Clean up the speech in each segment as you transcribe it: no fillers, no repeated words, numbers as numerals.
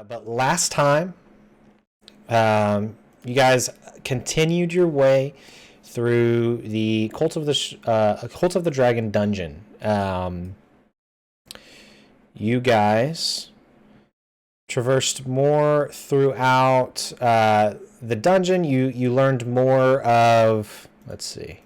But last time, you guys continued your way through the Cult of the Dragon dungeon. You guys traversed more throughout the dungeon. You learned more of. Let's see.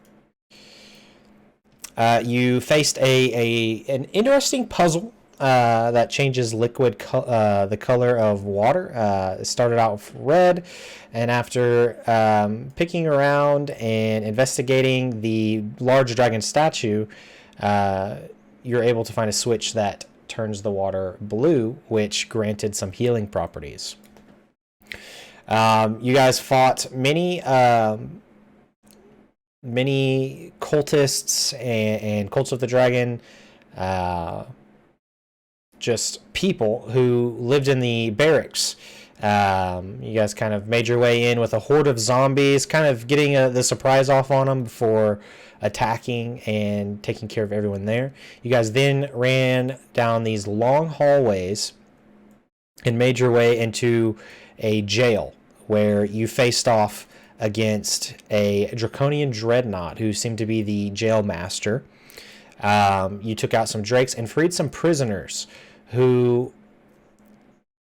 You faced an interesting puzzle that changes the color of water. It started out with red, and after picking around and investigating the large dragon statue, you're able to find a switch that turns the water blue, which granted some healing properties. You guys fought many cultists and cults of the dragon, just people who lived in the barracks. You guys kind of made your way in with a horde of zombies, kind of getting the surprise off on them before attacking and taking care of everyone there. You guys then ran down these long hallways and made your way into a jail where you faced off against a draconian dreadnought who seemed to be the jail master. You took out some drakes and freed some prisoners who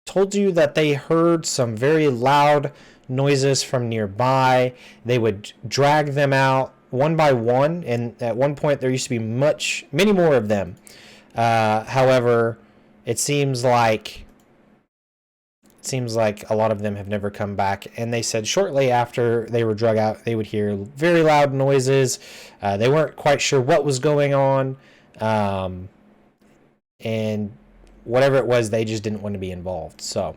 told you that they heard some very loud noises from nearby. They would drag them out one by one, and at one point there used to be many more of them. However, it seems like a lot of them have never come back, and they said shortly after they were drug out, they would hear very loud noises. They weren't quite sure what was going on, and whatever it was, they just didn't want to be involved. So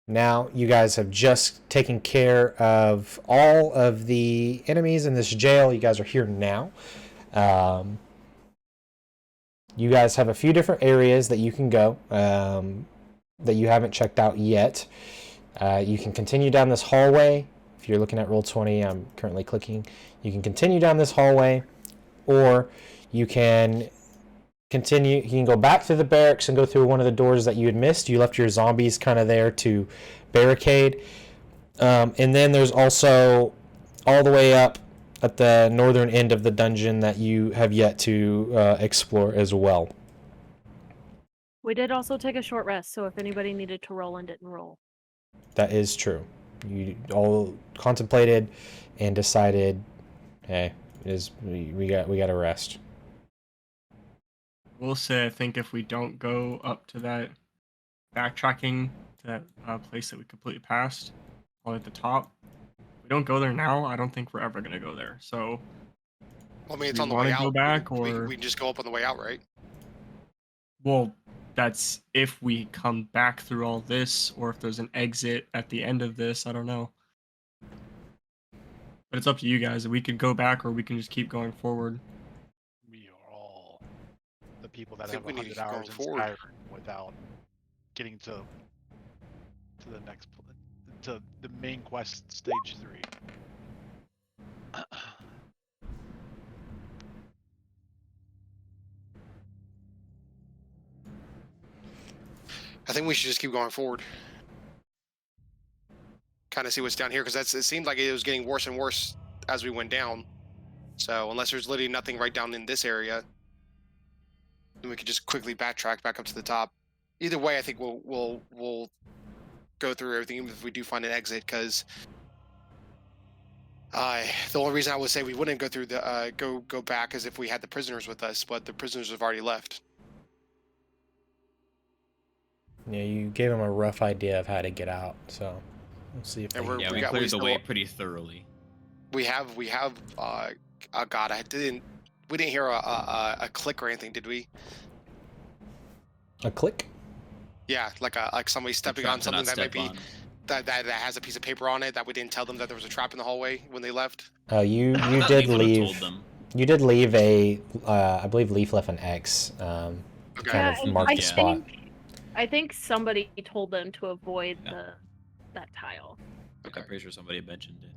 now you guys have just taken care of all of the enemies in this jail. You guys are here now. You guys have a few different areas that you can go that you haven't checked out yet. You can continue down this hallway. If you're looking at Roll20, I'm currently clicking. You can continue down this hallway, or you can continue. You can go back through the barracks and go through one of the doors that you had missed. You left your zombies kind of there to barricade. And then there's also all the way up at the northern end of the dungeon that you have yet to explore as well. We did also take a short rest, so if anybody needed to roll and didn't roll. That is true. You all contemplated and decided, hey, we got to rest. We'll say, I think if we don't go up to that backtracking to that place that we completely passed, all at the top, if we don't go there now, I don't think we're ever gonna go there. So, well, I mean, it's on the way out. Go back, or we just go up on the way out, right? Well, that's if we come back through all this, or if there's an exit at the end of this. I don't know. But it's up to you guys. We could go back, or we can just keep going forward. We are all the people that have 100 hours in Skyrim without getting to the next to the main quest, stage 3. I think we should just keep going forward. Kind of see what's down here, because it seemed like it was getting worse and worse as we went down. So unless there's literally nothing right down in this area, then we could just quickly backtrack back up to the top. Either way, I think we'll go through everything, even if we do find an exit. Because the only reason I would say we wouldn't go through the go back is if we had the prisoners with us, but the prisoners have already left. Yeah, you gave them a rough idea of how to get out, so we'll see if we cleared the way pretty thoroughly. We have God, we didn't hear a click or anything, did we? A click? Yeah, like somebody stepping on something that might be that has a piece of paper on it that we didn't tell them that there was a trap in the hallway when they left. Oh, you did leave. You did leave a I believe Leaf left an X kind of marked the spot. I think somebody told them to avoid that tile. Okay. I'm pretty sure somebody mentioned it.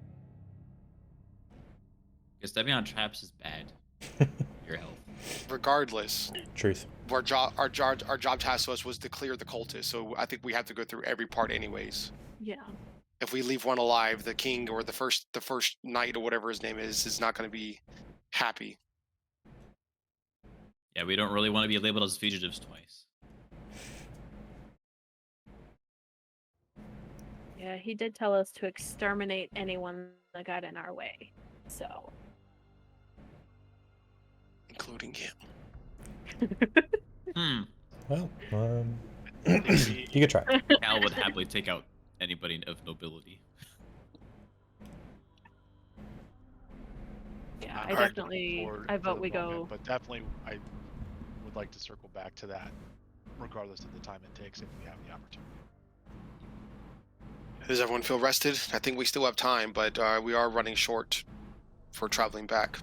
Because stepping on traps is bad for your health. regardless, Truth. our job task to us was to clear the cultists. So I think we have to go through every part anyways. Yeah. If we leave one alive, the king or the first knight or whatever his name is not going to be happy. Yeah, we don't really want to be labeled as fugitives twice. Yeah, he did tell us to exterminate anyone that got in our way. So. Including him. Well, you could try. Cal would happily take out anybody of nobility. Yeah, I'm I looking definitely. forward I to vote the we moment, go. But definitely, I would like to circle back to that, regardless of the time it takes if we have the opportunity. Does everyone feel rested? I think we still have time, but we are running short for traveling back.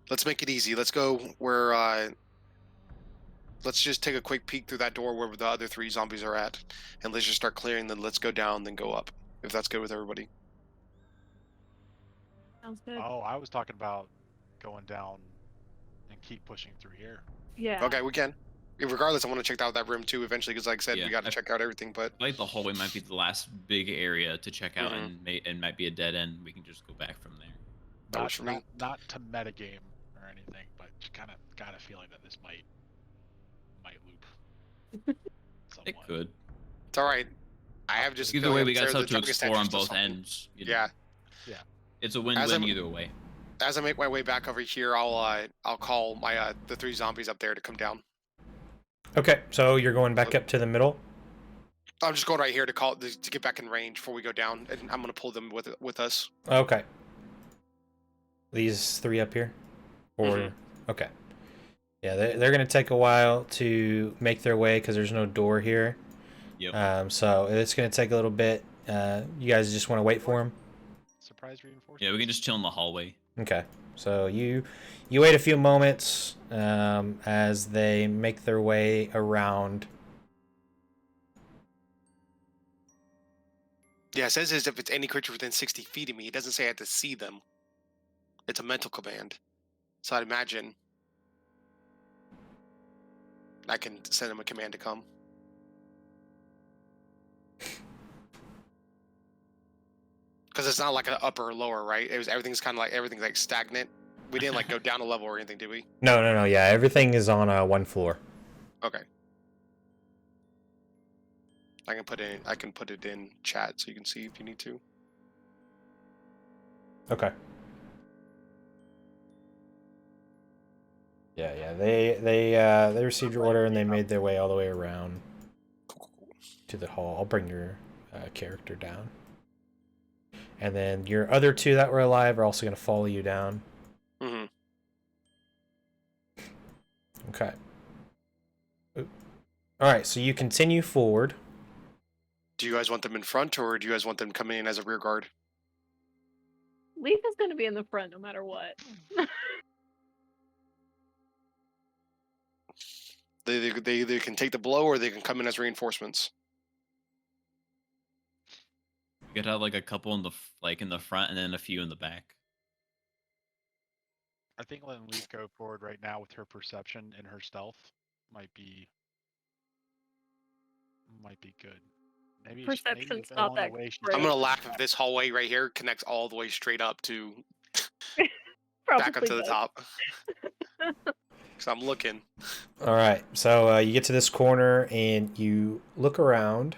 Let's make it easy. Let's go where. Let's just take a quick peek through that door where the other 3 zombies are at, and let's just start clearing. Then let's go down, then go up. If that's good with everybody. Sounds good. Oh, I was talking about going down and keep pushing through here. Yeah. Okay, we can. Regardless, I want to check out that room too eventually, because like I said, Yeah, we got to check out everything. But I like the hallway might be the last big area to check out, and might be a dead end. We can just go back from there. Not to metagame or anything, but just kind of got a feeling that this might loop. It could. It's all right. I have just Either way, we got stuff to explore on both ends. You know? Yeah. Yeah. It's a win-win either way. As I make my way back over here, I'll call my the 3 zombies up there to come down. Okay, so you're going back up to the middle. I'm just going right here to get back in range before we go down, and I'm gonna pull them with us. Okay. These 3 up here, or okay. Yeah, they're gonna take a while to make their way because there's no door here. Yep. So it's gonna take a little bit. You guys just want to wait for them? Surprise reinforcement. Yeah, we can just chill in the hallway. Okay. So you wait a few moments as they make their way around. Yeah, it says if it's any creature within 60 feet of me. It doesn't say I have to see them. It's a mental command. So I'd imagine I can send them a command to come. Because it's not like an upper or lower, right? Everything's like stagnant. We didn't like go down a level or anything, did we? No. Yeah, everything is on 1 floor. Okay. I can put it in chat so you can see if you need to. Okay. Yeah. They received your order and they made their way all the way around to the hall. I'll bring your character down. And then your other 2 that were alive are also going to follow you down. Mm-hmm. Okay. Alright, so you continue forward. Do you guys want them in front, or do you guys want them coming in as a rear guard? Leaf is going to be in the front no matter what. They either can take the blow or they can come in as reinforcements. We could have like a couple in the front and then a few in the back. I think letting Leaf go forward right now with her perception and her stealth might be good. Maybe Perception's not that great. I'm gonna laugh if this hallway right here connects all the way straight up to back up to the top. Because I'm looking. All right, so you get to this corner and you look around.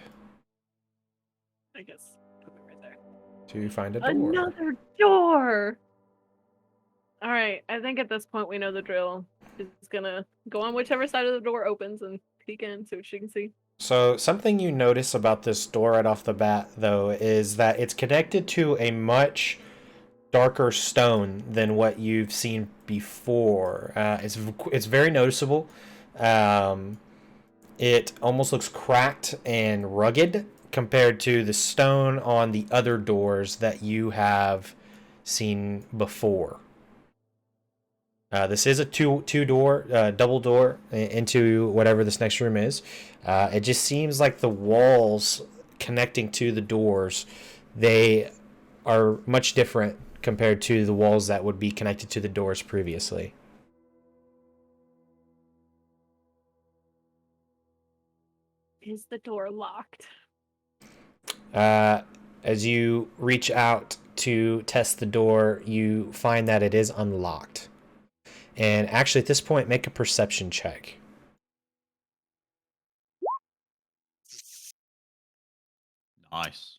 I guess put it right there. To find a door. Another door. All right, I think at this point we know the drill. She's gonna go on whichever side of the door opens and peek in, see what she can see. So something you notice about this door right off the bat, though, is that it's connected to a much darker stone than what you've seen before. It's very noticeable. It almost looks cracked and rugged compared to the stone on the other doors that you have seen before. This is a two-door, double door into whatever this next room is. It just seems like the walls connecting to the doors, they are much different compared to the walls that would be connected to the doors previously. Is the door locked? As you reach out to test the door, you find that it is unlocked. And actually, at this point, make a perception check. Nice.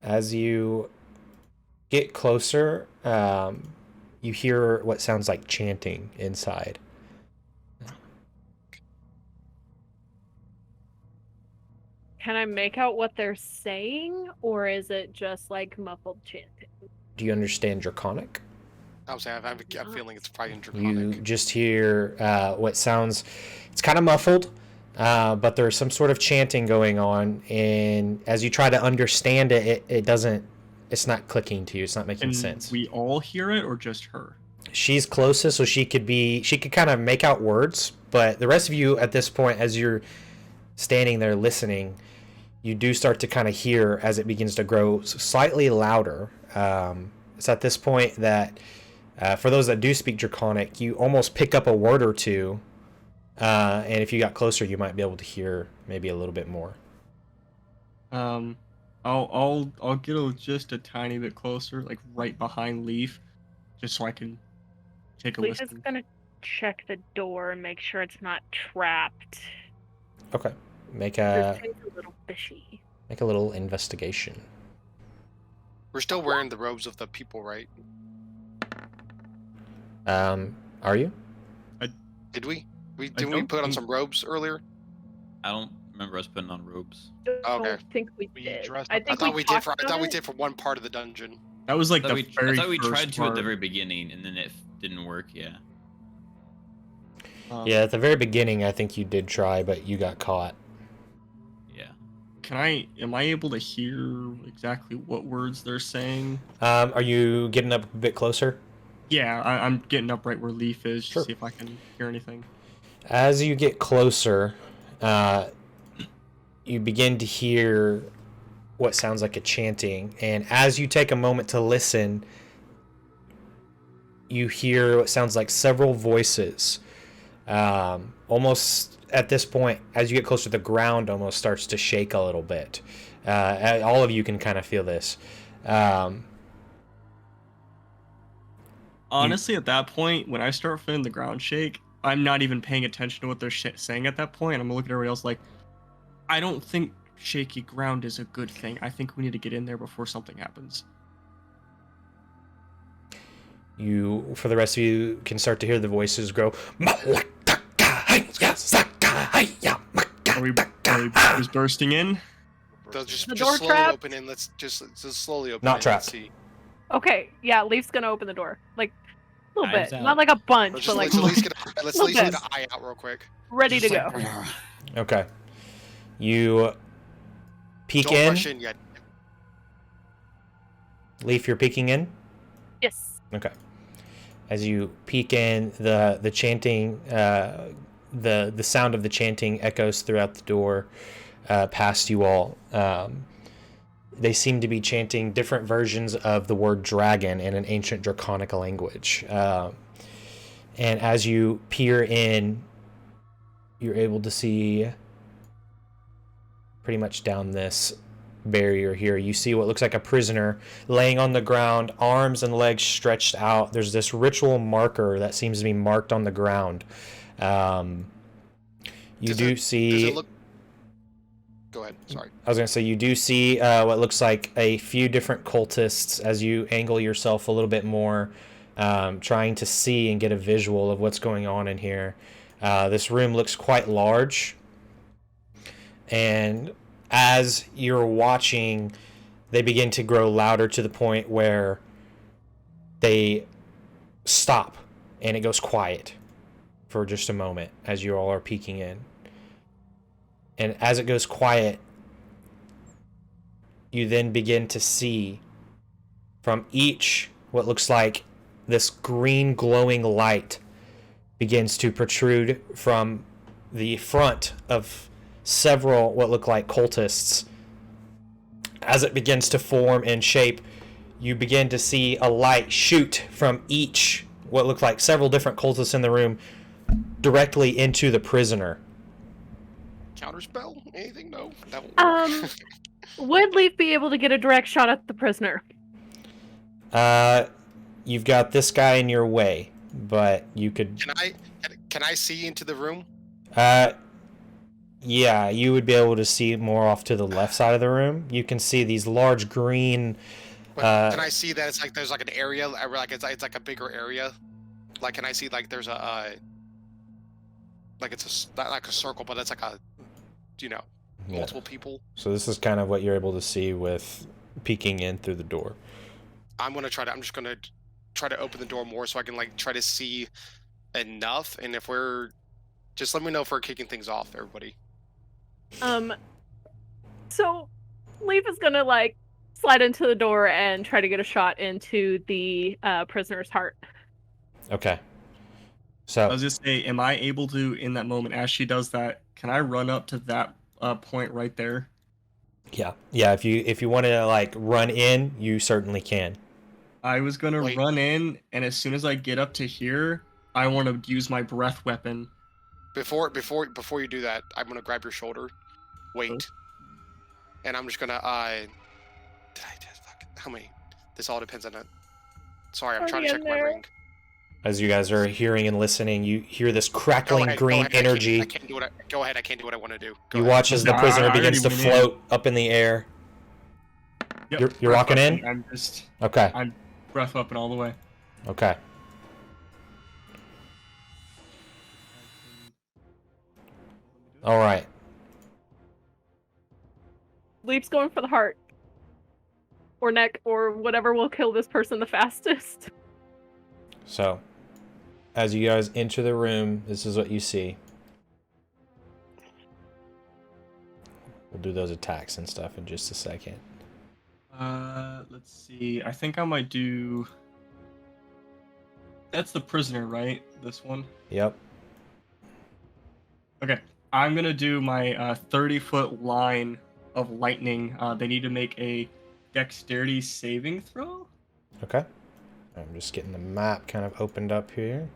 As you get closer, you hear what sounds like chanting inside. Can I make out what they're saying, or is it just like muffled chanting? Do you understand Draconic? I was saying, I have a feeling it's probably in You Draconic. just hear what sounds, it's kind of muffled, but there's some sort of chanting going on, and as you try to understand it, it doesn't, it's not clicking to you, it's not making sense. We all hear it, or just her? She's closest, so she could kind of make out words, but the rest of you at this point, as you're standing there listening, you do start to kind of hear as it begins to grow slightly louder. It's at this point that, for those that do speak Draconic, you almost pick up a word or two, and if you got closer, you might be able to hear maybe a little bit more. I'll get just a tiny bit closer, like right behind Leaf, just so I can take a Leaf listen. is gonna check the door and make sure it's not trapped. Okay, make This thing's a little fishy. a little investigation. We're still wearing the robes of the people, right? Are you? Did we? Didn't we put on some robes earlier? I don't remember us putting on robes. Don't Okay. think we We did. dressed I up- think I thought we did talked for. I about thought we it. did for one part of the dungeon. That was like I the very thought we first tried to at the part. very beginning, and then it didn't work. Yeah. Yeah, at the very beginning, I think you did try, but you got caught. Yeah. Am I able to hear exactly what words they're saying? Are you getting up a bit closer? Yeah, I'm getting up right where Leaf is Sure. to see if I can hear anything. As you get closer, you begin to hear what sounds like a chanting, and as you take a moment to listen, you hear what sounds like several voices. Almost at this point, as you get closer, the ground almost starts to shake a little bit. All of you can kind of feel this. Honestly, at that point, when I start feeling the ground shake, I'm not even paying attention to what they're saying at that point. I'm looking at everybody else like, I don't think shaky ground is a good thing. I think we need to get in there before something happens. You, for the rest of you, can start to hear the voices grow. Are we just bursting in? They'll just The door slowly trapped? open in. Let's just slowly open. Not in, trapped. Let's see. Okay, yeah, Leaf's gonna open the door. Like, a little Knives bit. out. Not like a bunch, Let's but like at least get let's at least little get an eye out real quick. ready to go. Okay. You peek Don't in. rush in yet. Leaf, you're peeking in? Yes. Okay. As you peek in, the chanting, the sound of the chanting echoes throughout the door, past you all. They seem to be chanting different versions of the word dragon in an ancient draconic language. And as you peer in, you're able to see pretty much down this barrier here. You see what looks like a prisoner laying on the ground, arms and legs stretched out. There's this ritual marker that seems to be marked on the ground. You Does see. it look... Go ahead. Sorry. I was going to say, you do see what looks like a few different cultists as you angle yourself a little bit more, trying to see and get a visual of what's going on in here. This room looks quite large. And as you're watching, they begin to grow louder to the point where they stop and it goes quiet for just a moment as you all are peeking in. And as it goes quiet, you then begin to see from each what looks like this green glowing light begins to protrude from the front of several what look like cultists, as it begins to form and shape, you begin to see a light shoot from each, what look like several different cultists in the room, directly into the prisoner. Counterspell? Anything? No. That won't work. Would Leaf be able to get a direct shot at the prisoner? You've got this guy in your way, but you could. Can I see into the room? Yeah, you would be able to see more off to the left side of the room. You can see these large green. But can I see that it's like there's like an area, like it's like a bigger area? Like, can I see like there's a like it's not like a circle, but it's like a, multiple people. So this is kind of what you're able to see with peeking in through the door. I'm just gonna try to open the door more so I can like try to see enough. And if we're, just let me know if we're kicking things off, everybody. So Leaf is gonna like slide into the door and try to get a shot into the prisoner's heart. Okay. So I was just say, am I able to, in that moment, as she does that, can I run up to that point right there? yeah. If you want to like run in, you certainly can. I was gonna run in, and as soon as I get up to here, I want to use my breath weapon. Before you do that, I'm gonna grab your shoulder. Wait. And I'm just gonna how many? This all depends on it. Sorry, I'm trying to check my ring. As you guys are hearing and listening, you hear this crackling green energy. I can't do what go ahead. I can't do what I want to do. You watch as the prisoner begins to float up in the air. Yep, You're walking in? I'm breath weapon all the way. Okay. All right. Leaf's going for the heart. Or neck, or whatever will kill this person the fastest. So, as you guys enter the room, this is what you see. We'll do those attacks and stuff in just a second. Let's see. I think I might do... That's the prisoner, right? This one? Yep. Okay. I'm going to do my 30-foot line of lightning. They need to make a dexterity saving throw? Okay. I'm just getting the map kind of opened up here.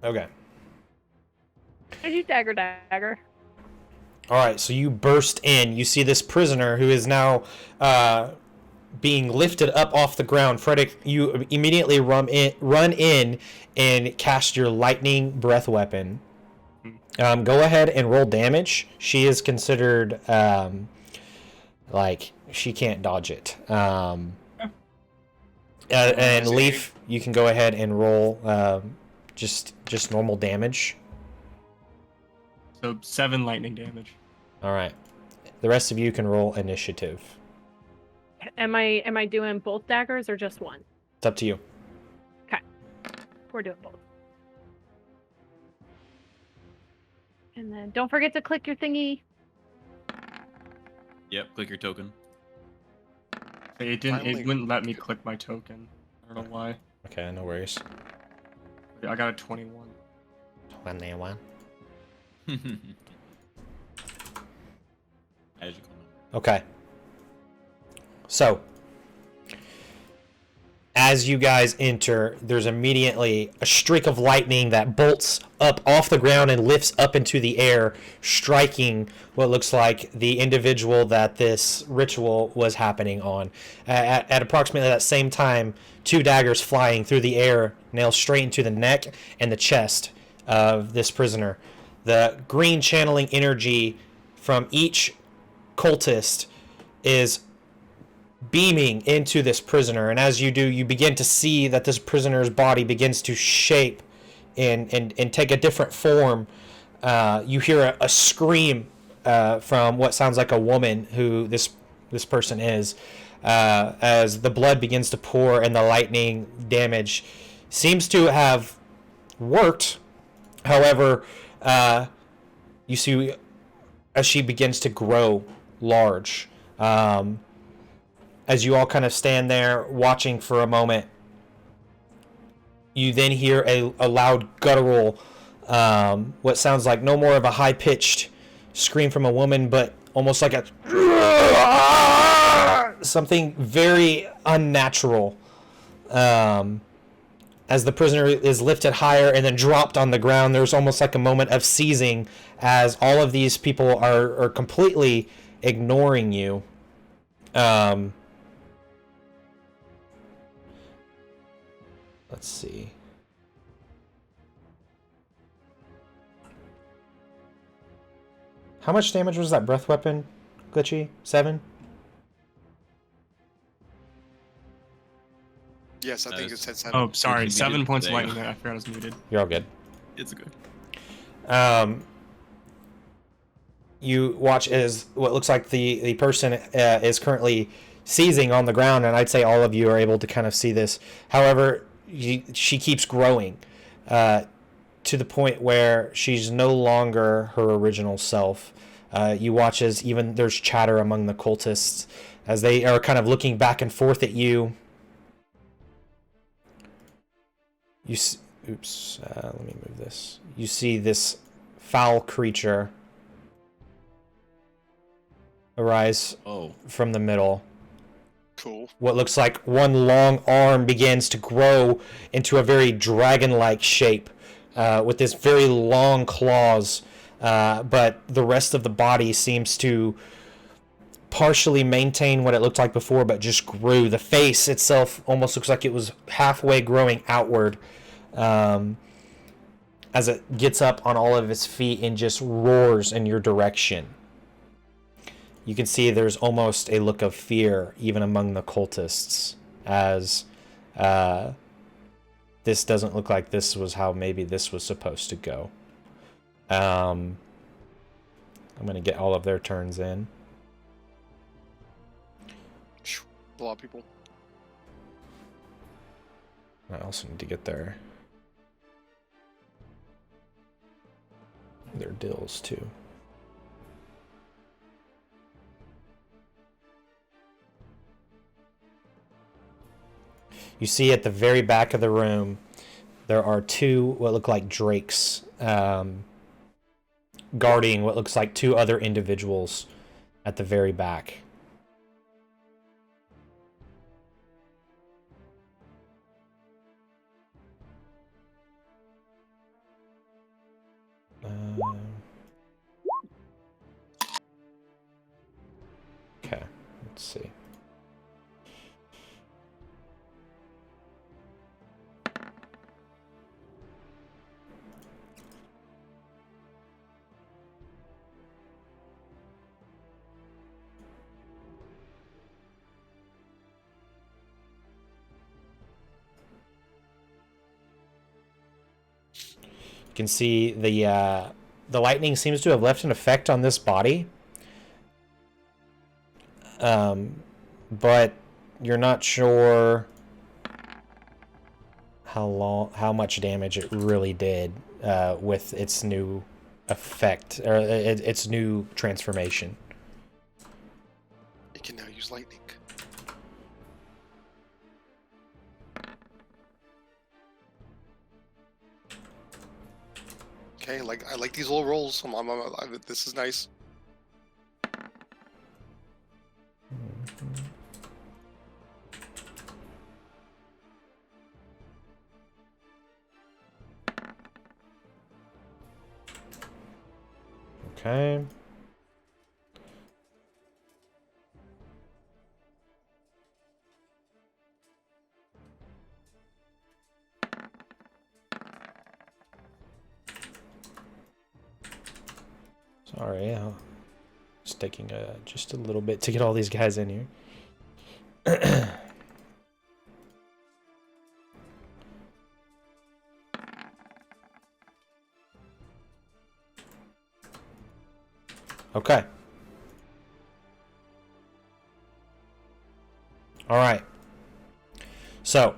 Okay. I do dagger. All right, so you burst in. You see this prisoner who is now being lifted up off the ground. Frederick, you immediately run in and cast your lightning breath weapon. Go ahead and roll damage. She is considered like she can't dodge it. And Leaf, you can go ahead and roll just normal damage. So 7 lightning damage. All right. The rest of you can roll initiative. Am I doing both daggers or just one? It's up to you. Okay. We're doing both. And then don't forget to click your thingy. Yep, click your token. It wouldn't let me click my token. I don't know why. Okay, no worries. I got a 21. 21. Okay. So, as you guys enter, there's immediately a streak of lightning that bolts up off the ground and lifts up into the air, striking what looks like the individual that this ritual was happening on. At approximately that same time, 2 daggers flying through the air, nailed straight into the neck and the chest of this prisoner. The green channeling energy from each cultist is beaming into this prisoner, and as you do, you begin to see that this prisoner's body begins to shape and take a different form. You hear a scream from what sounds like a woman who this person is, as the blood begins to pour and the lightning damage seems to have worked. However, you see as she begins to grow large. As you all kind of stand there watching for a moment, you then hear a loud guttural what sounds like no more of a high-pitched scream from a woman, but almost like a something very unnatural. As the prisoner is lifted higher and then dropped on the ground, there's almost like a moment of seizing as all of these people are completely ignoring you. Let's see. How much damage was that breath weapon, Glitchy? 7? Yes, I think it said 7. Oh, sorry. 7 muted points of today. lightning. I forgot I was muted. You're all good. It's good. You watch as what looks like the person is currently seizing on the ground, and I'd say all of you are able to kind of see this. However, she keeps growing to the point where she's no longer her original self. You watch as even there's chatter among the cultists as they are kind of looking back and forth at you. Oops, let me move this. You see this foul creature arise from the middle. Cool. What looks like one long arm begins to grow into a very dragon-like shape with this very long claws, but the rest of the body seems to partially maintain what it looked like before, but just grew. The face itself almost looks like it was halfway growing outward as it gets up on all of its feet and just roars in your direction. You can see there's almost a look of fear even among the cultists as this doesn't look like this was how maybe this was supposed to go. I'm going to get all of their turns in. A lot of people. I also need to get their dills too. You see at the very back of the room, there are two what look like drakes guarding what looks like two other individuals at the very back. Okay, let's see. You can see the lightning seems to have left an effect on this body, but you're not sure how much damage it really did with its new effect or its new transformation. It can now use lightning. Okay, I like these little rolls. This is nice. Okay. Sorry, it's taking just a little bit to get all these guys in here. Okay. All right. So,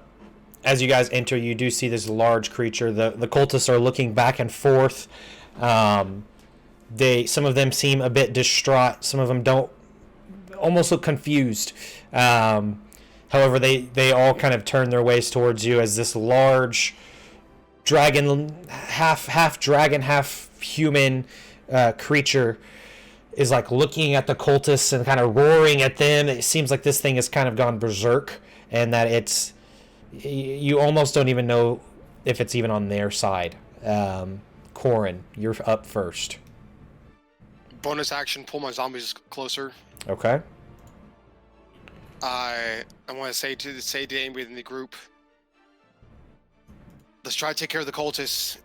as you guys enter, you do see this large creature. The cultists are looking back and forth. Some of them seem a bit distraught. Some of them don't, almost look confused. However, they all kind of turn their ways towards you as this large dragon, half dragon, half human creature is like looking at the cultists and kind of roaring at them. It seems like this thing has kind of gone berserk, and that it's, you almost don't even know if it's even on their side. Corin, you're up first. Bonus action, pull my zombies closer. Okay. I want to say to anybody in the group, let's try to take care of the cultists.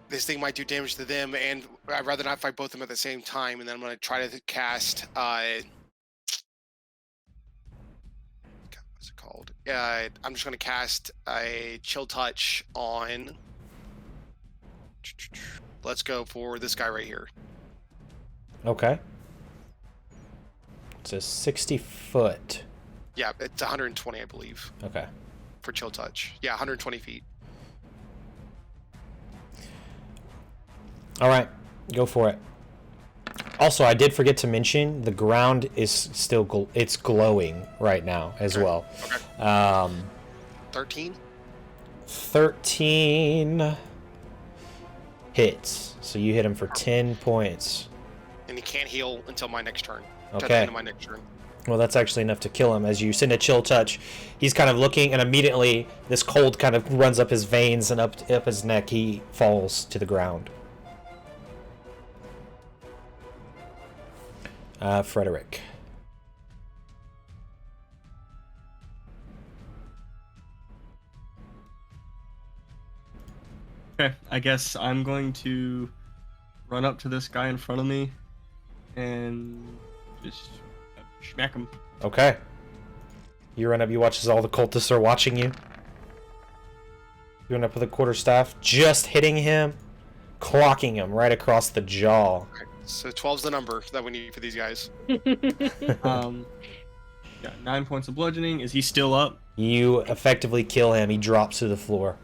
This thing might do damage to them, and I'd rather not fight both of them at the same time. And then I'm going to try to cast what's it called? I'm just going to cast a chill touch on. Let's go for this guy right here. Okay. It's a 60-foot. Yeah, it's 120, I believe. Okay. For chill touch. Yeah, 120 feet. All right, go for it. Also, I did forget to mention the ground is still it's glowing right now as well. Okay. 13. 13 hits. So you hit him for 10 points. And he can't heal until my next turn. Okay. At the end of my next turn. Well, that's actually enough to kill him. As you send a chill touch, he's kind of looking, and immediately this cold kind of runs up his veins and up his neck. He falls to the ground. Frederick. Okay, I guess I'm going to run up to this guy in front of me and just smack him. Okay. You run up, you watch as all the cultists are watching you. You run up with a quarterstaff, just hitting him, clocking him right across the jaw. Okay. So 12's the number that we need for these guys. Yeah, 9 points of bludgeoning. Is he still up? You effectively kill him. He drops to the floor.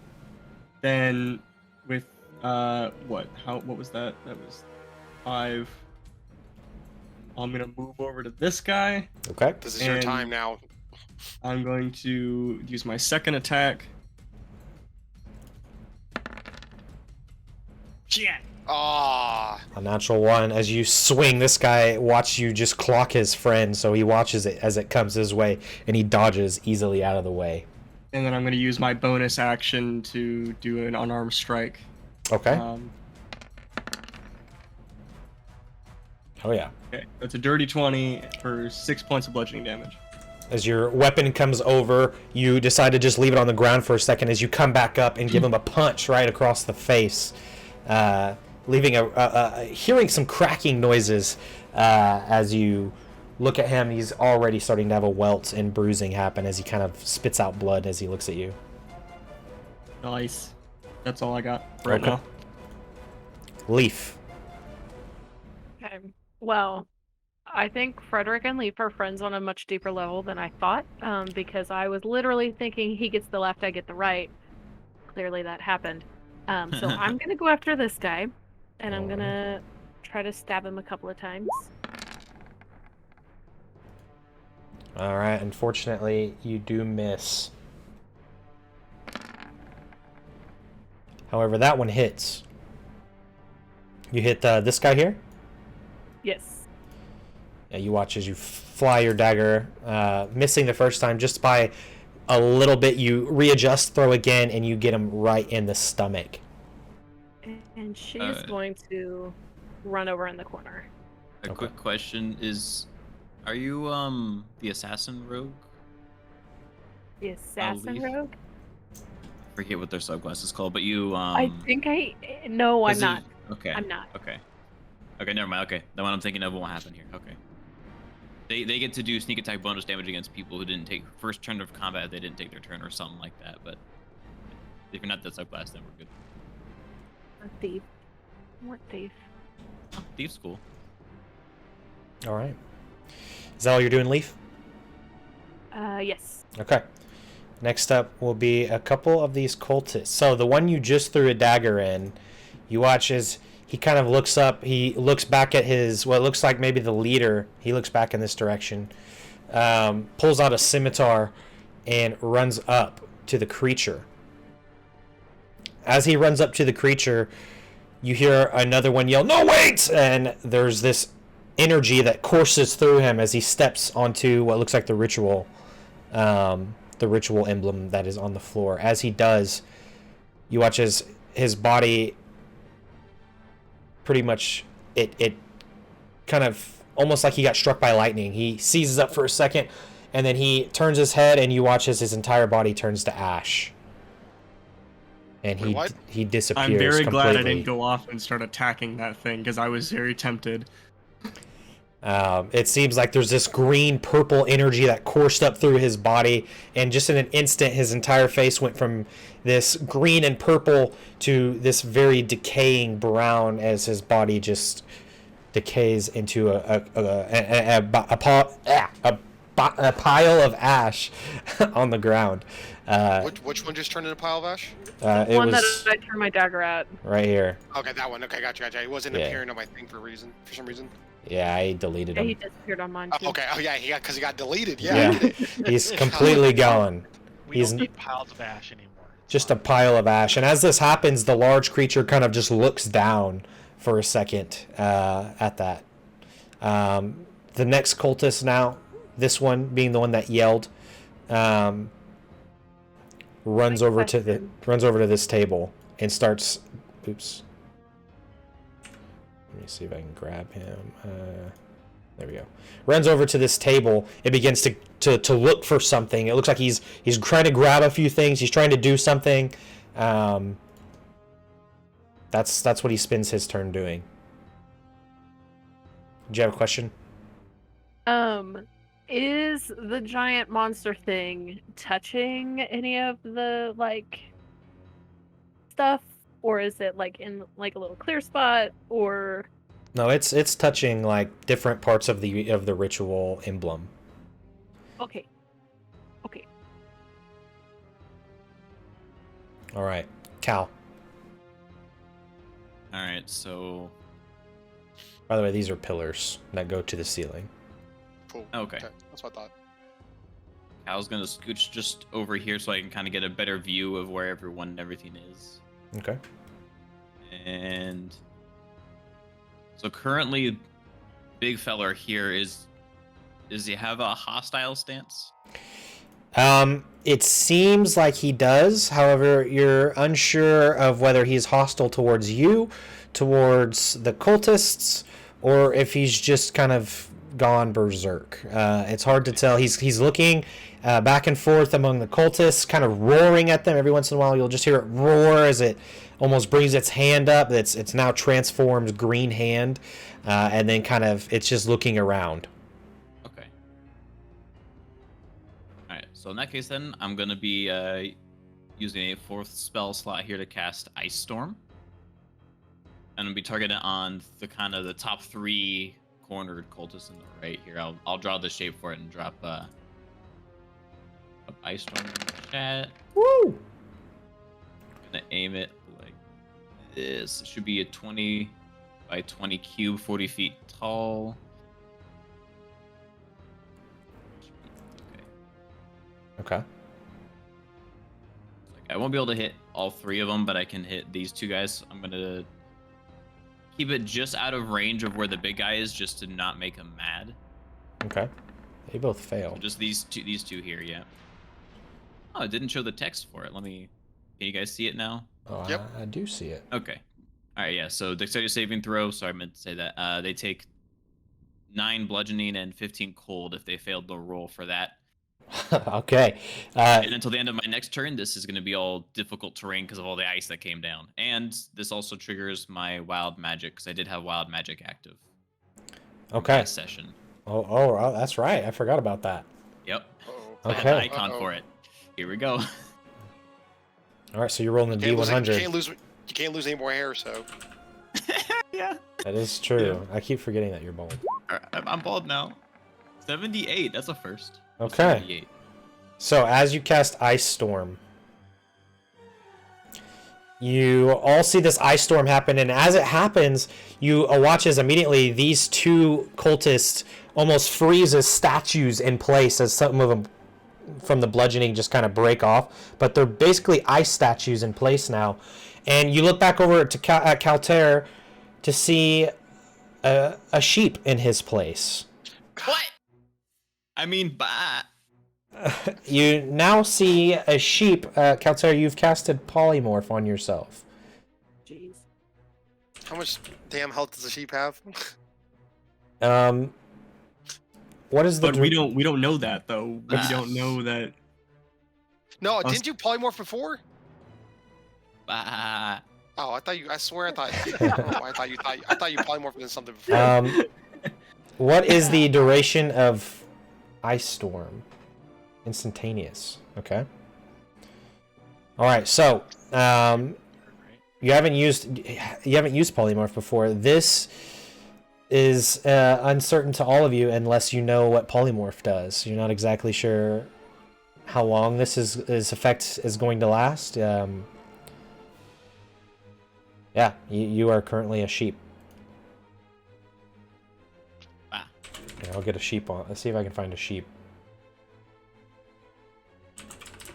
Then with what was that? That was 5. I'm gonna move over to this guy. Okay. This is your time now. I'm going to use my second attack. Shit. Ah. A natural one. As you swing, this guy watch you just clock his friend, so he watches it as it comes his way, and he dodges easily out of the way. And then I'm going to use my bonus action to do an unarmed strike. Okay. Oh yeah. Okay, that's a dirty 20 for 6 points of bludgeoning damage. As your weapon comes over, you decide to just leave it on the ground for a second as you come back up and give him a punch right across the face, leaving hearing some cracking noises as you look at him. He's already starting to have a welt and bruising happen as he kind of spits out blood as he looks at you. Nice. That's all I got right now. Leaf. Okay. Well, I think Frederick and Leaf are friends on a much deeper level than I thought, because I was literally thinking he gets the left, I get the right. Clearly that happened. So I'm going to go after this guy, and I'm going to try to stab him a couple of times. All right. Unfortunately, you do miss. However, that one hits. You hit this guy here? Yes. Yeah, you watch as you fly your dagger, missing the first time just by a little bit. You readjust, throw again, and you get him right in the stomach. And she's going to run over in the corner. A quick question is, are you the assassin rogue? The assassin rogue? I forget what their subclass is called, but you I think no, I'm not. Okay. I'm not. Okay. Okay, never mind. Okay, the one I'm thinking of won't happen here. Okay. They get to do sneak attack bonus damage against people who didn't take first turn of combat. They didn't take their turn or something like that. But if you're not that subclass, then we're good. A thief. What thief? Oh, thief's cool. All right. Is that all you're doing, Leaf? Yes. Okay. Next up will be a couple of these cultists. So the one you just threw a dagger in, you watch as he kind of looks up. He looks back at his, what looks like maybe the leader. He looks back in this direction, pulls out a scimitar, and runs up to the creature. as he runs up to the creature, you hear another one yell, "No, wait!" And there's this energy that courses through him as he steps onto what looks like the ritual emblem that is on the floor. As he does, you watch as his body pretty much, it kind of almost like he got struck by lightning. He seizes up for a second, and then he turns his head, and you watch as his entire body turns to ash. And he disappears. I'm very glad I completely. didn't go off and start attacking that thing, because I was very tempted. It seems like there's this green-purple energy that coursed up through his body, and just in an instant, his entire face went from this green and purple to this very decaying brown as his body just decays into a pile of ash on the ground. Which one just turned into a pile of ash? The one that I turned my dagger at. Right here. Okay, that one. Okay, gotcha. It wasn't appearing on my thing for some reason. Yeah, I deleted him. He disappeared on mine too. Okay. Oh yeah, because he got deleted. Yeah. He's completely gone. We don't need piles of ash anymore. Just a pile of ash. And as this happens, the large creature kind of just looks down for a second at that. The next cultist now, this one being the one that yelled, runs over to this table and starts. Oops. Let me see if I can grab him. There we go. Runs over to this table. It begins to look for something. It looks like he's trying to grab a few things. He's trying to do something. That's what he spends his turn doing. Do you have a question? Is the giant monster thing touching any of the stuff, or is it in a little clear spot, or? No, it's touching different parts of the ritual emblem. Okay. All right, Cal. All right, so. By the way, these are pillars that go to the ceiling. Cool. Okay. That's what I thought. Cal's gonna scooch just over here so I can kind of get a better view of where everyone and everything is. Okay. And so currently, big feller here does he have a hostile stance? It seems like he does. However, you're unsure of whether he's hostile towards you, towards the cultists, or if he's just kind of gone berserk. It's hard to tell. He's looking back and forth among the cultists, kind of roaring at them. Every once in a while, you'll just hear it roar as it almost brings its hand up. It's now transformed green hand, and then it's just looking around. Okay. All right. So in that case, then I'm gonna be using a 4th spell slot here to cast Ice Storm, and I'll be targeting on the top 3 cornered cultists in the right here. I'll draw the shape for it and drop Ice Storm in the chat. Woo! I'm gonna aim it like this. It should be a 20 by 20 cube, 40 feet tall. Okay. I won't be able to hit all 3 of them, but I can hit these 2 guys. I'm gonna keep it just out of range of where the big guy is, just to not make him mad. Okay. They both fail. So just these two here, yeah. Oh, it didn't show the text for it. Can you guys see it now? Oh, Yep. I do see it. Okay. All right, yeah. So dexterity saving throw. Sorry, I meant to say that. They take 9 bludgeoning and 15 cold if they failed the roll for that. Okay. And until the end of my next turn, this is going to be all difficult terrain because of all the ice that came down. And this also triggers my wild magic, because I did have wild magic active. Okay. Last session. Oh, that's right. I forgot about that. Yep. Uh-oh. I had the Okay. icon for it. Here we go. All right, so you're rolling the You D100. can't lose any more hair, so. Yeah. That is true. I keep forgetting that you're bald. I'm bald now. 78. That's a first. Okay. 78. So as you cast Ice Storm, you all see this ice storm happen, and as it happens, you watch as immediately these 2 cultists almost freeze as statues in place, as some of them from the bludgeoning just kind of break off, but they're basically ice statues in place now. And you look back over at Calter to see a sheep in his place. What? I mean, You now see a sheep. Calter, you've casted polymorph on yourself. Jeez. How much damn health does the sheep have? What is the? But we don't know that though. We don't know that. No, didn't you polymorph before? bah. Oh, I thought you. I swear, I thought. I don't know why I thought you polymorphed into something before. What is the duration of Ice Storm? Instantaneous. Okay. All right. So, you haven't used polymorph before. This is uncertain to all of you unless you know what polymorph does. You're not exactly sure how long this effect is going to last. Yeah, you are currently a sheep. Ah. Yeah, I'll get a sheep on. Let's see if I can find a sheep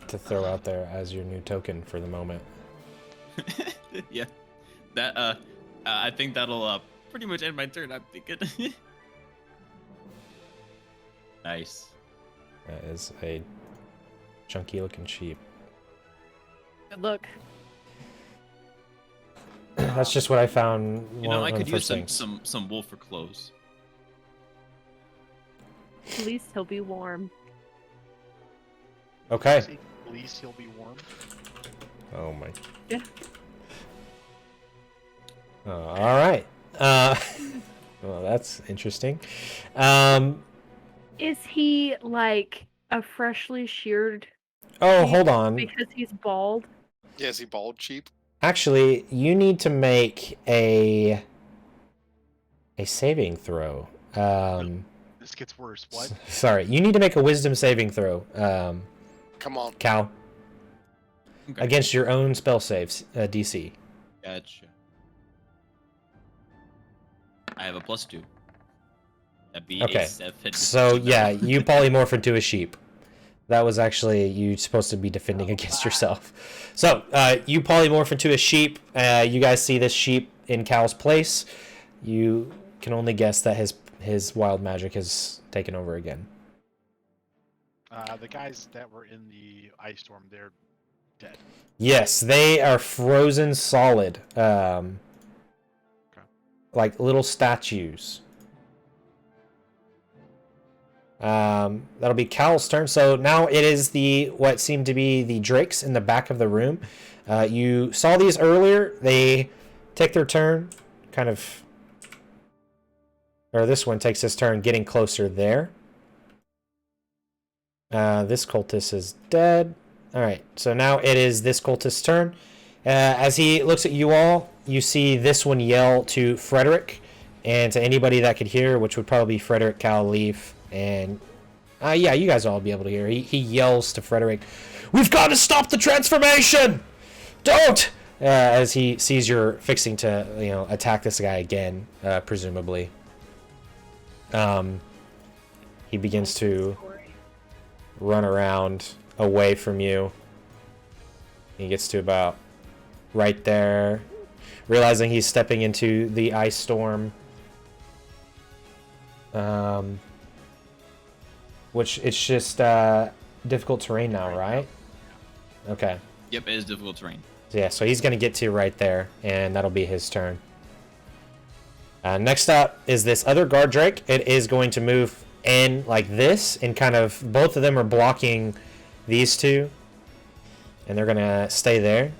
to throw out there as your new token for the moment. Yeah. That I think that'll pretty much end my turn, I'm thinking. Nice. That is a chunky looking sheep. Good look. That's just what I found. I could use some wool for clothes. At least he'll be warm. Okay. At least he'll be warm. Oh my. Yeah. All right. Well, that's interesting. Is he like a freshly sheared? Oh, sheep hold on. Because he's bald. Yeah, is he bald sheep? Actually, you need to make a saving throw. This gets worse. What? Sorry, you need to make a wisdom saving throw. Come on. Cal. Okay. Against your own spell saves, DC. Gotcha. I have a +2. That'd be Okay. a 7. So yeah, you polymorph into a sheep. That was actually you supposed to be defending against yourself. So you polymorph into a sheep. You guys see this sheep in Cal's place. You can only guess that his wild magic has taken over again. The guys that were in the ice storm, they're dead. Yes, they are frozen solid. Like little statues. That'll be Cal's turn. So now it is what seemed to be the drakes in the back of the room. You saw these earlier. They take their turn, or this one takes his turn getting closer there. This cultist is dead. All right, so now it is this cultist's turn. As he looks at you all, you see this one yell to Frederick and to anybody that could hear, which would probably be Frederick, Cal, Leaf, and yeah, you guys will all be able to hear. He yells to Frederick, "We've got to stop the transformation! Don't!" As he sees you're fixing to, attack this guy again, presumably. He begins to run around away from you. He gets to about right there, realizing he's stepping into the ice storm. Which it's just difficult terrain now, right? Okay. Yep, it is difficult terrain. Yeah, so he's going to get to right there, and that'll be his turn. Next up is this other guard drake. It is going to move in like this, and both of them are blocking these two, and they're going to stay there.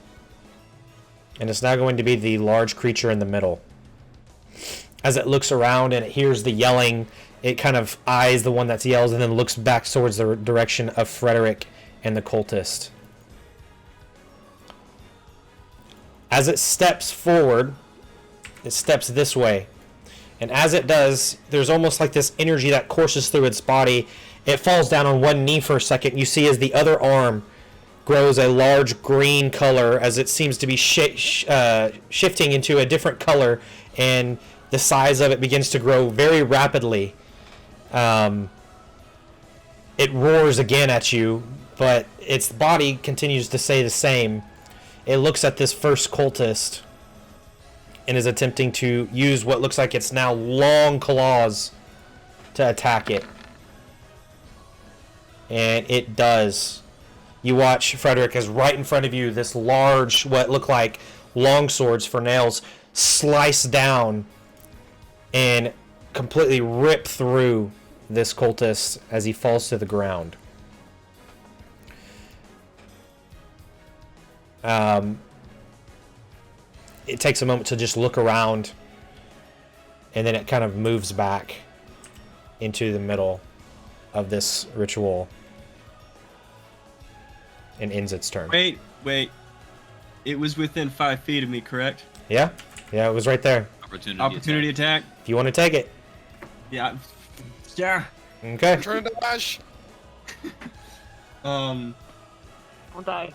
And it's now going to be the large creature in the middle. As it looks around and it hears the yelling, it kind of eyes the one that yells and then looks back towards the direction of Frederick and the cultist. As it steps forward, it steps this way. And as it does, there's almost like this energy that courses through its body. It falls down on one knee for a second. You see as the other arm grows a large green color as it seems to be shifting into a different color, and the size of it begins to grow very rapidly. It roars again at you, but its body continues to stay the same. it looks at this first cultist and is attempting to use what looks like it's now long claws to attack it. And it does. You watch Frederick as right in front of you, this large, what look like long swords for nails, slice down and completely rip through this cultist as he falls to the ground. It takes a moment to just look around, and then it kind of moves back into the middle of this ritual and ends its turn. Wait. It was within 5 feet of me, correct? Yeah, it was right there. Opportunity attack. If you want to take it. Yeah. Okay. I'm trying to dash. I'll die.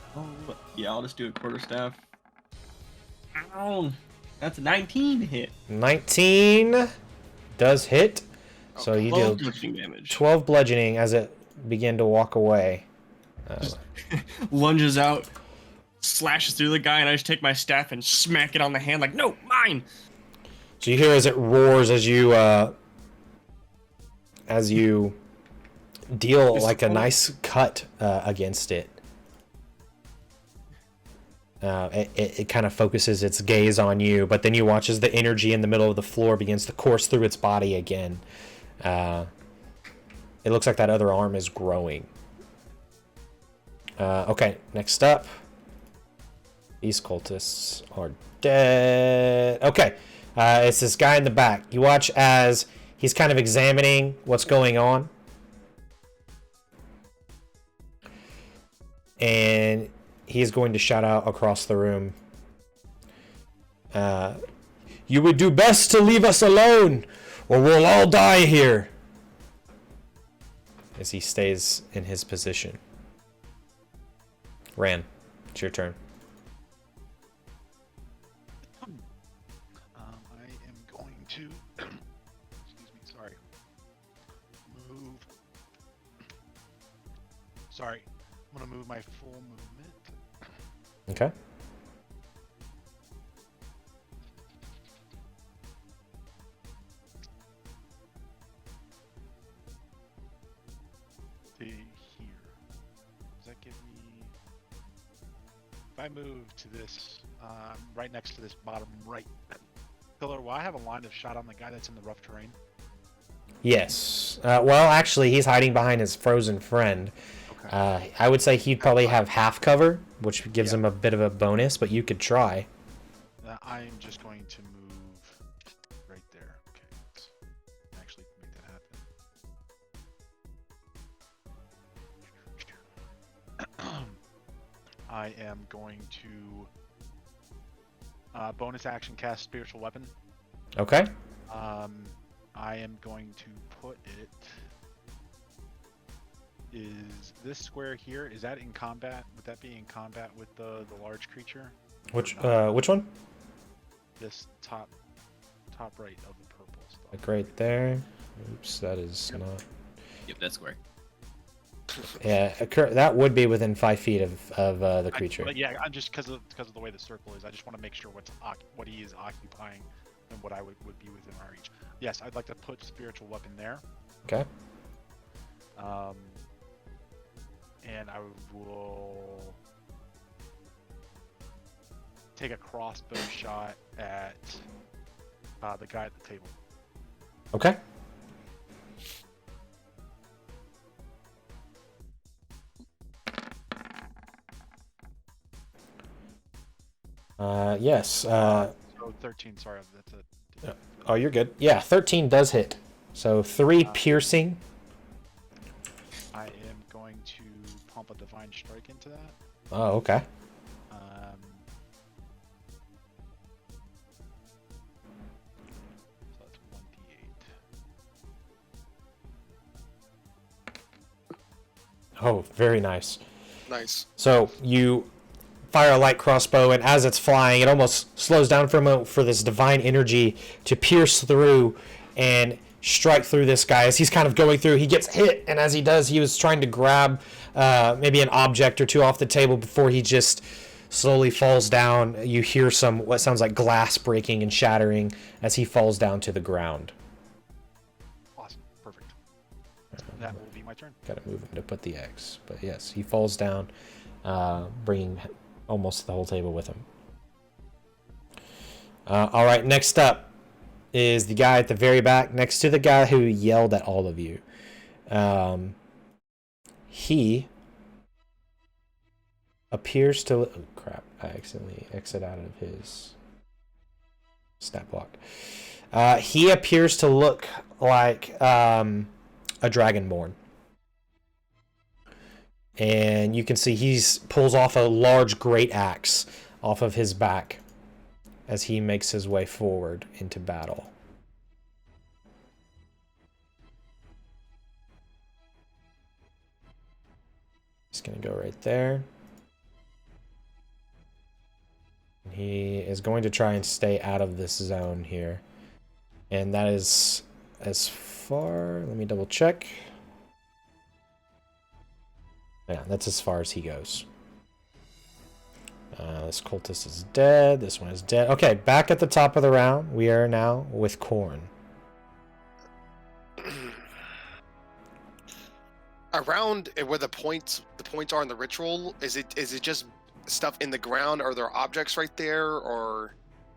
Yeah, I'll just do a quarterstaff. Ow. That's a 19 to hit. 19 does hit. So you 12 do bludgeoning damage. 12 bludgeoning as it began to walk away. Lunges out, slashes through the guy, and I just take my staff and smack it on the hand like, no, mine. So you hear as it roars as you deal like a nice cut against it. It kind of focuses its gaze on you, but then you watch as the energy in the middle of the floor begins to course through its body again. It looks like that other arm is growing. Okay, next up. These cultists are dead. Okay, it's this guy in the back. You watch as he's kind of examining what's going on. And he is going to shout out across the room. You would do best to leave us alone, or we'll all die here. As he stays in his position. Ran, it's your turn. I am going to, excuse me, sorry, move. Sorry, I'm going to move my full movement. Okay. To here. Does that give me... If I move to this, right next to this bottom right pillar, will I have a line of shot on the guy that's in the rough terrain? Yes. Well, actually, he's hiding behind his frozen friend. Okay. I would say he'd probably have half cover, which gives him a bit of a bonus, but you could try. I'm just going to move right there. Okay, let's actually make that happen. I am going to bonus action cast Spiritual Weapon. Okay. I am going to put it... Is this square here, is that in combat? Would that be in combat with the large creature? Which one? This top right of the purple stuff. Like right there. Oops, that is not. Yep, that's square. Yeah, that would be within 5 feet of the creature. But yeah, I'm just because of the way the circle is. I just want to make sure what he is occupying and what I would be within my reach. Yes, I'd like to put Spiritual Weapon there. Okay. And I will take a crossbow shot at the guy at the table. Okay. Yes. So 13. Sorry, that's a. Oh, you're good. Yeah, 13 does hit. So 3 piercing. I am going to pump a Divine Strike into that. Oh, okay. So that's 1d8. Oh, very nice. Nice. So you fire a light crossbow, and as it's flying, it almost slows down for a moment for this divine energy to pierce through and strike through this guy. As he's kind of going through, he gets hit, and as he does, he was trying to grab maybe an object or two off the table before he just slowly falls down. You hear what sounds like glass breaking and shattering as he falls down to the ground. Awesome. Perfect. That will be my turn. Gotta move him to put the X. But yes, he falls down, bringing almost the whole table with him. All right, next up is the guy at the very back, next to the guy who yelled at all of you. He appears to... Oh, crap. I accidentally exit out of his stat block. He appears to look like a Dragonborn. And you can see he pulls off a large great axe off of his back as he makes his way forward into battle. He's going to go right there. He is going to try and stay out of this zone here. And that is as far... Let me double check. Yeah, that's as far as he goes. This cultist is dead. This one is dead. Okay, back at the top of the round, we are now with Corn. Around where the points are in the ritual, is it just stuff in the ground? Are there objects right there, or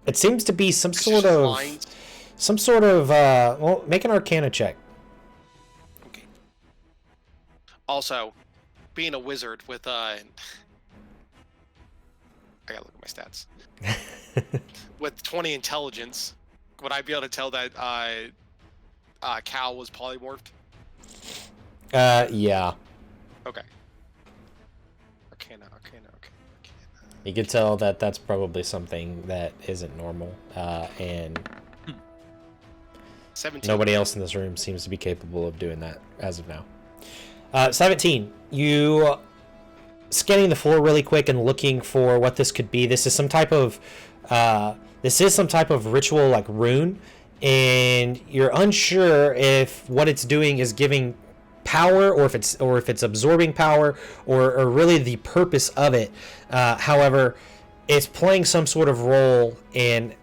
it seems to be some sort of well, make an Arcana check. Okay. Also, being a wizard with I gotta look at my stats. With 20 intelligence, would I be able to tell that Cal was polymorphed? Yeah. Okay. Arcana. You can tell that that's probably something that isn't normal, and 17. Nobody else in this room seems to be capable of doing that as of now. 17. You scanning the floor really quick and looking for what this could be. This is some type of ritual, like rune, and you're unsure if what it's doing is giving power or if it's absorbing power or really the purpose of it. However, it's playing some sort of role in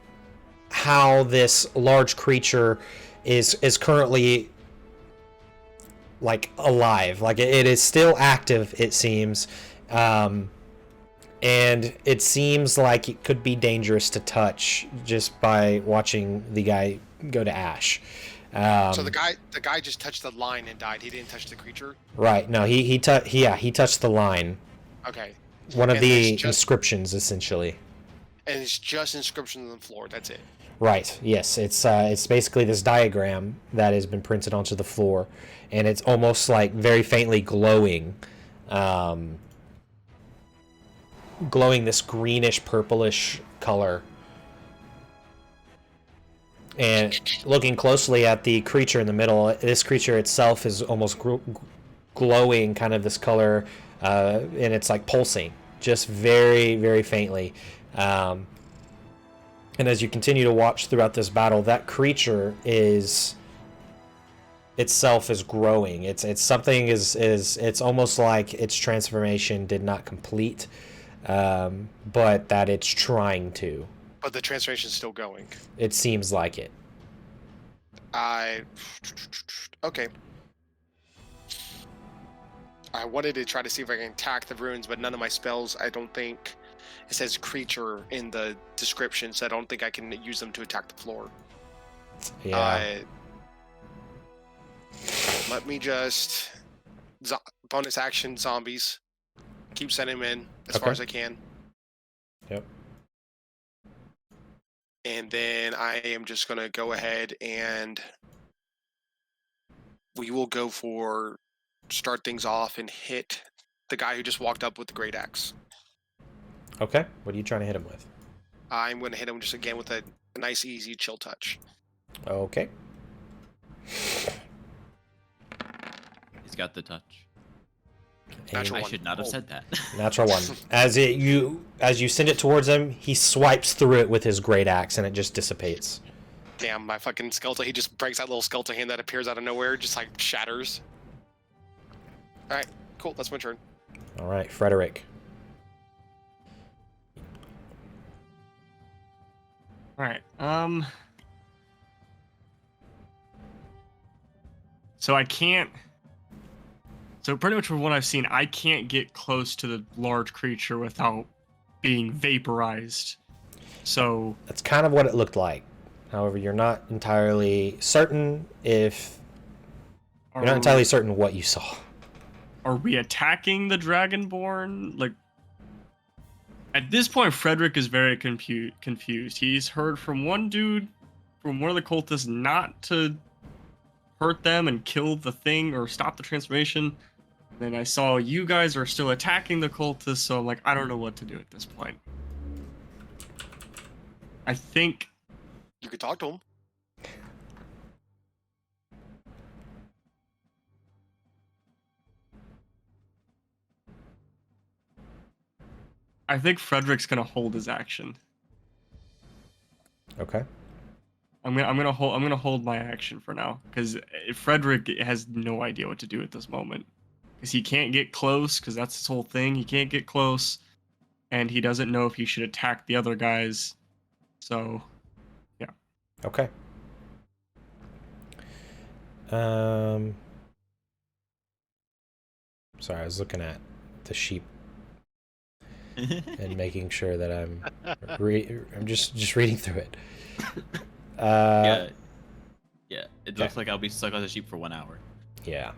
how this large creature is currently like alive. Like it is still active, it seems. And it seems like it could be dangerous to touch just by watching the guy go to ash. So the guy just touched the line and died. He didn't touch the creature. Right. No, he touched the line. Okay. One of the inscriptions, essentially. And it's just inscriptions on the floor. That's it. Right. Yes. It's basically this diagram that has been printed onto the floor, and it's almost like very faintly glowing, glowing this greenish purplish color. And looking closely at the creature in the middle, this creature itself is almost glowing, kind of this color, and it's like pulsing, just very, very faintly. And as you continue to watch throughout this battle, that creature itself is growing. It's almost like its transformation did not complete, but that it's trying to. But the transformation is still going. It seems like it. Okay. I wanted to try to see if I can attack the runes, but none of my spells, I don't think... It says creature in the description, so I don't think I can use them to attack the floor. Yeah. Let me just... bonus action zombies. Keep sending them in as far as I can. Yep. And then I am just going to go ahead and we will go for start things off and hit the guy who just walked up with the great axe. Okay. What are you trying to hit him with? I'm going to hit him just again with a nice, easy chill touch. Okay. He's got the touch. Natural I one. should not have said that. Natural one. As you send it towards him, he swipes through it with his great axe, and it just dissipates. Damn, my fucking skeleton. He just breaks that little skeleton hand that appears out of nowhere, just like shatters. Alright, cool. That's my turn. All right, Frederick. All right. So I can't. So pretty much from what I've seen, I can't get close to the large creature without being vaporized. So That's kind of what it looked like. However, you're not entirely certain if you're not entirely certain what you saw. Are we attacking the Dragonborn? Like, at this point, Frederick is very confused. He's heard from one dude, from one of the cultists, not to hurt them and kill the thing or stop the transformation. Then I saw you guys are still attacking the cultists, so I'm like, I don't know what to do at this point. I think You could talk to him. Frederick's gonna hold his action. Okay. I'm gonna hold my action for now because Frederick has no idea what to do at this moment because he can't get close because that's his whole thing. He can't get close, and he doesn't know if he should attack the other guys. So, yeah. Okay. Sorry, I was looking at the sheep and making sure that I'm just reading through it. Yeah. It looks like I'll be stuck on the sheep for 1 hour. Yeah.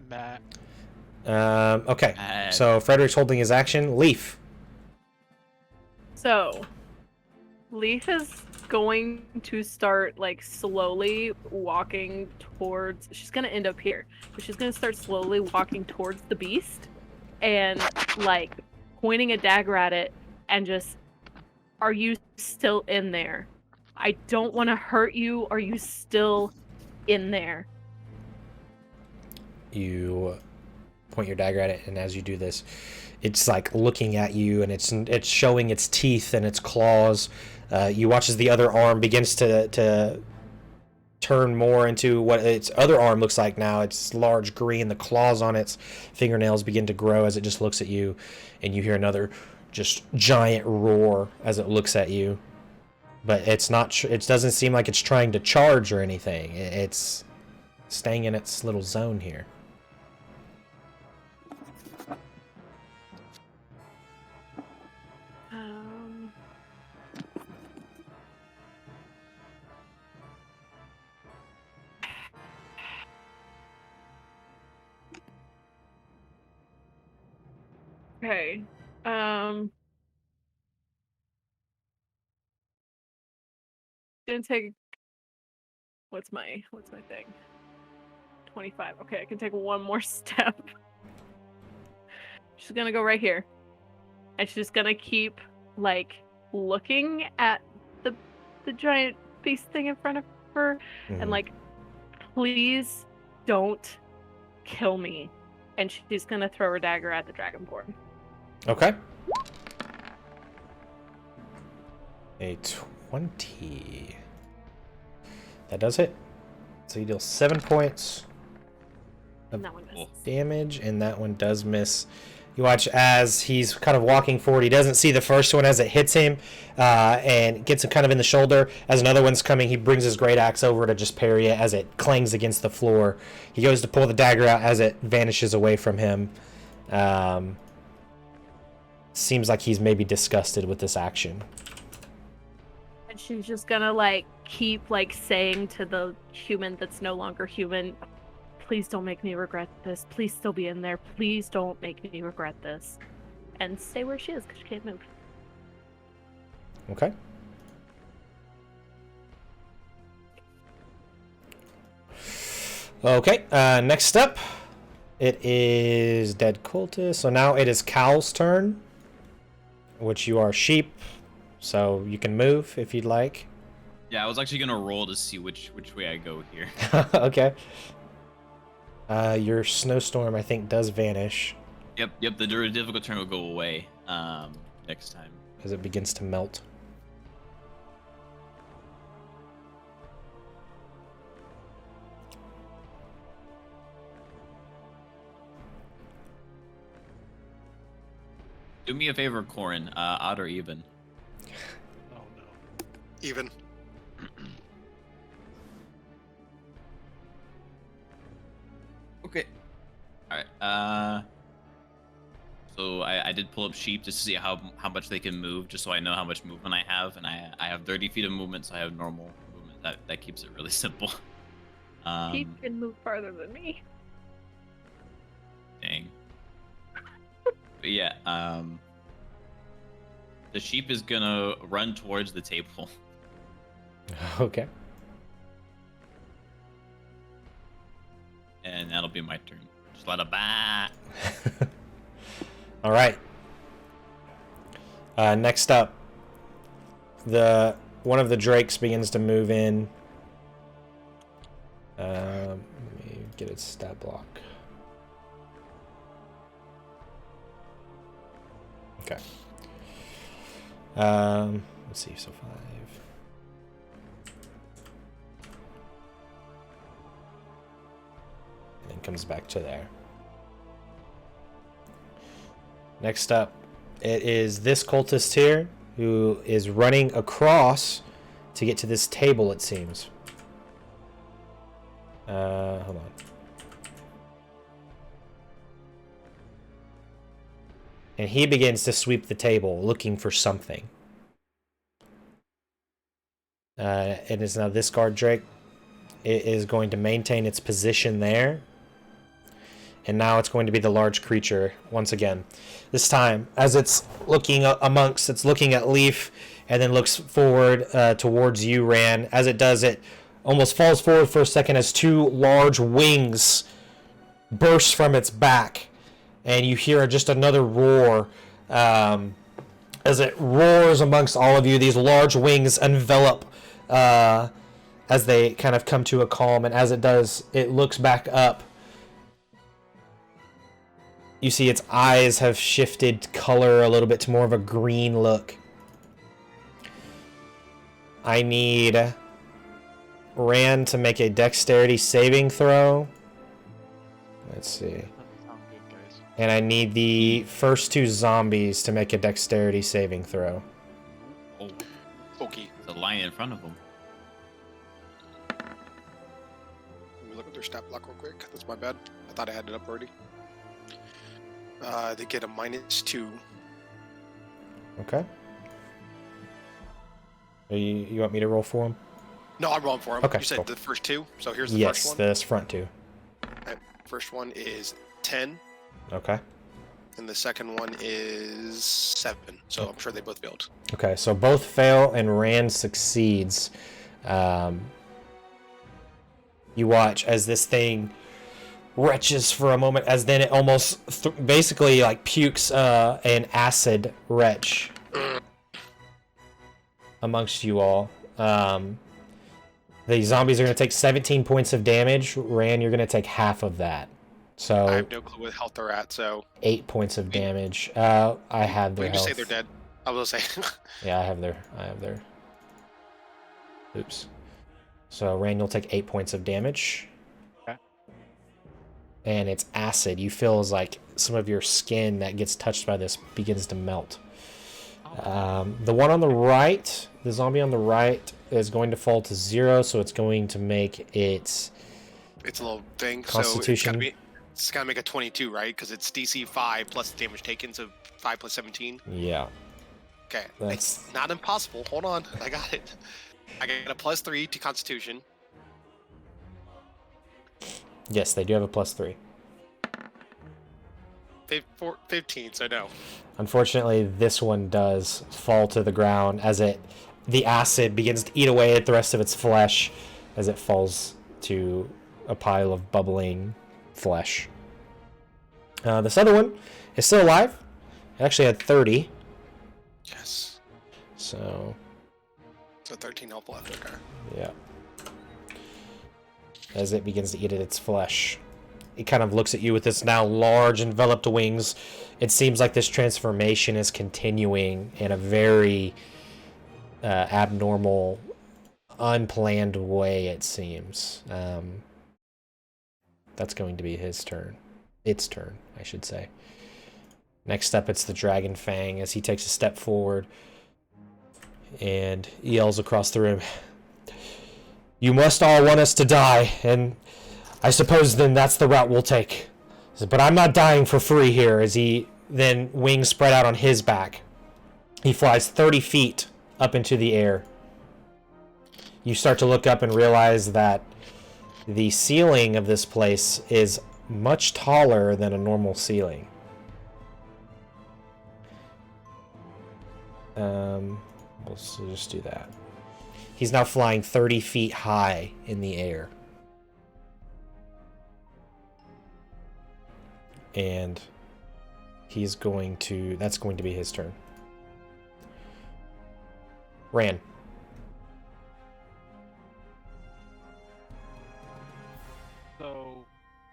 Matt. Okay. So Frederick's holding his action. Leaf. So, Leaf is going to start like slowly walking towards. She's gonna end up here, but she's gonna start slowly walking towards the beast, and like pointing a dagger at it, and just, are you still in there? I don't want to hurt you. Are you still in there? You point your dagger at it, and as you do this, it's like looking at you, and it's showing its teeth and its claws. You watch as the other arm begins to turn more into what its other arm looks like now. It's large green. The claws on its fingernails begin to grow as it just looks at you, and you hear another just giant roar as it looks at you. But it's not. It doesn't seem like it's trying to charge or anything. It's staying in its little zone here. Okay. Gonna take. What's my thing? 25. Okay, I can take one more step. She's gonna go right here, and she's gonna keep like looking at the giant beast thing in front of her, and like, please don't kill me. And she's gonna throw her dagger at the Dragonborn. Okay. A 20. That does hit. So you deal 7 points of damage, and that one does miss. You watch as he's kind of walking forward. He doesn't see the first one as it hits him, and gets him kind of in the shoulder. As another one's coming, he brings his great axe over to just parry it as it clangs against the floor. He goes to pull the dagger out as it vanishes away from him. Seems like he's maybe disgusted with this action. And she's just gonna like keep like saying to the human that's no longer human, please don't make me regret this. Please still be in there. Please don't make me regret this. And stay where she is because she can't move. Okay. Okay, next up, it is Dead Cultist. So now it is Cal's turn, which you are sheep, so you can move if you'd like. Yeah, I was actually gonna roll to see which way I go here. Okay. Your snowstorm, I think, does vanish. Yep, the difficult turn will go away next time. As it begins to melt. Do me a favor, Corin, odd or even. Oh no. Even. Okay. All right. So I did pull up sheep just to see how much they can move, just so I know how much movement I have, and I have 30 feet of movement, so I have normal movement. That keeps it really simple. Sheep can move farther than me. Dang. But yeah. The sheep is gonna run towards the table. Okay. And that'll be my turn. Just let it bah. All right. Next up, one of the drakes begins to move in. Let me get its stat block. Okay. Let's see. So 5. And then comes back to there. Next up, it is this cultist here who is running across to get to this table, it seems. Hold on. And he begins to sweep the table, looking for something. It is now this guard drake. It is going to maintain its position there. And now it's going to be the large creature once again. This time, as it's looking amongst, it's looking at Leaf and then looks forward towards you, Ran. As it does, it almost falls forward for a second as 2 large wings burst from its back. And you hear just another roar. As it roars amongst all of you, these large wings envelop as they kind of come to a calm. And as it does, it looks back up. You see its eyes have shifted color a little bit to more of a green look. I need Ran to make a dexterity saving throw. Let's see. Sound good, guys. And I need the first 2 zombies to make a dexterity saving throw. Oh, Okay. the lion in front of him. Let me look at their stat block real quick. That's my bad. I thought I had it up already. They get a -2. Okay. You want me to roll for them? No, I'm rolling for them. Okay, You said cool. the first 2, so here's the Yes, first one. this front 2. Alright, first one is 10, Okay. and the second one is 7. So Okay. I'm sure they both failed. Okay, so both fail and Rand succeeds. You watch as this thing retches for a moment, as then it almost basically like pukes an acid retch amongst you all. The zombies are going to take 17 points of damage. Rand, you're going to take half of that. So I have no clue what health they're at, so 8 points of damage. I have their we can just say health. they're dead. I will say. Yeah, I have their. Oops. So Rand, you'll take 8 points of damage. Okay. And it's acid. You feel as like some of your skin that gets touched by this begins to melt. The one on the right, the zombie on the right, is going to fall to 0, so it's going to make it. It's a little thing. Constitution. So it's gotta make a 22, right? Because it's DC 5 plus the damage taken, so 5 plus 17. Yeah. Okay, That's- it's not impossible. Hold on, I got it. I got a +3 to Constitution. Yes, they do have a +3. 15, so no. Unfortunately, this one does fall to the ground as the acid begins to eat away at the rest of its flesh as it falls to a pile of bubbling flesh. This other one is still alive. It actually had 30. Yes. So, 13 health left. Okay. yeah. As it begins to eat at its flesh, it kind of looks at you with its now large enveloped wings. It seems like this transformation is continuing in a very abnormal, unplanned way, it seems. That's going to be his turn. Its turn, I should say. Next up, it's the Dragon Fang as he takes a step forward. And he yells across the room, "You must all want us to die, and I suppose then that's the route we'll take. He says, but I'm not dying for free here," as he then wings spread out on his back. He flies 30 feet up into the air. You start to look up and realize that the ceiling of this place is much taller than a normal ceiling. Let's just do that. He's now flying 30 feet high in the air. And that's going to be his turn. Ran. So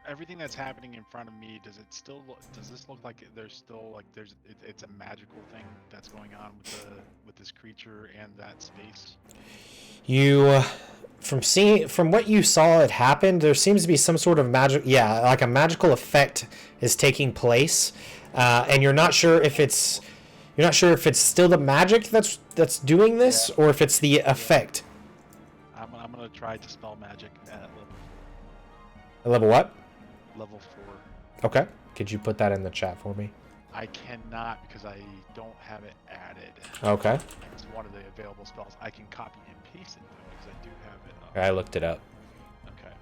everything that's happening in front of me, does this look like it's a magical thing that's going on with this creature and that space? You from what you saw it happened, there seems to be some sort of like a magical effect is taking place, and you're not sure if it's still the magic that's doing this, or if it's the effect. I'm gonna try to spell magic at level. A level what? Level 4. Okay. Could you put that in the chat for me? I cannot because I don't have it added. Okay. It's one of the available spells. I can copy and paste it though because I do have it. I looked it up. Okay.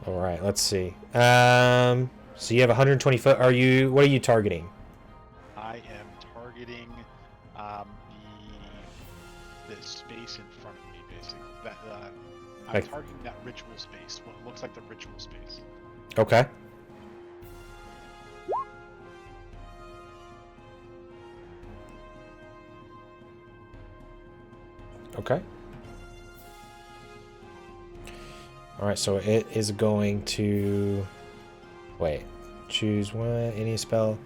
All right. Let's see. So you have 120 foot. What are you targeting? I am targeting the space in front of me, basically. I'm targeting that ritual space. What looks like the ritual space. Okay. Okay. All right, so it is going to choose one, any spell.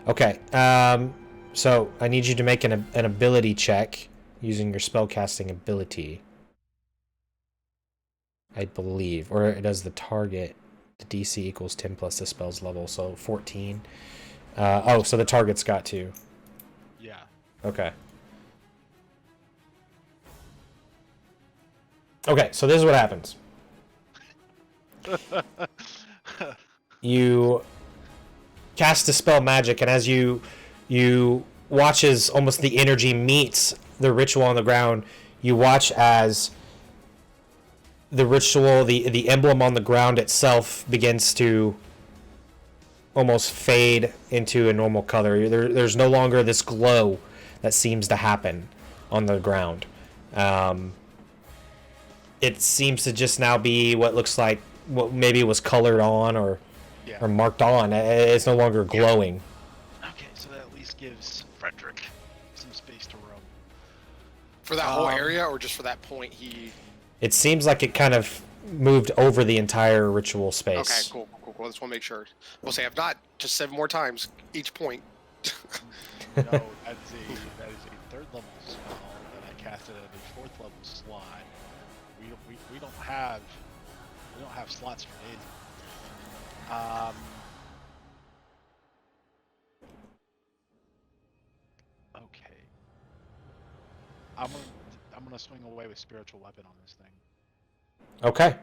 Okay. So I need you to make an ability check using your spellcasting ability. I believe, or it does the target. The DC equals 10 plus the spell's level, so 14. So the target's got to. Yeah. Okay. Okay, so this is what happens. You cast a spell magic, and as you watch as almost the energy meets the ritual on the ground, you watch as the ritual, the emblem on the ground itself begins to almost fade into a normal color. There's no longer this glow that seems to happen on the ground. It seems to just now be what looks like what maybe was colored on or marked on. It's no longer glowing. Okay, so that at least gives Frederick some space to roam. For that whole area, or just for that point It seems like it kind of moved over the entire ritual space. Okay, cool. I just want to make sure. We'll say, if not, just 7 more times each point. No, that is a 3rd level spell that I casted at a 4th level slot. We don't have slots for days. Okay. I'm gonna swing away with spiritual weapon on this thing. Okay.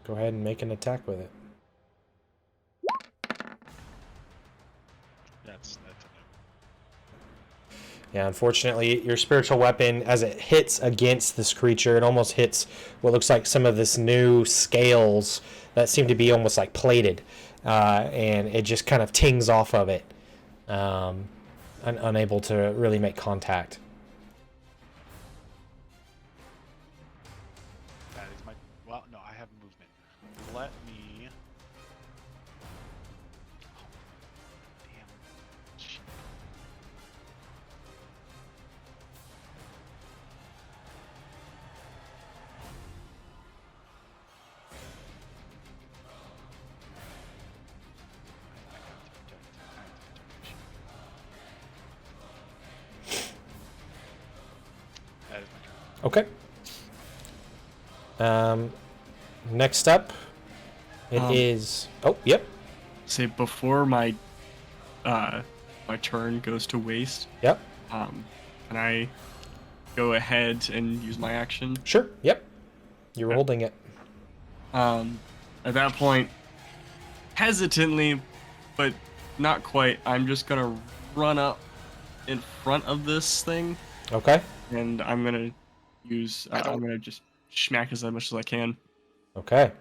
Go ahead and make an attack with it. That's a no. Yeah, unfortunately, your spiritual weapon, as it hits against this creature, it almost hits what looks like some of this new scales that seem to be almost like plated, and it just kind of tings off of it, unable to really make contact. That is my... Well, no, I have movement. Let me... Oh, damn. Shit. That is my turn. Okay. Next up, It is. Oh, yep. Say before my my turn goes to waste. Yep. Can I go ahead and use my action? Sure. Yep. You're Okay. holding it. At that point, hesitantly, but not quite, I'm just gonna run up in front of this thing, Okay. and I'm gonna use. I'm gonna just smack as much as I can. Okay.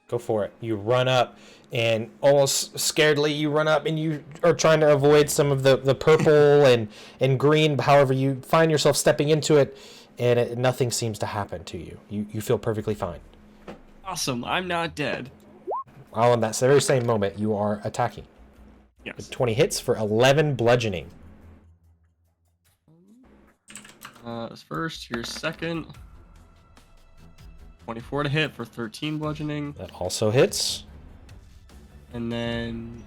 Go for it. You run up, and almost scaredly, you run up, and you are trying to avoid some of the purple and green. However, you find yourself stepping into it, and nothing seems to happen to you. You feel perfectly fine. Awesome. I'm not dead. All in that very same moment, you are attacking. Yes. 20 hits for 11 bludgeoning. First, here's second. 24 to hit for 13 bludgeoning. That also hits. And then...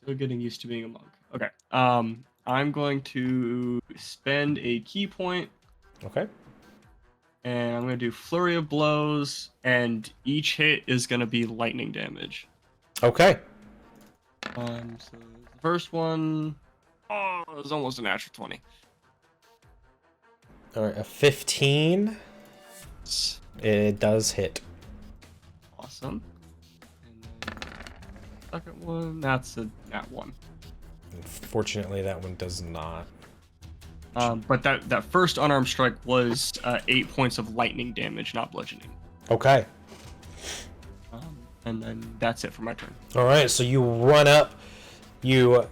still getting used to being a monk. Okay. I'm going to spend a key point. Okay. And I'm going to do Flurry of Blows, and each hit is going to be lightning damage. Okay. So the first one... oh, it was almost a natural 20. All right, a 15. It does hit. Awesome. And then second one, that's a nat 1. Unfortunately, that one does not. But that first unarmed strike was 8 points of lightning damage, not bludgeoning. Okay. And then that's it for my turn. All right, so you run up. You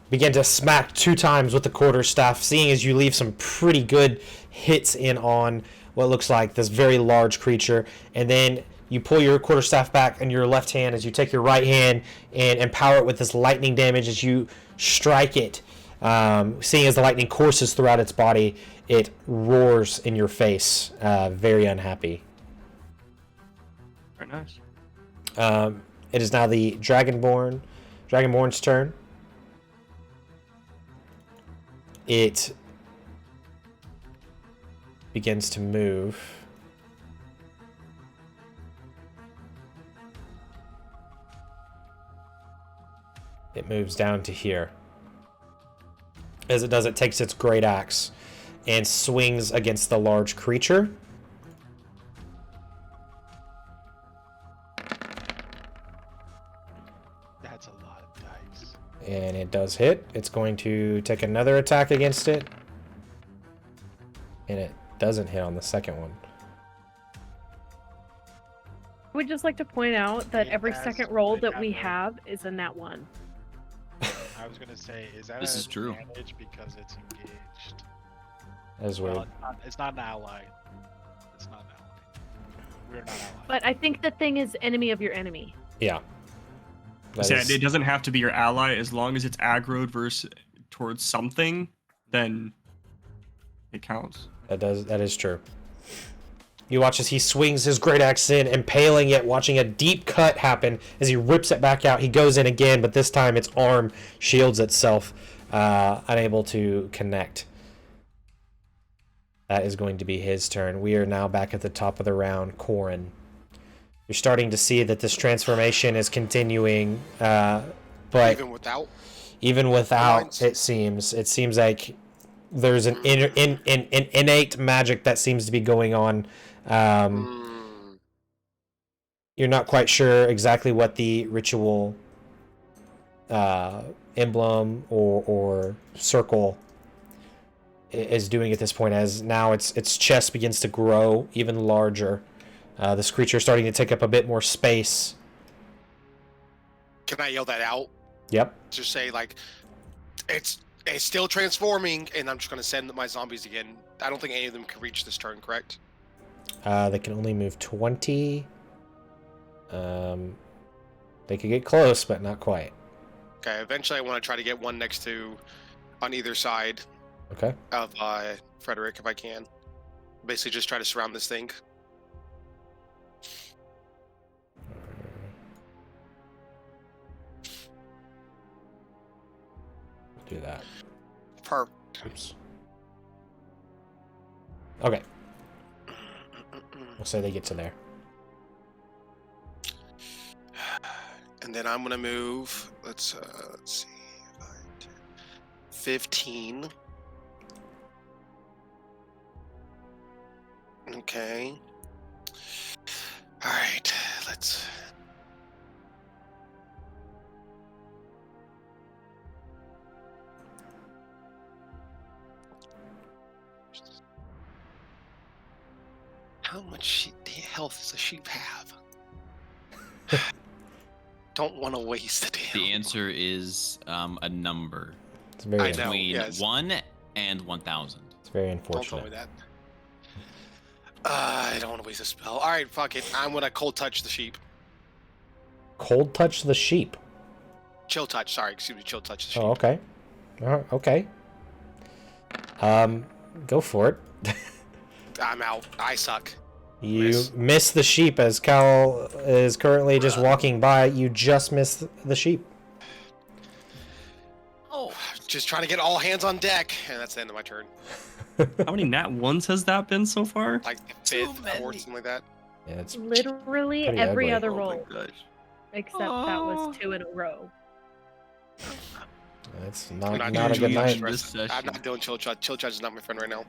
begin to smack 2 times with the quarterstaff, seeing as you leave some pretty good hits in on what looks like this very large creature. And then you pull your quarterstaff back in your left hand as you take your right hand and empower it with this lightning damage as you strike it. Seeing as the lightning courses throughout its body, it roars in your face, very unhappy. Very nice. It is now the Dragonborn's turn. It begins to move. It moves down to here. As it does, it takes its great axe and swings against the large creature. That's a lot of dice. And it does hit. It's going to take another attack against it. And it doesn't hit on the second one. I would just like to point out that every Yes, second roll that we exactly. have is a nat 1. I was gonna say, is that This an is true. advantage because it's engaged? That is weird. Well, it's not an ally. It's not an ally. We're not allies. But I think the thing is enemy of your enemy. Yeah. That So is- it doesn't have to be your ally, as long as it's aggroed towards something, then it counts. That is true. You watch as he swings his great axe in, impaling it, watching a deep cut happen as he rips it back out. He goes in again, but this time its arm shields itself, unable to connect. That is going to be his turn. We are now back at the top of the round. Corin. You're starting to see that this transformation is continuing, but even without lines? It seems like there's an innate magic that seems to be going on. You're not quite sure exactly what the ritual emblem or circle is doing at this point, as now its chest begins to grow even larger. This creature is starting to take up a bit more space. Can I yell that out? Yep. Just say, like, it's still transforming, and I'm just going to send my zombies again. I don't think any of them can reach this turn, correct? They can only move 20. They could get close, but not quite. Okay, eventually I want to try to get one next to, on either side Okay. of Frederick, if I can. Basically just try to surround this thing. Do that. Oops. Okay. We'll say they get to there. And then I'm gonna move. Let's see, 15. Okay. All right. Let's. How much health does a sheep have? Don't want to waste it. The answer is a number. It's very, between yes. 1 and 1,000. it's very Don't tell unfortunate. me that. I don't want to waste a spell. All right, fuck it. I'm gonna cold touch the sheep. Cold touch the sheep. Chill touch. Sorry, excuse me. Chill touch the sheep. Oh, okay. Okay. Go for it. I'm out. I suck. You miss the sheep as Cal is currently just walking by. You just missed the sheep. Oh, just trying to get all hands on deck, and that's the end of my turn. How many nat ones has that been so far? Like fifth, fourth, something like that. Yeah, it's Literally pretty every ugly. other Oh my roll, gosh. except that was 2 in a row. It's I'm not not a doing good chill night. touch. This session. I'm not doing chill touch. Chill touch is not my friend right now.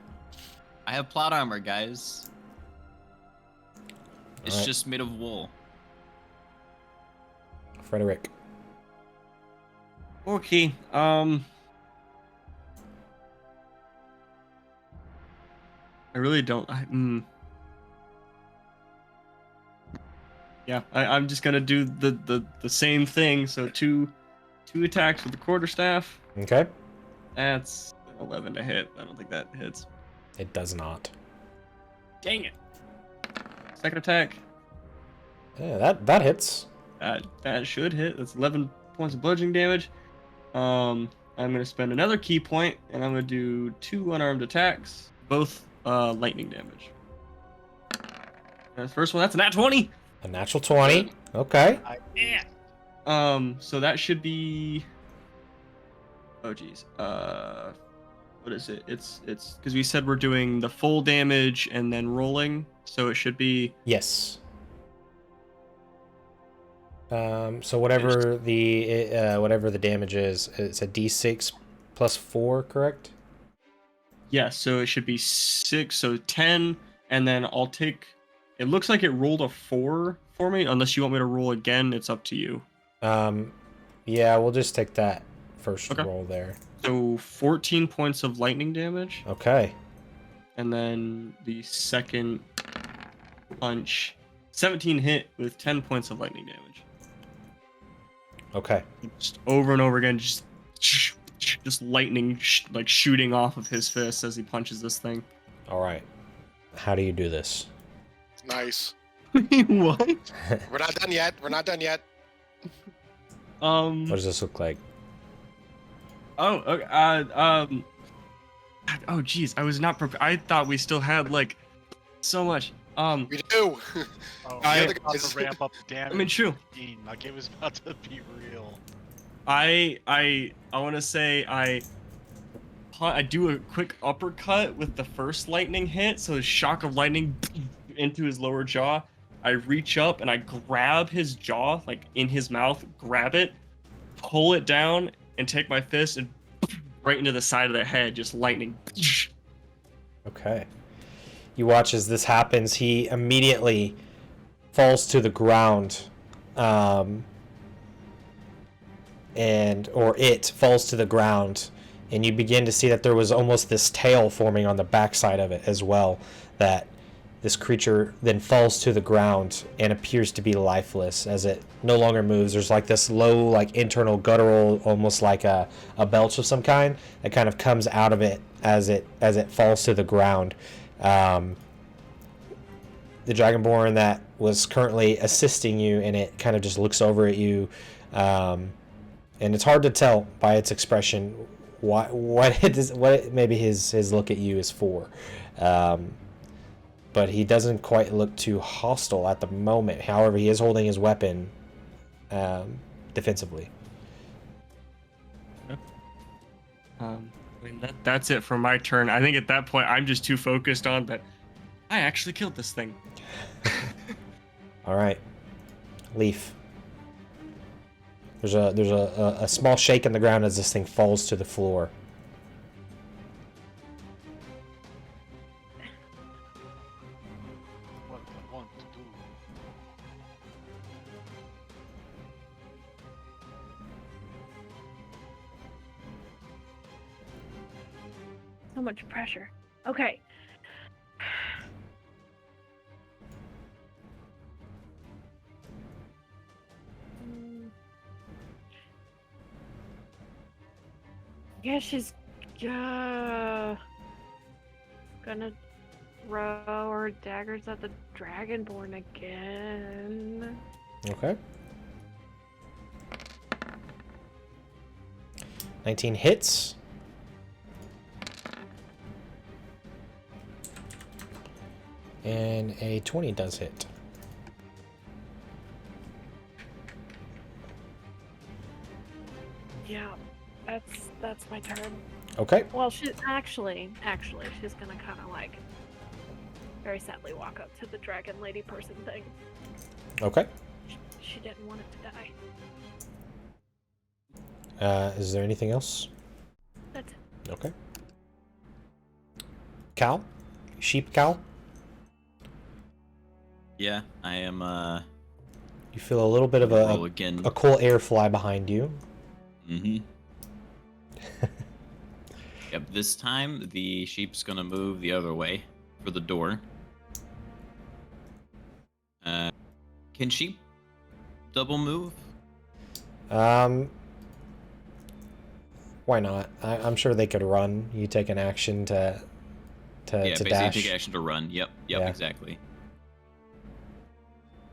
I have plot armor, guys. It's Alright. just made of wool. Frederick. Okay. I really don't. Yeah, I'm just gonna do the same thing. So two attacks with the quarterstaff. Okay. That's 11 to hit. I don't think that hits. It does not. Dang it. Second attack. Yeah, that hits. That should hit. That's 11 points of bludgeoning damage. I'm gonna spend another key point, and I'm gonna do 2 unarmed attacks, both lightning damage. The first one, that's a nat 20. A natural 20. Okay. So that should be. Oh geez. What is it? It's because we said we're doing the full damage and then rolling, so it should be. Yes. So whatever the damage is, it's a D6 plus 4, correct? Yeah, so it should be 6, so 10, and then I'll take. It looks like it rolled a 4 for me. Unless you want me to roll again, it's up to you. Yeah, we'll just take that first Okay. roll there. So 14 points of lightning damage, Okay. and then the second punch, 17 hit with 10 points of lightning damage. Okay. Just over and over again, just lightning like shooting off of his fist as he punches this thing. All right. How do you do this? Nice. What? We're not done yet. We're not done yet. What does this look like? Oh, okay. Oh, geez, I was not prepared. I thought we still had like so much. We do. Oh, I- I was about to ramp up the damage. I mean, true. Like it was about to be real. I want to say I do a quick uppercut with the first lightning hit, so shock of lightning into his lower jaw. I reach up and I grab his jaw, like in his mouth, grab it, pull it down, and take my fist and right into the side of the head, just lightning. Okay. You watch as this happens. He immediately falls to the ground, or it falls to the ground, and you begin to see that there was almost this tail forming on the backside of it as well. That this creature then falls to the ground and appears to be lifeless as it no longer moves. There's like this low, like internal guttural, almost like a belch of some kind that kind of comes out of it as it falls to the ground. The Dragonborn that was currently assisting you, and it kind of just looks over at you, and it's hard to tell by its expression what maybe his look at you is for. But he doesn't quite look too hostile at the moment. However, he is holding his weapon defensively. I mean, that's it for my turn. I think at that point, I'm just too focused on that. I actually killed this thing. All right, Leaf. There's a small shake in the ground as this thing falls to the floor. What do I want to do? So much pressure. Okay. Yeah, she's gonna throw her daggers at the Dragonborn again. Okay. 19 hits. And a 20 does hit. Yeah, that's my turn. Okay. Well, she's actually, she's gonna kind of like very sadly walk up to the dragon lady person thing. Okay. She didn't want it to die. Is there anything else? That's it. Okay. Cal? Sheep Cal? Yeah, I am. You feel a little bit of roll again. a cool air fly behind you. Mm-hmm. Yep. This time the sheep's gonna move the other way for the door. Can sheep double move? Why not? I'm sure they could run. You take an action to Basically dash. take action to run. Yep, Yeah. exactly.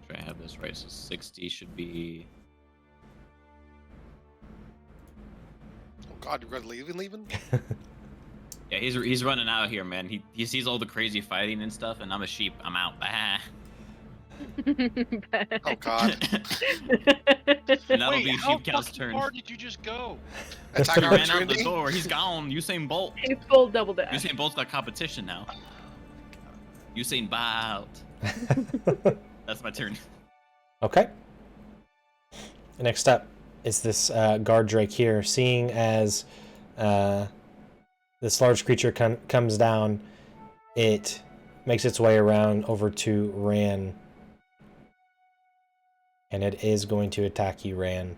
Try to have this right. So 60 should be. Oh God, you're leaving? Yeah, he's running out here, man. He sees all the crazy fighting and stuff, and I'm a sheep. I'm out. Ah. Oh God. And that'll Wait, be how Sheep Cal's fucking turn. far did you just go? Attack He ran out the opportunity. door. He's gone. Usain Bolt. He's full double dash. Usain Bolt's got competition now. Usain Bolt. That's my turn. Okay. Next up is this guard drake here. Seeing as this large creature comes down, it makes its way around over to Ran. And it is going to attack you, Ran.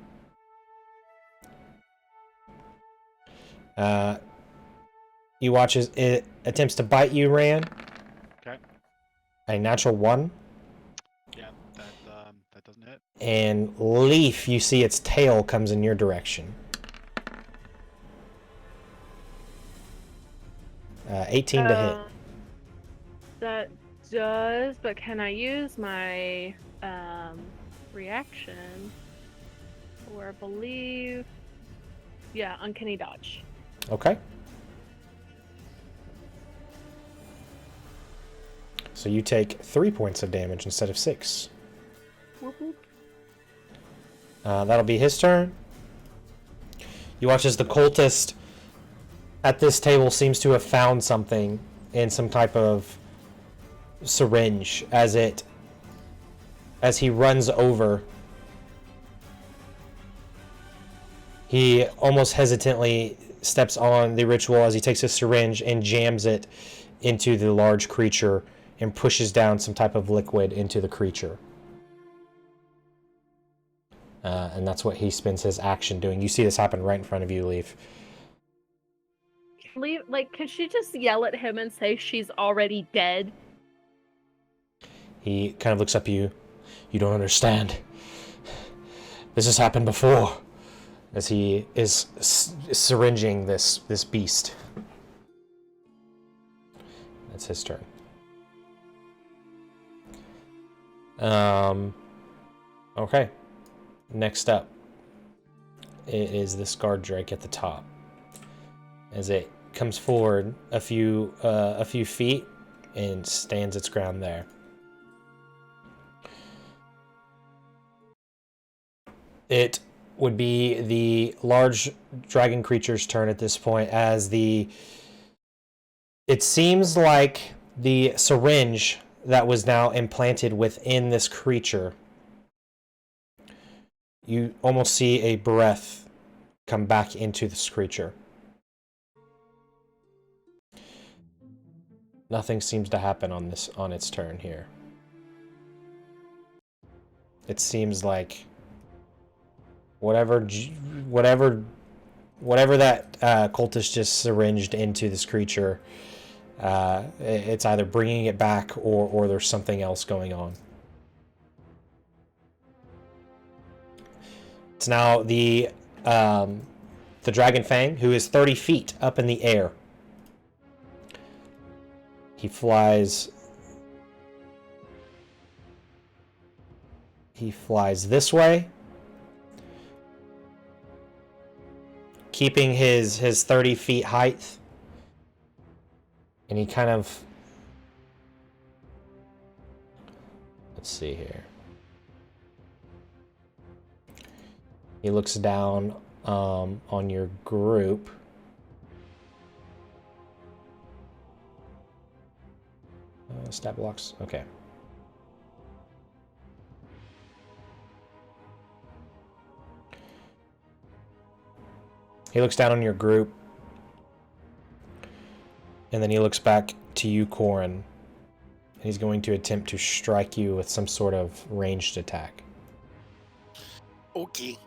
You watch as it attempts to bite you, Ran. Okay. A natural 1. Yeah, that doesn't hit. And Leaf, you see its tail comes in your direction. 18 to hit. That does, but can I use my reaction for, I believe, yeah, uncanny dodge. Okay. So you take 3 points of damage instead of 6. Whoop, whoop. That'll be his turn. You watch as the cultist at this table seems to have found something in some type of syringe as he runs over. He almost hesitantly steps on the ritual as he takes a syringe and jams it into the large creature and pushes down some type of liquid into the creature. And that's what he spends his action doing. You see this happen right in front of you, Leaf. Leave, like, can she just yell at him and say she's already dead? He kind of looks up at you. You don't understand. This has happened before. As he is syringing this beast. That's his turn. Okay. Next up, it is this guard drake at the top. As it comes forward a few feet and stands its ground there. It would be the large dragon creature's turn at this point, as it seems like the syringe that was now implanted within this creature, you almost see a breath come back into this creature. Nothing seems to happen on its turn here. It seems like whatever that cultist just syringed into this creature, it's either bringing it back or there's something else going on. It's now the Dragon Fang, who is 30 feet up in the air. He flies this way, keeping his 30 feet height, and he kind of, let's see here. He looks down on your group. Stat blocks. Okay. He looks down on your group, and then he looks back to you, Corin, and he's going to attempt to strike you with some sort of ranged attack. Okay.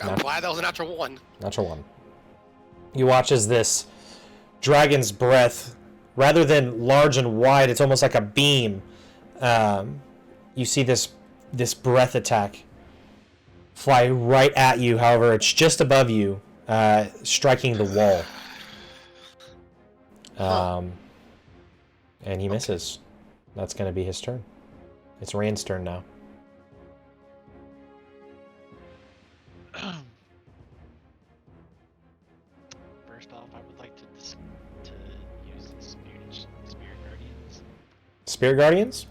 I'm glad that was a natural one. Natural one. You watch as this dragon's breath, rather than large and wide, it's almost like a beam. You see this breath attack fly right at you. However, it's just above you, striking the wall. And he misses. That's going to be his turn. It's Rand's turn now. First off, I would like to use the Spirit Guardians. Spirit Guardians?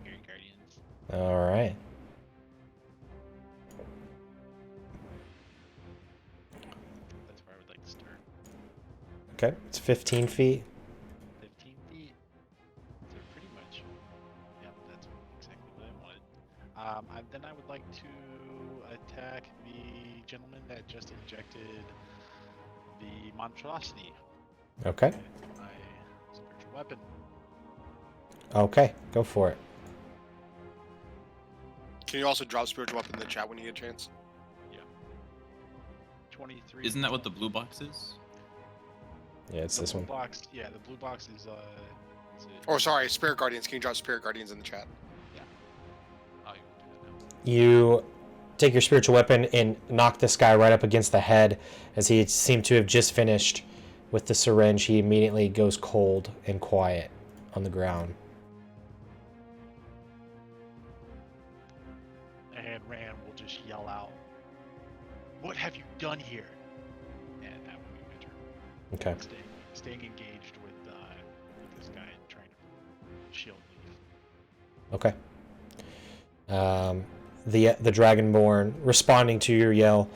Spirit Guardians. All right. That's where I would like to start. Okay, it's 15 feet. 15 feet. So pretty much. Yep, that's exactly what I wanted. Then I would like to attack the gentleman that just injected the monstrosity. Okay. With my spiritual weapon. Okay, go for it. Can you also drop spiritual weapon in the chat when you get a chance? Yeah. 23. Isn't that what the blue box is? Yeah, it's this one. Box, yeah, the blue box is Or sorry, Spirit Guardians. Can you drop Spirit Guardians in the chat? Yeah. Oh, you can do that now. You take your spiritual weapon and knock this guy right up against the head. As he seemed to have just finished with the syringe, he immediately goes cold and quiet on the ground. And Rand will just yell out, "What have you done here?" And that would be my turn. Okay. Staying engaged with this guy and trying to shield leaf. Okay. The Dragonborn, responding to your yell,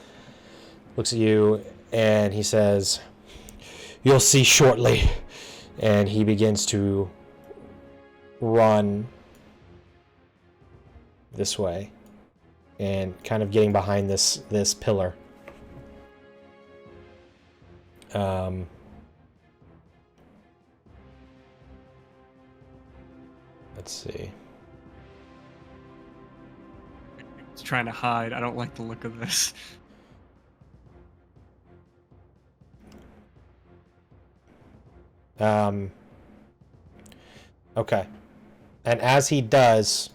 looks at you and he says, "You'll see shortly." And he begins to run this way and kind of getting behind this pillar. Let's see. It's trying to hide. I don't like the look of this. Okay. And as he does,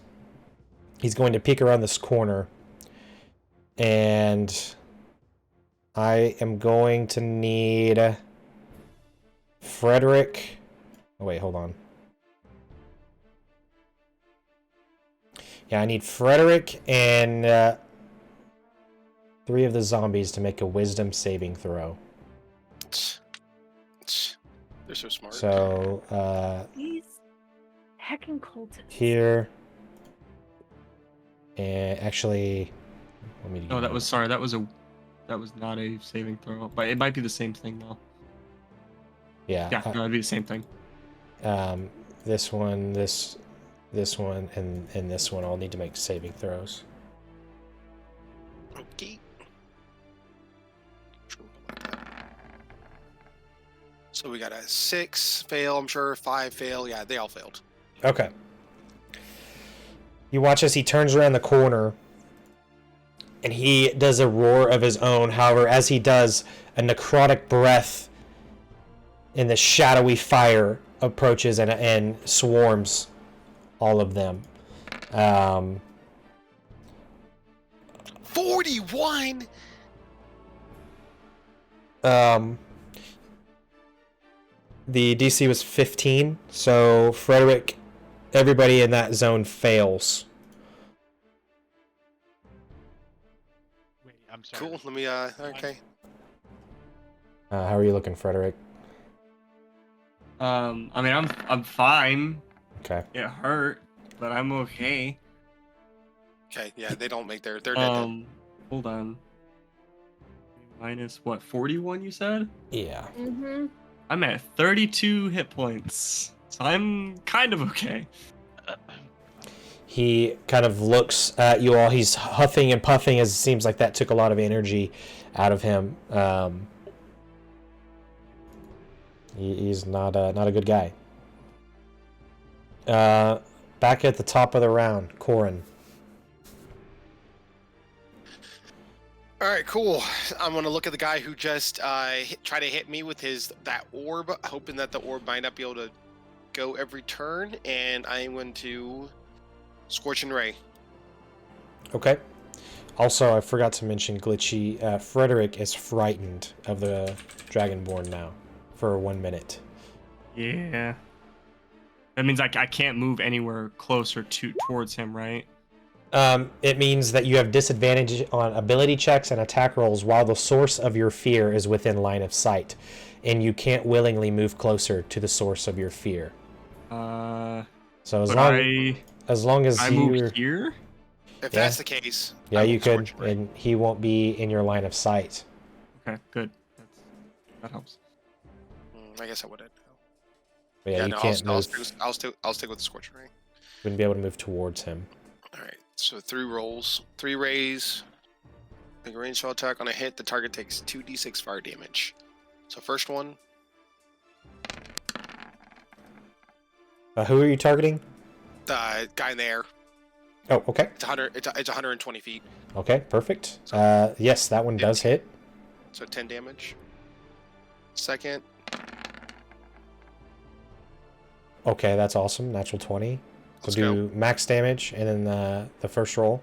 he's going to peek around this corner. And I am going to need Frederick. Oh, wait, hold on. Yeah, I need Frederick and 3 of the zombies to make a wisdom saving throw. They're so smart. So, These heckin' cultists. here, And actually, let me. Oh, that was not a saving throw, but it might be the same thing though. Yeah. Yeah, no, it'd be the same thing. This one, this one, and this one all need to make saving throws. Okay. So we got a 6 fail, I'm sure, 5 fail. Yeah, they all failed. Okay. You watch as he turns around the corner, and he does a roar of his own. However, as he does, a necrotic breath in the shadowy fire approaches and swarms all of them. 41. The DC was 15, so Frederick, everybody in that zone fails. Wait, I'm sorry. Cool. Let me. Okay. How are you looking, Frederick? I mean, I'm fine. Okay. It hurt, but I'm okay. Okay. Yeah, they don't make they're dead. Then. Hold on. Minus what? 41? You said? Yeah. Mm-hmm. I'm at 32 hit points, so I'm kind of okay. He kind of looks at you all. He's huffing and puffing as it seems like that took a lot of energy out of him. He's not a good guy. Back at the top of the round, Corin. All right, cool. I'm gonna look at the guy who just tried to hit me with that orb, hoping that the orb might not be able to go every turn, and I'm going to Scorching Ray. Okay. Also, I forgot to mention, Glitchy, Frederick is frightened of the Dragonborn now for 1 minute. Yeah. That means I can't move anywhere closer towards him, right? It means that you have disadvantage on ability checks and attack rolls while the source of your fear is within line of sight, and you can't willingly move closer to the source of your fear. So as long as I you're move here. If that's the case, yeah, I you will could, Scorching Ray. and he won't be in your line of sight. Okay, good. That helps. I guess I wouldn't. But yeah, you no, can't move. I'll stick with the Scorching Ray. Wouldn't be able to move towards him. All right. So 3 rolls, 3 rays. Make a range shot attack on a hit. The target takes 2d6 fire damage. So first one. Who are you targeting? The guy in the air. Oh, okay. It's 100. It's 120 feet. Okay, perfect. Yes, that one does hit. So 10 damage. Second. Okay, that's awesome. Natural 20. So Let's do max damage, and then the first roll.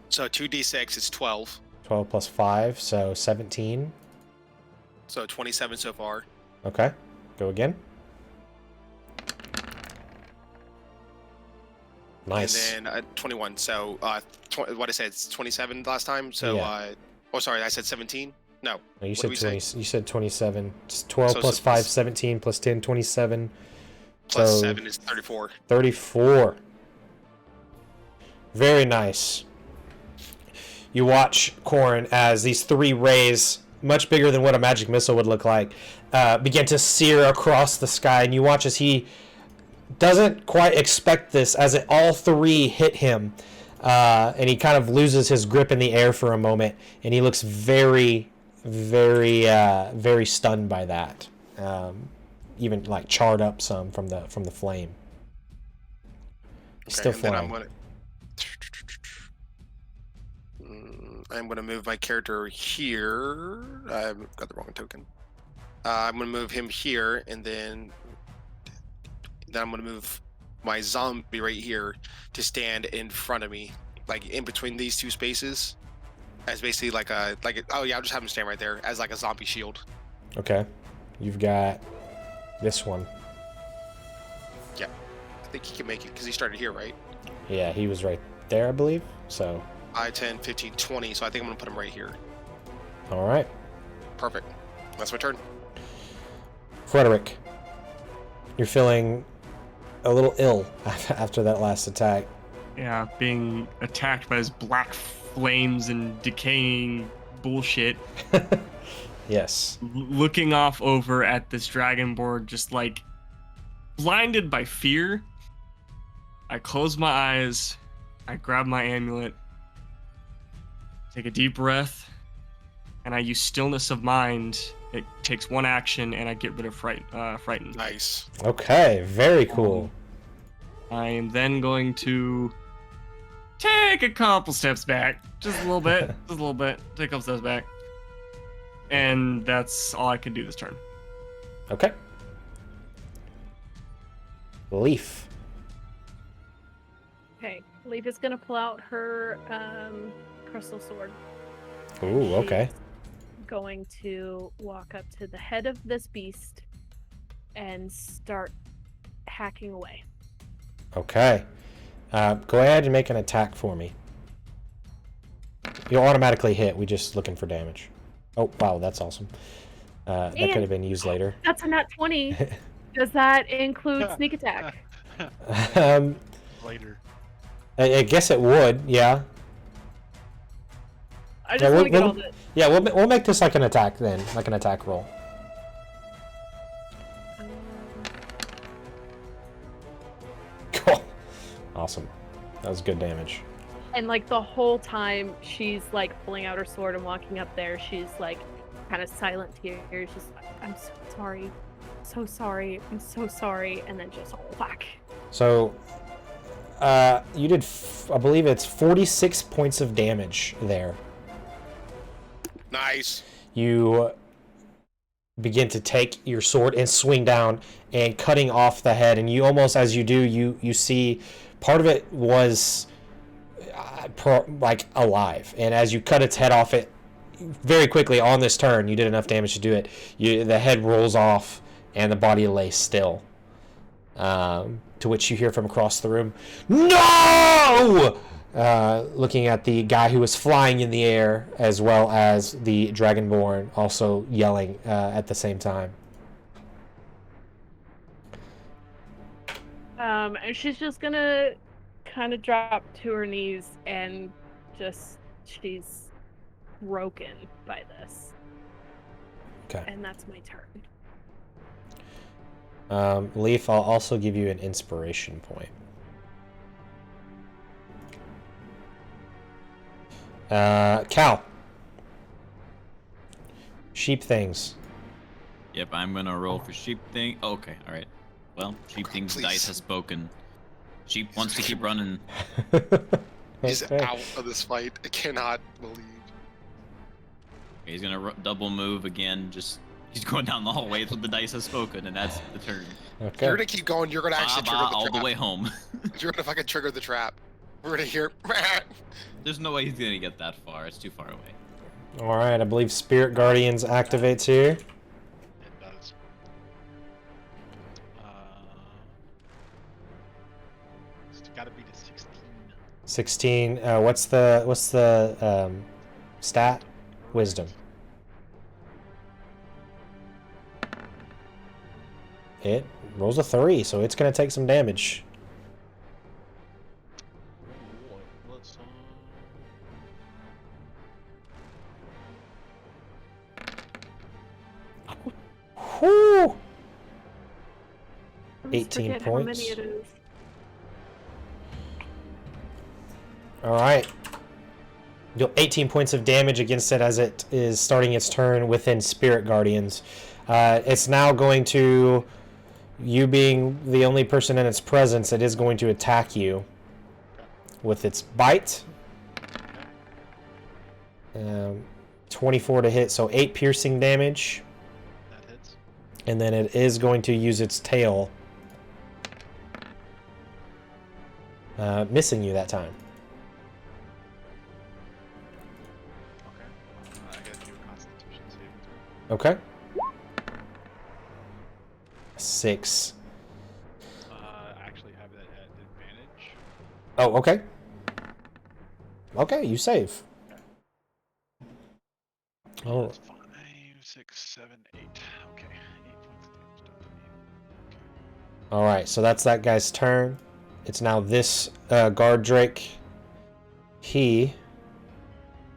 So 2d6 is 12. 12 plus 5, so 17. So 27 so far. Okay, go again. Nice. And then 21. So what I said, it's 27 last time. So Yeah. Oh, sorry, I said 17. No. No, you what said did we 20. say? You said 27. It's 12 So- plus so- 5, 17 plus 10, 27. Plus So 7 is 34. 34. Very nice. You watch Corin as these 3 rays, much bigger than what a magic missile would look like, begin to sear across the sky, and you watch as he doesn't quite expect this, as all 3 hit him, and he kind of loses his grip in the air for a moment, and he looks very, very, very stunned by that. Even like charred up some from the flame. He's still and then flying. I'm gonna move my character here. I've got the wrong token. I'm gonna move him here, and then I'm gonna move my zombie right here to stand in front of me, like in between these 2 spaces, as basically oh yeah, I'll just have him stand right there as like a zombie shield. Okay, you've got this one. Yeah, I think he can make it because he started here, right? Yeah, he was right there, I believe. So 5, 10, 15, 20. So I think I'm gonna put him right here. all right, Perfect. That's my turn. Frederick, you're feeling a little ill after that last attack. yeah, being attacked by this black flames and decaying bullshit. Yes. Looking off over at this dragonborn, just like blinded by fear. I close my eyes, I grab my amulet, take a deep breath, and I use stillness of mind. It takes one action, and I get rid of frighten. Nice. Okay, very cool. I am then going to take a couple steps back, just a little bit, take a couple steps back, and that's all I can do this turn. Okay. Leaf. Okay, Leaf is gonna pull out her crystal sword. Ooh, okay. She's going to walk up to the head of this beast and start hacking away. Okay. Go ahead and make an attack for me. You'll automatically hit. We just looking for damage. Oh, wow, that's awesome. That could have been used later. That's a nat 20. Does that include sneak attack? Later. I guess it would, yeah. I just want to get all this. Yeah, we'll make this like an attack then, like an attack roll. Cool. Awesome. That was good damage. And like the whole time she's like pulling out her sword and walking up there, she's like kind of silent tears, just I'm so sorry. So sorry. I'm so sorry. And then just whack. So you did I believe it's 46 points of damage there. Nice. You begin to take your sword and swing down and cutting off the head, and you almost, as you do, you see part of it was like alive, and as you cut its head off, it very quickly on this turn you did enough damage to do it. The head rolls off and the body lays still, to which you hear from across the room, "No!" Looking at the guy who was flying in the air, as well as the dragonborn also yelling at the same time. And she's just gonna kind of drop to her knees and she's broken by this. Okay. And that's my turn. Leaf, I'll also give you an inspiration point. Cal. Sheep things. Yep, I'm gonna roll for sheep thing. Oh, okay, all right. Well, sheep things please. dice has spoken. Sheep wants to keep running. He's Okay. out of this fight. I cannot believe. He's gonna double move again. He's going down the hallway. That's what the dice has spoken, and that's the turn. Okay. You're gonna keep going. You're gonna actually trigger the All trap. the way home. You're gonna fucking trigger the trap. We're gonna hear. There's no way he's gonna get that far. It's too far away. All right. I believe Spirit Guardians activates here. It does. It's gotta be to 16. 16. What's the stat? Wisdom. It rolls a 3, so it's gonna take some damage. Let's, Whew. I always 18 forget how many points. it is. All right. Deal 18 points of damage against it as it is starting its turn within Spirit Guardians. It's now going to, you being the only person in its presence, it is going to attack you with its bite. 24 to hit, so 8 piercing damage. that hits. And then it is going to use its tail. Missing you that time. Okay. I gotta do a Constitution saving throw. Okay. 6. I actually have that at advantage. Oh, okay. Okay, you save. Oh, That's 5, 6, 7, 8. Okay. 8 points of damage done to me. all right. So that's that guy's turn. it's now this guard drake. He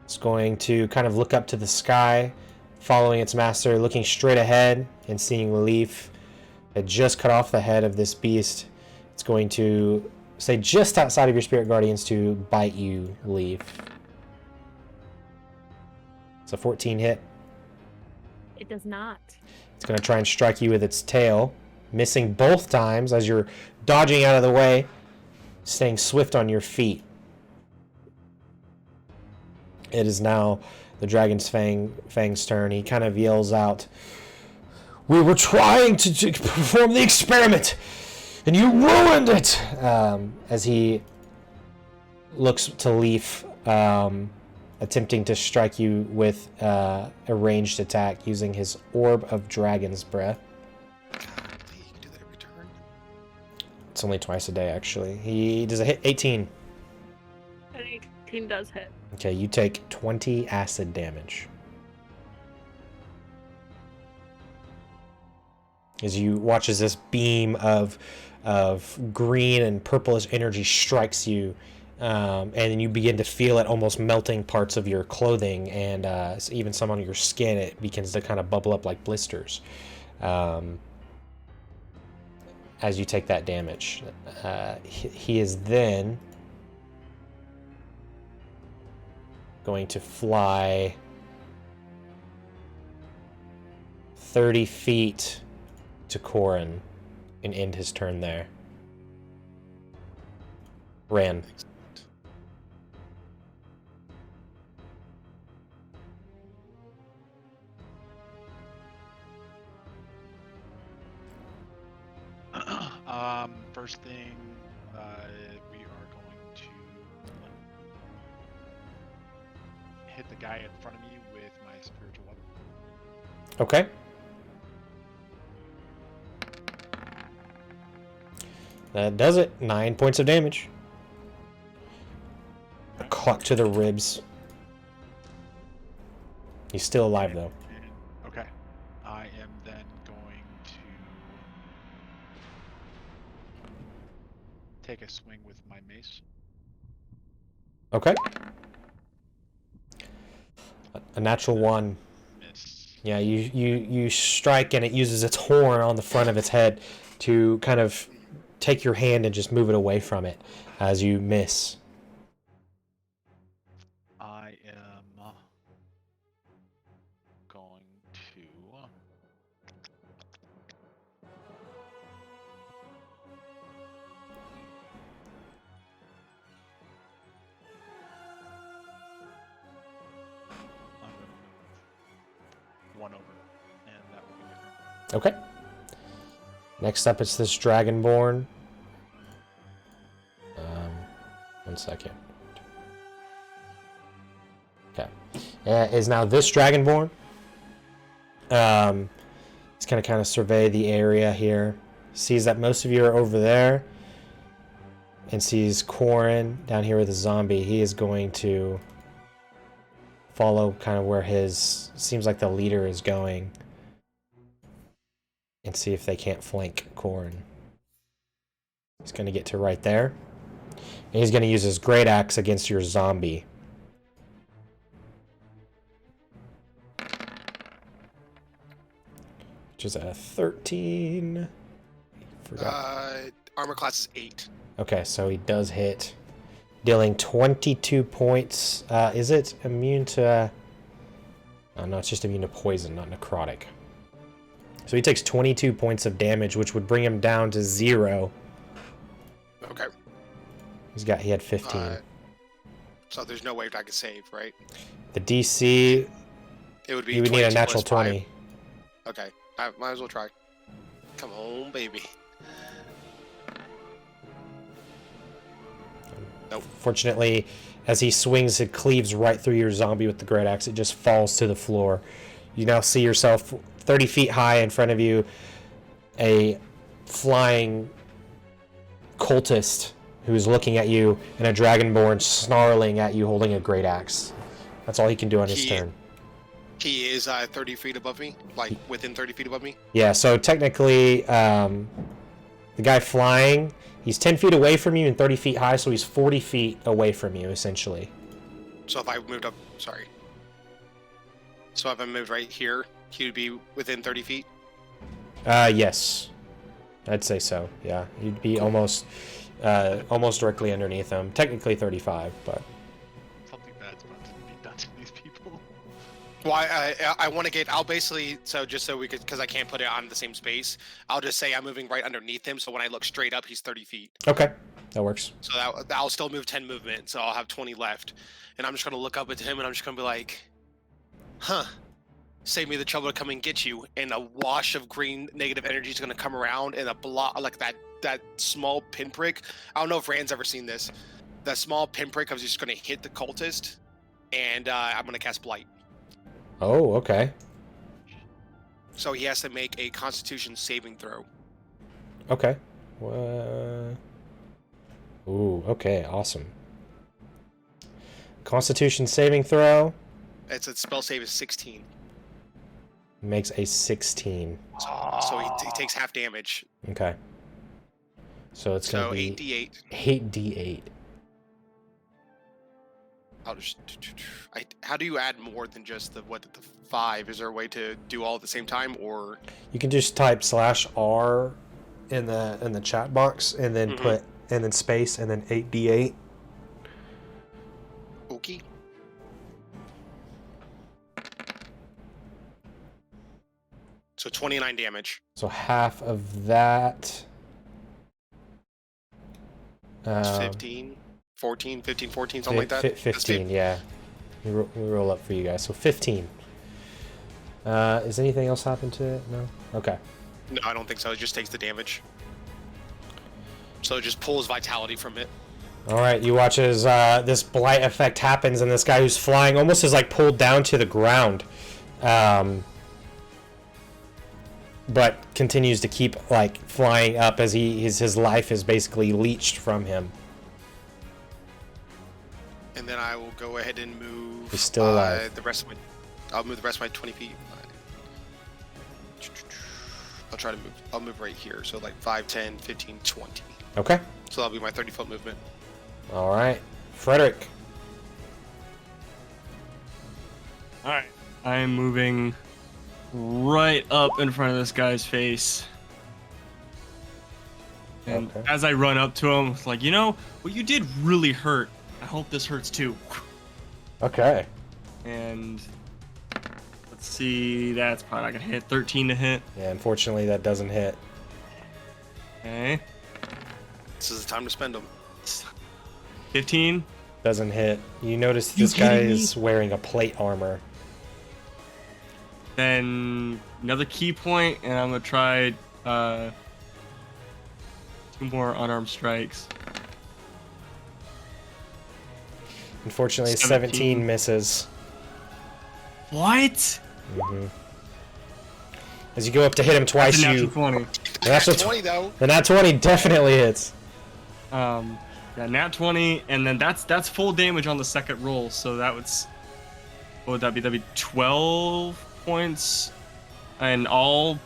is going to kind of look up to the sky, following its master, looking straight ahead and seeing Leaf had just cut off the head of this beast. It's going to stay just outside of your spirit guardians to bite you, Leaf. It's a 14 hit. It does not. It's going to try and strike you with its tail, missing both times as you're dodging out of the way, staying swift on your feet. It is now the Dragon's Fang's turn. He kind of yells out, "We were trying to perform the experiment, and you ruined it!" As he looks to Leaf, attempting to strike you with a ranged attack using his Orb of Dragon's Breath. God, you can do that every turn. It's only twice a day, actually. He does a hit 18. An 18 does hit. Okay, you take 20 acid damage. As you watch as this beam of green and purplish energy strikes you, and then you begin to feel it almost melting parts of your clothing, and even some on your skin. It begins to kind of bubble up like blisters as you take that damage. He is then going to fly 30 feet to Corin and end his turn there. Ran. First thing, we are going to hit the guy in front of me with my spiritual weapon. Okay. That does it. 9 points of damage. A cluck to the ribs. He's still alive, though. Okay. I am then going to take a swing with my mace. Okay. A natural 1. Miss. Yeah, you strike, and it uses its horn on the front of its head to kind of take your hand and just move it away from it as you miss. I am going to one over, and that will be my turn. Okay. Next up, it's this Dragonborn. 1 second. Okay. Is now this Dragonborn. He's going to kind of survey the area here. Sees that most of you are over there. And sees Corin down here with a zombie. He is going to follow kind of where his... seems like the leader is going. And see if they can't flank Corin. He's going to get to right there. And he's going to use his great axe against your zombie. Which is a 13. Armor class is 8. Okay, so he does hit. Dealing 22 points. Is it immune to... Oh, no, it's just immune to poison, not necrotic. So he takes 22 points of damage, which would bring him down to 0. Okay. He had 15. So there's no way I could save, right? The DC, It would be. you would need a 22 natural plus 5. 20. Okay, I might as well try. Come on, baby. Nope. Fortunately, as he swings, it cleaves right through your zombie with the great axe. It just falls to the floor. You now see yourself 30 feet high in front of you, a flying cultist who's looking at you, and a dragonborn snarling at you holding a great axe. That's all he can do on his turn. He is 30 feet above me, like within 30 feet above me. Yeah, so technically, the guy flying He's 10 feet away from you and 30 feet high, so he's 40 feet away from you, essentially. So if I moved up, sorry. So if I moved right here, he would be within 30 feet? Yes. I'd say so, yeah. You'd be almost directly underneath him. Technically 35, but... Something bad's about to be done to these people. Well, I want to get, I'll basically, so just so we could, because I can't put it on the same space, I'll just say I'm moving right underneath him, so when I look straight up, he's 30 feet. Okay, that works. So I'll still move 10 movement, so I'll have 20 left. And I'm just going to look up at him, and I'm just going to be like, huh, save me the trouble to come and get you. And a wash of green negative energy is going to come around, and a block, like that small pinprick. I don't know if Rand's ever seen this. That small pinprick is just going to hit the cultist, and I'm going to cast Blight. Oh, okay. So he has to make a Constitution saving throw. Okay. Ooh, okay, awesome. Constitution saving throw. It's a spell save is 16. Makes a 16. So he takes half damage. Okay. So it's going to be 8d8. 8d8. I'll just. How do you add more than just the 5? Is there a way to do all at the same time, or You can just type /R in the chat box and then put and then space and then 8d8. okay? So 29 damage. So half of that. 15, 14, 15, 14, something like that. 15, yeah. We roll up for you guys. So 15. Is anything else happen to it? No? Okay. No, I don't think so. It just takes the damage. So it just pulls vitality from it. All right, you watch as this blight effect happens, and this guy who's flying almost is like pulled down to the ground, but continues to keep like flying up as his life is basically leached from him. And then I will go ahead and move. He's still alive. I'll move the rest of my 20 feet. I'll move right here. So like 5, 10, 15, 20. Okay. So that'll be my 30-foot movement. All right, Frederick. All right, I am moving right up in front of this guy's face. And as I run up to him, it's like, what you did really hurt. I hope this hurts too. Okay. And let's see, that's probably not gonna hit. 13 to hit. Yeah, unfortunately that doesn't hit. Okay. This is the time to spend them. 15. Doesn't hit. You notice this guy is wearing a plate armor. Then another key point, and I'm gonna try 2 more unarmed strikes. Unfortunately, 17 misses. What? As you go up to hit him twice, That's a you. natural 20. Natural 20 though. The nat 20 definitely hits. Yeah, nat 20, and then that's full damage on the second roll. So that would, what would that be? That'd be 12 points, and I'll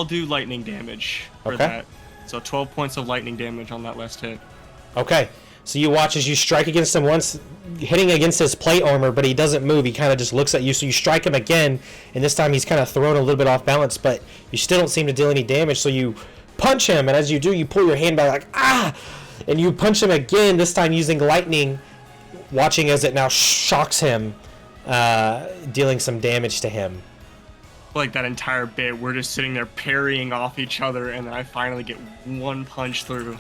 do lightning damage for that. So 12 points of lightning damage on that last hit. Okay. So you watch as you strike against him once, hitting against his plate armor, but he doesn't move. He kind of just looks at you. So you strike him again, and this time he's kind of thrown a little bit off balance, but you still don't seem to deal any damage. So you punch him, and as you do, you pull your hand back like, ah! And you punch him again, this time using lightning, watching as it now shocks him, dealing some damage to him. Like that entire bit, we're just sitting there parrying off each other, and then I finally get one punch through. Real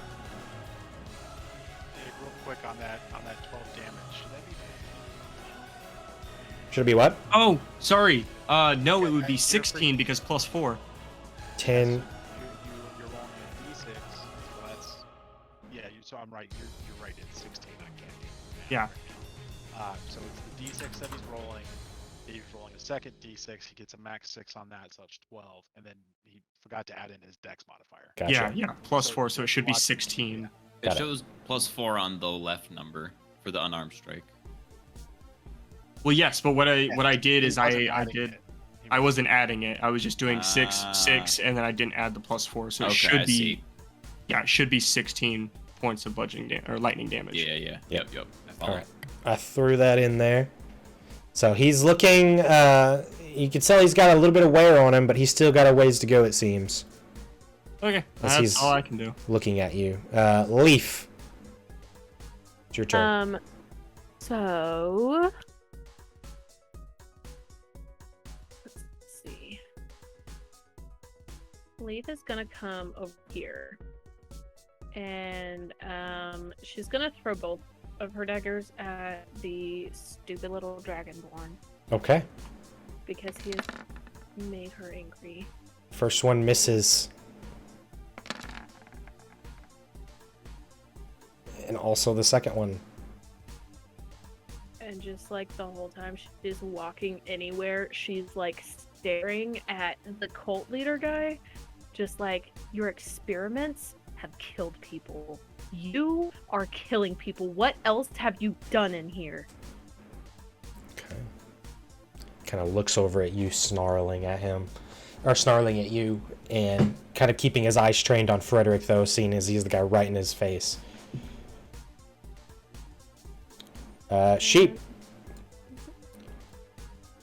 quick on that 12 damage. Should that be? Should it be what? Oh, sorry. No, it would be 16 because plus 4. 10. You're rolling a d6. So that's so I'm right. You're right. It's 16. I can't. Yeah. So it's the d6 that he's rolling. He's rolling a second d6. He gets a max 6 on that, so it's 12. And then he forgot to add in his dex modifier. Gotcha. Yeah. Plus 4, so it should be 16. It shows plus 4 on the left number for the unarmed strike. Well, yes, but what I did is I wasn't adding it. I was just doing 6, 6, and then I didn't add the plus 4, so it should be Yeah, it should be 16 points of or lightning damage. Yeah. Yep. All right. I threw that in there. So he's looking. You can tell he's got a little bit of wear on him, but he's still got a ways to go. It seems. Okay, that's all I can do. Looking at you, Leaf. It's your turn. So let's see. Leaf is gonna come over here, and she's gonna throw both of her daggers at the stupid little dragonborn. Okay. Because he has made her angry. First one misses. And also the second one. And just like the whole time she's walking anywhere, she's like staring at the cult leader guy. Just like, your experiments have killed people. You are killing people. What else have you done in here? Okay. Kind of looks over at you, snarling at him. Or snarling at you, and kind of keeping his eyes trained on Frederick, though, seeing as he's the guy right in his face. Sheep.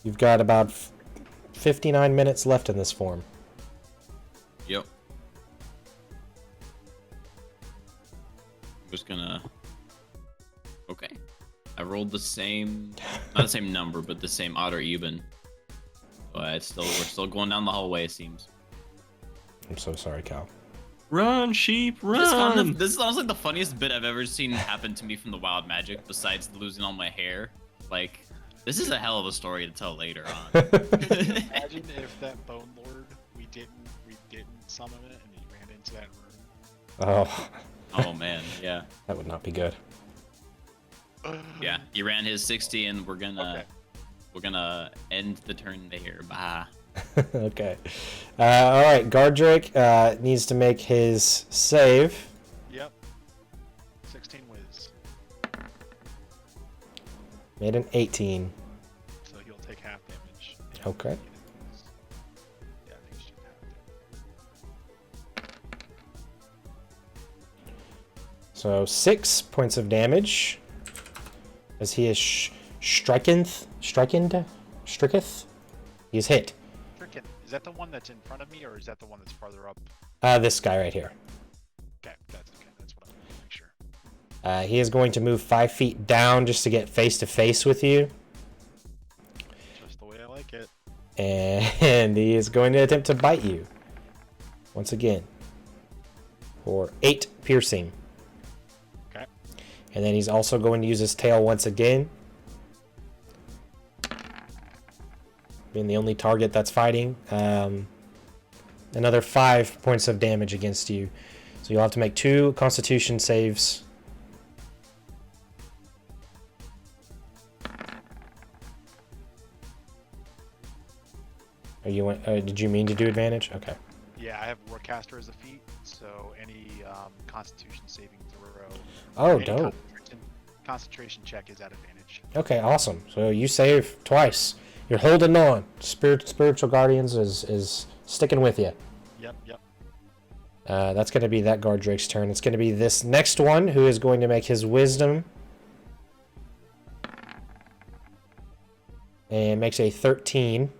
You've got about 59 minutes left in this form. Yep. I'm just gonna... Okay. I rolled the same... Not the same number, but the same odd or even. But we're still going down the hallway, it seems. I'm so sorry, Cal. Run, sheep, run! This sounds like the funniest bit I've ever seen happen to me from the Wild Magic, besides losing all my hair. Like, this is a hell of a story to tell later on. Imagine if that Bone Lord, we didn't summon it, and he ran into that room. Oh. Oh man, yeah. That would not be good. Yeah, he ran his 60, and we're gonna end the turn there. Bye. Okay. All right. Gardrick needs to make his save. Yep. 16 whiz. Made an 18. So he'll take half damage. Okay. Yeah, I think he should have damage. So 6 points of damage. As he is striketh. He is hit. Stricken. Is that the one that's in front of me, or is that the one that's farther up? This guy right here. Okay, that's what I wanted to make sure. He is going to move 5 feet down just to get face to face with you. Just the way I like it. And he is going to attempt to bite you. Once again. For 8 piercing. Okay. And then he's also going to use his tail once again. Being the only target that's fighting. Another 5 points of damage against you. So you'll have to make 2 Constitution saves. Did you mean to do advantage? Okay. Yeah, I have Warcaster as a feat, so any Constitution saving throw. Oh, any dope. Concentration check is at advantage. Okay, awesome. So you save twice. You're holding on. Spiritual Guardians is sticking with you. Yep. That's going to be that Gardrick's turn. It's going to be this next one who is going to make his wisdom. And makes a 13.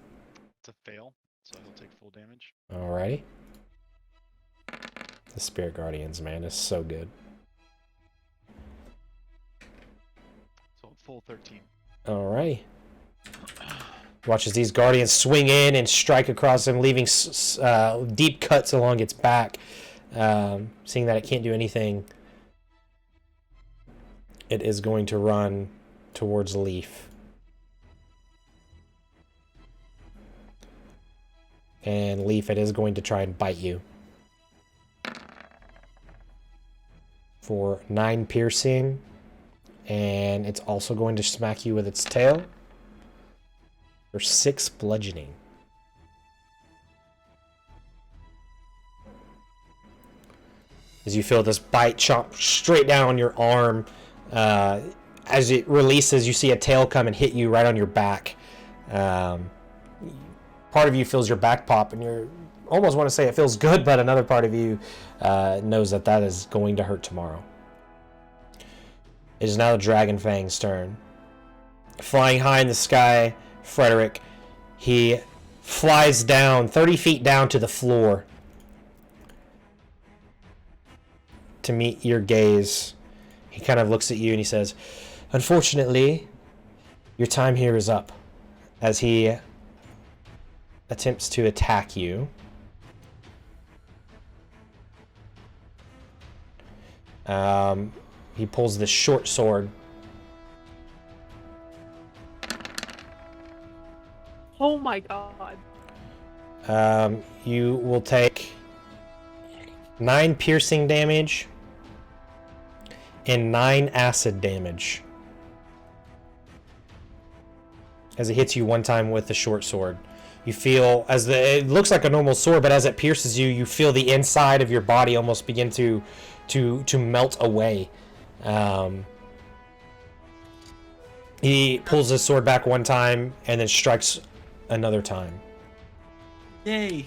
It's a fail, so he'll take full damage. Alrighty. The Spirit Guardians, man, is so good. So full 13. Alrighty. Watch as these Guardians swing in and strike across him, leaving deep cuts along its back. Seeing that it can't do anything, it is going to run towards Leaf. And Leaf, it is going to try and bite you. For 9 piercing. And it's also going to smack you with its tail. For 6 bludgeoning. As you feel this bite chomp straight down on your arm. As it releases, you see a tail come and hit you right on your back. Part of you feels your back pop, and you're almost want to say it feels good, but another part of you knows that that is going to hurt tomorrow. It is now the Dragon Fang's turn. Flying high in the sky, Frederick, he flies down 30 feet down to the floor to meet your gaze. He kind of looks at you and he says, "Unfortunately, your time here is up," as he attempts to attack you. He pulls the short sword. Oh my god. You will take 9 piercing damage and 9 acid damage as it hits you one time with the short sword. You feel, it looks like a normal sword, but as it pierces you, you feel the inside of your body almost begin to melt away. He pulls his sword back one time and then strikes another time. Yay.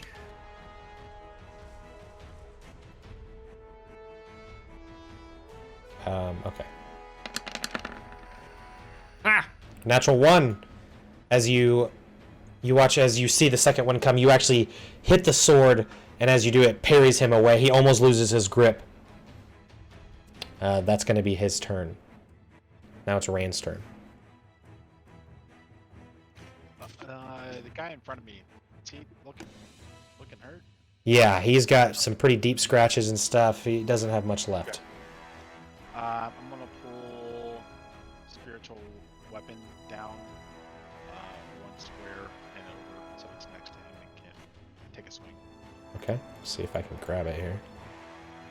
Okay. Natural 1. As you watch, as you see the second one come, you actually hit the sword, and as you do, it parries him away. He almost loses his grip. That's going to be his turn. Now it's Rand's turn. The guy in front of me, is he looking hurt? Yeah, he's got some pretty deep scratches and stuff. He doesn't have much left. I'm gonna pull spiritual weapon down one square and over so it's next to him and can take a swing. Okay, see if I can grab it here.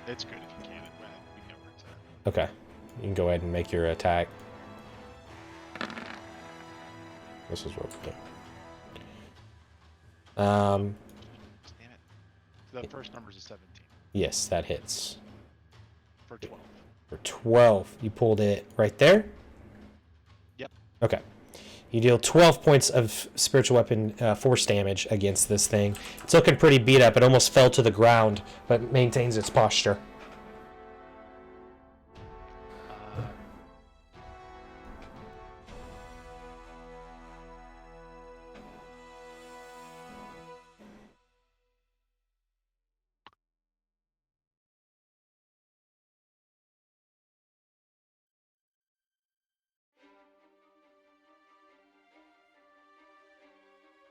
It's good if you can. We know where it's at. Okay, you can go ahead and make your attack. This is what we do. Damn it. The first number's a 17. Yes, that hits. For 12. For 12, you pulled it right there? Yep. Okay. You deal 12 points of spiritual weapon force damage against this thing. It's looking pretty beat up. It almost fell to the ground, but maintains its posture.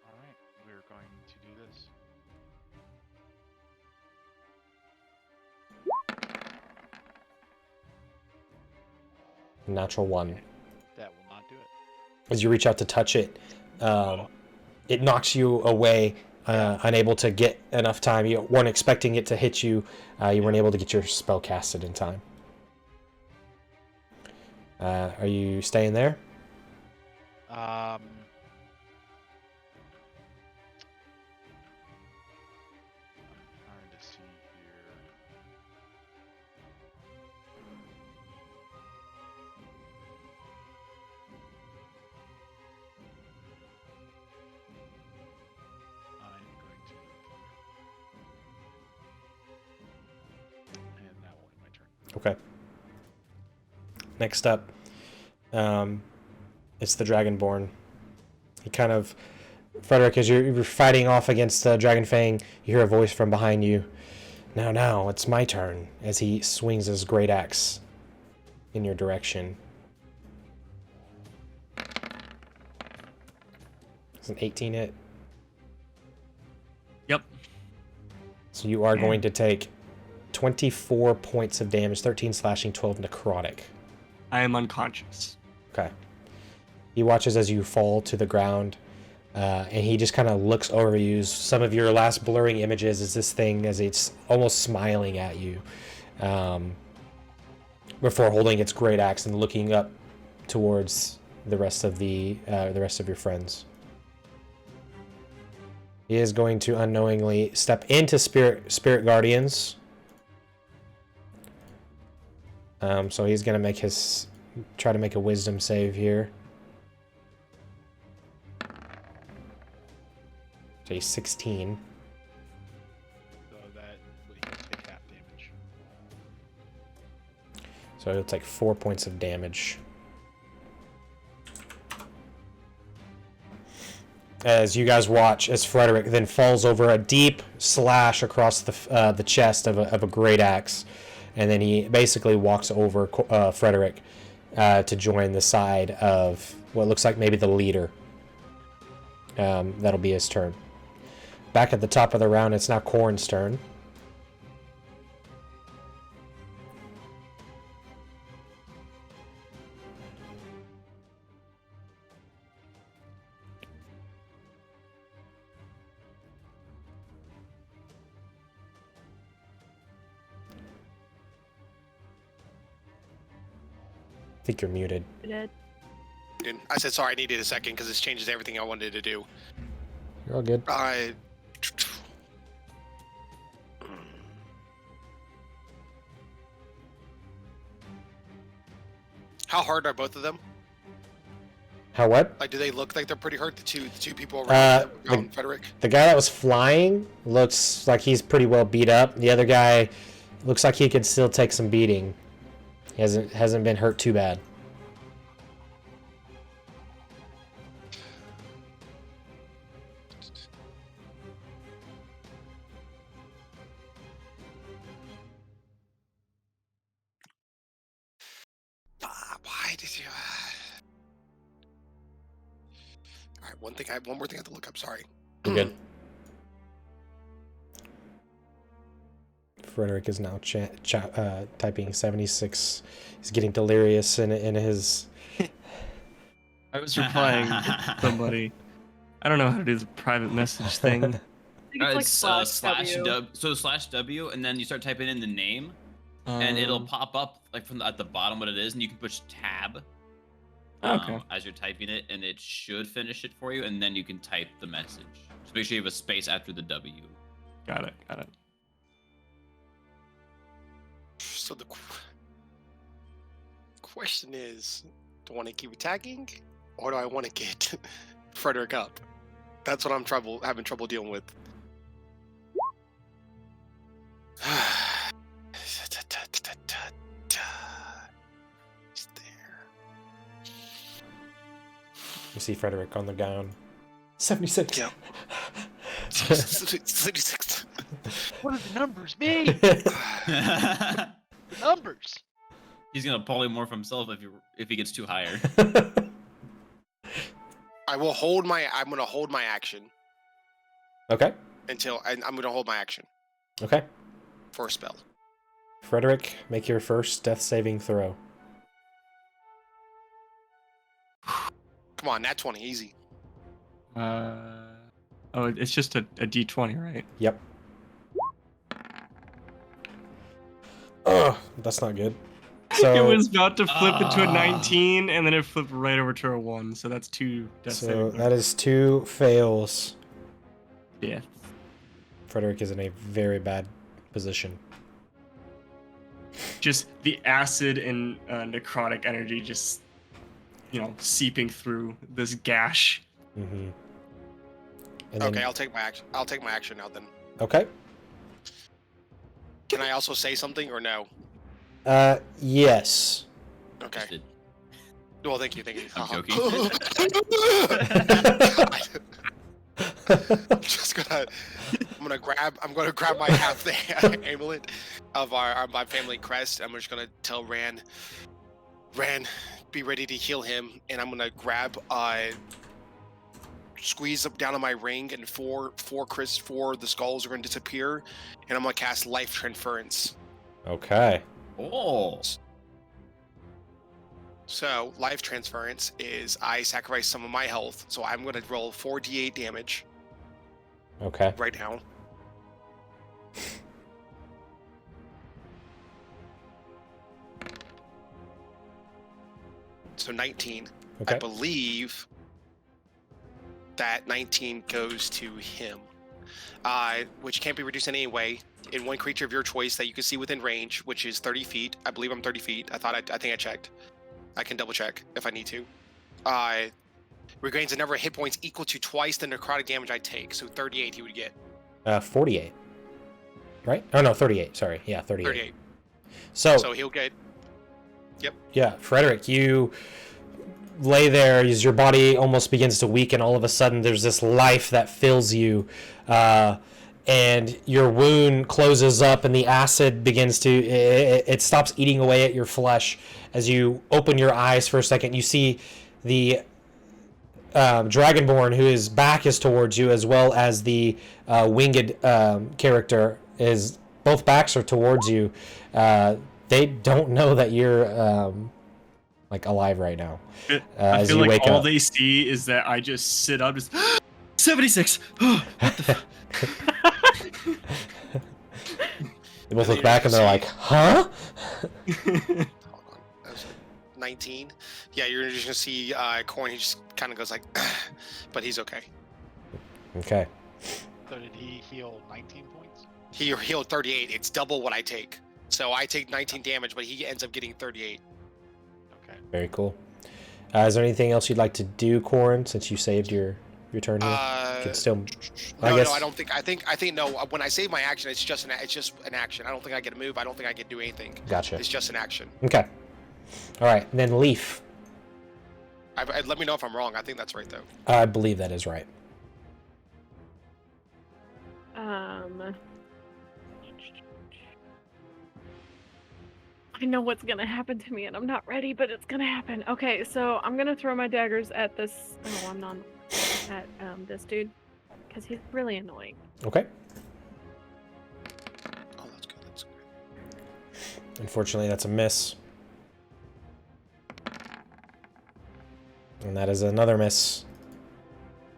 Alright, we're going to do this. Natural 1. That will not do it. As you reach out to touch it, it knocks you away, unable to get enough time. You weren't expecting it to hit you. You weren't able to get your spell casted in time. Are you staying there? I'm trying to see here. I'm going to and that will end my turn. Okay. Next up, it's the Dragonborn. He kind of, Frederick, as you're fighting off against Dragon Fang, you hear a voice from behind you. Now, it's my turn. As he swings his great axe in your direction. It's an 18 hit. Yep. So you are going to take 24 points of damage, 13 slashing, 12 necrotic. I am unconscious. Okay. He watches as you fall to the ground, and he just kind of looks over you. Some of your last blurring images is this thing as it's almost smiling at you, before holding its great axe and looking up towards the rest of your friends. He is going to unknowingly step into Spirit Guardians. So he's going to try to make a wisdom save here. Okay, 16. So it'll take 4 points of damage. As you guys watch, as Frederick then falls over a deep slash across the chest of a great axe, and then he basically walks over Frederick to join the side of what looks like maybe the leader. That'll be his turn. Back at the top of the round, it's now Corrin's turn. I think you're muted. Dead. I said sorry, I needed a second because this changes everything I wanted to do. You're all good. How hard are both of them? How what? Like, do they look like they're pretty hurt? The two people around Frederick. The guy that was flying looks like he's pretty well beat up. The other guy looks like he could still take some beating. He hasn't been hurt too bad. Why did you? All right, one more thing I have to look up. Sorry. You're good. Frederick is now typing 76. He's getting delirious in his. I was replying to somebody. I don't know how to do the private message thing. I think it's like slash W. /W, and then you start typing in the name, and it'll pop up like at the bottom what it is, and you can push tab. As you're typing it, and it should finish it for you, and then you can type the message. Just make sure you have a space after the W. Got it. So the question is, do I want to keep attacking, or do I want to get Frederick up? That's what I'm having trouble dealing with. He's there. You see Frederick on the ground. 76. Yeah. 76. What do the numbers mean? The numbers. He's gonna polymorph himself if he gets too higher. I'm gonna hold my action Okay. until I'm gonna hold my action Okay. for a spell. Frederick, make your first death saving throw. Come on, nat 20, easy. It's just a D20, right? Yep. Ugh, that's not good. So, It was about to flip into a 19, and then it flipped right over to a 1, so that's 2 death so saving. that is 2 fails. Yeah. Frederick is in a very bad position. Just the acid and necrotic energy just, seeping through this gash. Mm-hmm. Okay, I'll take my action. I'll take my action now then. Okay. Can I also say something or no? Yes. Okay. Well, thank you. I'm joking. I'm gonna grab my half the amulet of my family crest. I'm just gonna tell Ran, be ready to heal him, and I'm gonna grab squeeze up down on my ring, and four the skulls are gonna disappear, and I'm gonna cast life transference. Okay. Oh. So life transference is I sacrifice some of my health, so I'm gonna roll 4d8 damage. Okay. Right now. So 19. Okay. I believe that 19 goes to him, which can't be reduced in any way. In one creature of your choice that you can see within range, which is 30 feet. I believe I'm 30 feet. I think I checked. I can double check if I need to. Regains a number of hit points equal to twice the necrotic damage I take. So 38 he would get. 48. Right? Oh no, 38. Sorry. Yeah, 38. 38. So he'll get. Yep. Yeah, Frederick, you lay there as your body almost begins to weaken. All of a sudden, there's this life that fills you, and your wound closes up, and the acid begins to it stops eating away at your flesh. As you open your eyes for a second, you see the Dragonborn, whose back is towards you, as well as the winged character, is both backs are towards you. They don't know that you're like alive right now. I feel like all up. they see is that I just sit up, just 76. What the They both look back and they're like, huh? Hold on. That was 19. Yeah, you're just gonna see Corn. He just kind of goes like, but he's okay. Okay. So did he heal 19 points? He healed 38. It's double what I take. So I take 19 damage, but he ends up getting 38. Okay. Very cool. Is there anything else you'd like to do, Corin, since you saved your turn here? You can still. No, I don't think. I think no. When I save my action, it's just an action. I don't think I get a move. I don't think I can do anything. Gotcha. It's just an action. Okay. All right. And then Leaf. Let me know if I'm wrong. I think that's right though. I believe that is right. I know what's gonna happen to me, and I'm not ready, but it's gonna happen. Okay, so I'm gonna throw my daggers at this. Oh, I'm not at this dude, because he's really annoying. Okay. Oh, that's good. That's good. Unfortunately, that's a miss. And that is another miss.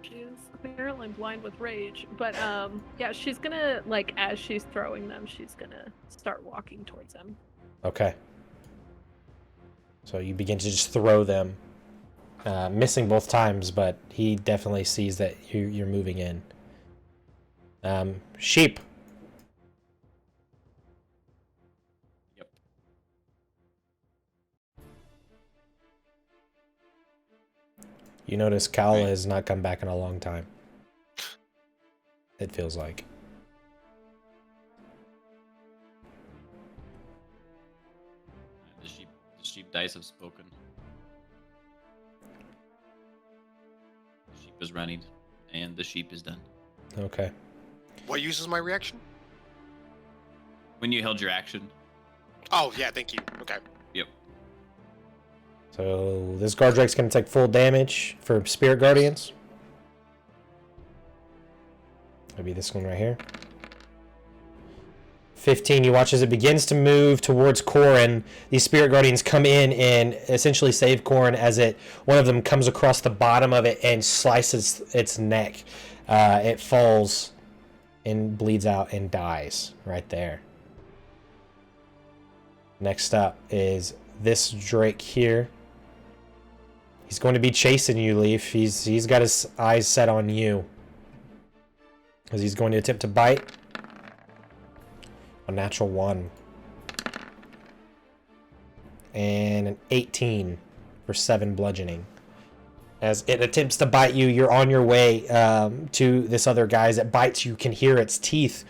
She's apparently blind with rage, but yeah, she's gonna, like, as she's throwing them, she's gonna start walking towards him. Okay. So you begin to just throw them, missing both times, but he definitely sees that you're moving in. Sheep. Yep. You notice Cal has not come back in a long time. It feels like. The sheep dice have spoken. The sheep is running, and the sheep is done. Okay. What uses my reaction? When you held your action. Oh yeah, thank you. Okay. Yep. So this guard drake's going to take full damage for Spirit Guardians. Maybe this one right here. 15, you watch as it begins to move towards Corin. These Spirit Guardians come in and essentially save Corin as one of them comes across the bottom of it and slices its neck. It falls and bleeds out and dies right there. Next up is this Drake here. He's going to be chasing you, Leaf. He's got his eyes set on you. Because he's going to attempt to bite. A natural 1. And an 18 for 7 bludgeoning. As it attempts to bite you, you're on your way to this other guy. As it bites, you can hear its teeth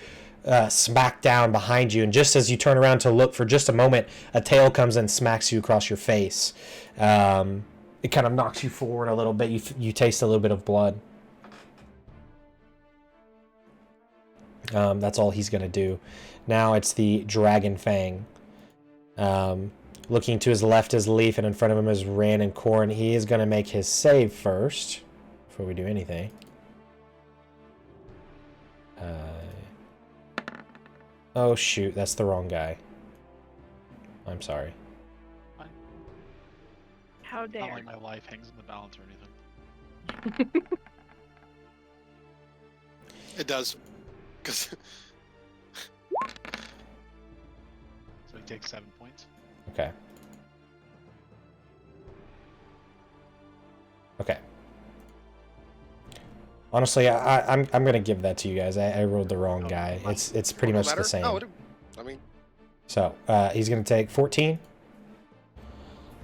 smack down behind you. And just as you turn around to look for just a moment, a tail comes and smacks you across your face. It kind of knocks you forward a little bit. You taste a little bit of blood. That's all he's going to do. Now it's the Dragon Fang. Looking to his left is Leaf, and in front of him is Ran and Corn. He is going to make his save first, before we do anything. Oh shoot, that's the wrong guy. I'm sorry. How dare. Not like my life hangs in the balance or anything. It does. Cause So he takes 7 points. Okay. Okay. Honestly, I'm gonna give that to you guys. I rolled the wrong guy. It's pretty much the same. No, I mean. So he's gonna take 14.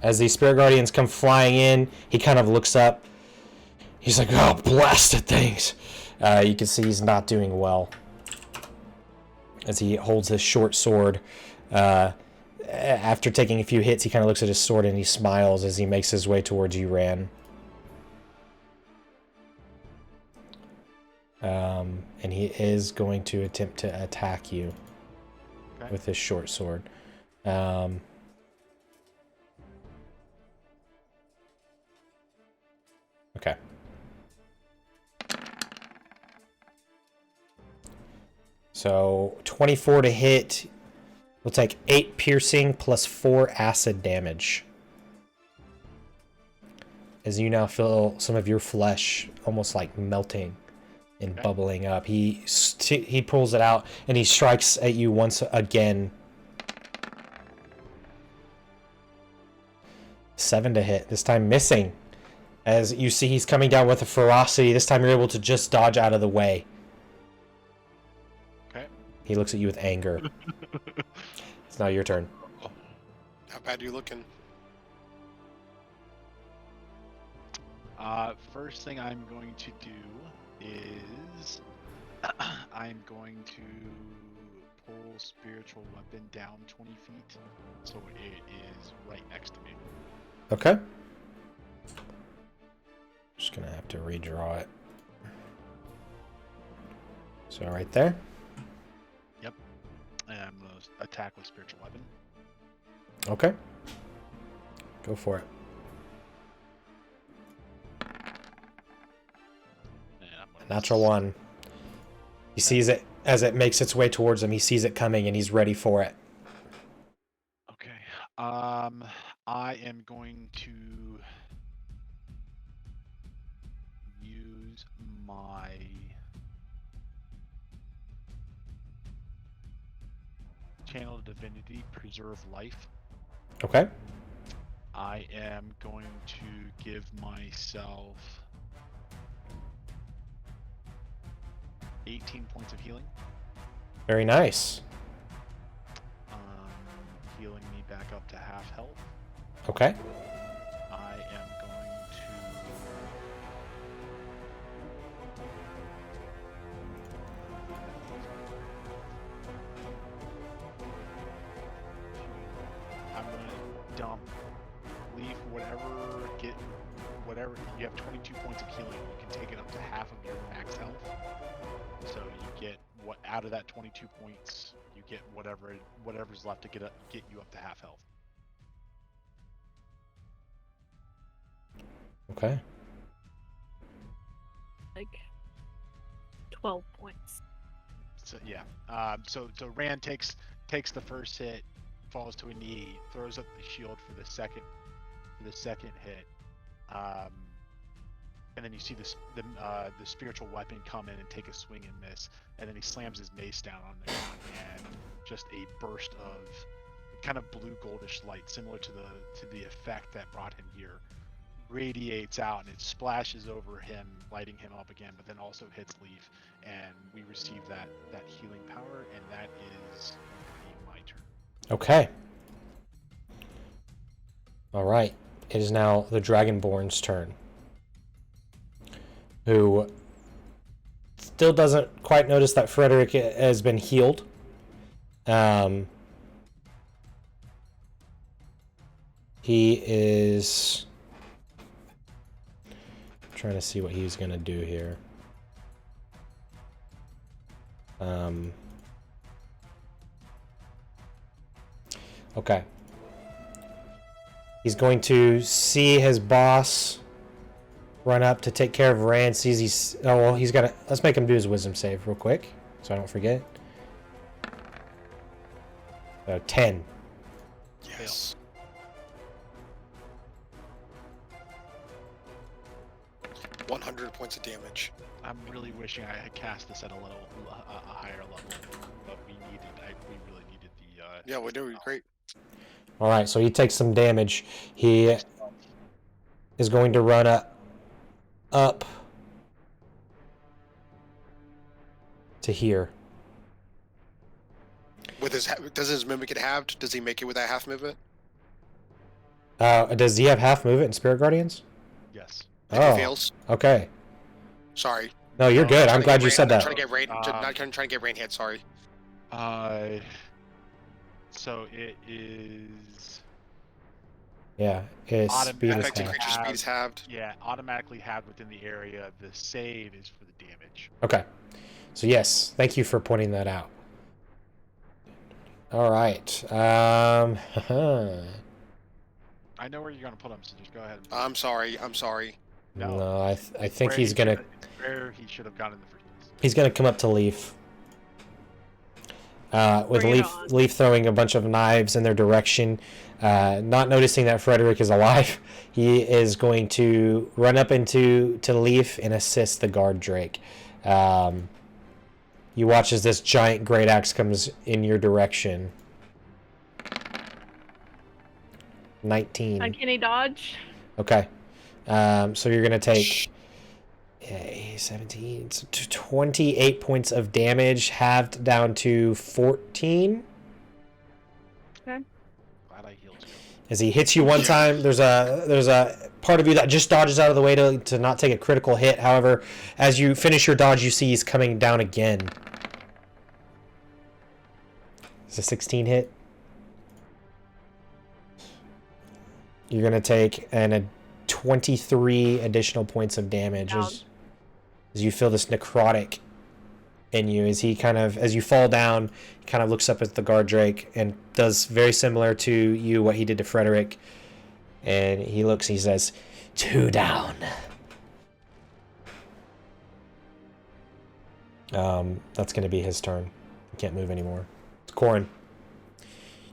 As these Spirit Guardians come flying in, he kind of looks up. He's like, "Oh, blasted things!" You can see he's not doing well. As he holds his short sword, after taking a few hits, he kind of looks at his sword and he smiles as he makes his way towards you, Ran. And he is going to attempt to attack you with his short sword. Okay. So 24 to hit. We'll take 8 piercing plus 4 acid damage. As you now feel some of your flesh almost like melting and bubbling up. He pulls it out and he strikes at you once again. 7 to hit. This time missing. As you see, he's coming down with a ferocity. This time you're able to just dodge out of the way. Okay. He looks at you with anger. It's now your turn. How bad are you looking? First thing I'm going to do is I'm going to pull spiritual weapon down 20 feet, so it is right next to me. Okay. Just gonna have to redraw it. So right there. Yep. And I'm gonna attack with spiritual weapon. Okay. Go for it. Natural 1. He sees it as it makes its way towards him. He sees it coming and he's ready for it. Okay. I am going to use my channel divinity, preserve life. Okay. I am going to give myself 18 points of healing. Very nice. Healing me back up to half health. Okay. I am going to dump, leave whatever, you have 22 points of healing, you can take it up to half of your max health. So you get what out of that 22 points, you get whatever's left to get you up to half health. Okay. Like 12 points. So yeah. So Rand takes the first hit, falls to a knee, throws up the shield for the second hit. And then you see the spiritual weapon come in and take a swing and miss, and then he slams his mace down on the ground, and just a burst of kind of blue goldish light, similar to the effect that brought him here, radiates out and it splashes over him, lighting him up again, but then also hits Leaf, and we receive that healing power, and that is my turn. Okay. All right. It is now the Dragonborn's turn, who still doesn't quite notice that Frederick has been healed. He is trying to see what he's going to do here. Okay. He's going to see his boss run up to take care of Rand. Sees he's... Oh, well, he's got to... Let's make him do his wisdom save real quick, so I don't forget. 10. Yes. Fail. 100 points of damage. I'm really wishing I had cast this at a higher level, but we really needed the... Yeah, we do. Great. All right, so he takes some damage. He is going to run up to here. With his, does his mimic get halved? Does he make it with that half movement? Does he have half movement in Spirit Guardians? Yes. If he fails. Okay. Sorry. No, you're good. I'm glad you said that. Not trying to get rain hit. Sorry. So it is Yeah, his speed is Affected half. creature speed is halved. Yeah, automatically halved within the area. The save is for the damage. Okay. So yes, thank you for pointing that out. All right. I know where you're gonna put him, so just go ahead. I'm sorry. I'm sorry. No, I It's think where he's he gonna should- it's where he should have gone in the first place. he's gonna come up to Leaf. With Bring it Leaf on. Leaf throwing a bunch of knives in their direction, not noticing that Frederick is alive, he is going to run up to Leaf and assist the guard Drake. You watch as this giant great axe comes in your direction. 19. Uncanny dodge. Okay. So you're going to take 17, so 28 points of damage, halved down to 14. Glad I healed you. As he hits you one time, there's a part of you that just dodges out of the way to not take a critical hit. However, as you finish your dodge, you see he's coming down again. It's a 16 hit. You're going to take a 23 additional points of damage as you feel this necrotic in you. As you fall down, he kind of looks up at the guard Drake and does very similar to you what he did to Frederick. And he looks, he says, 2 down. That's going to be his turn. He can't move anymore. It's Corin.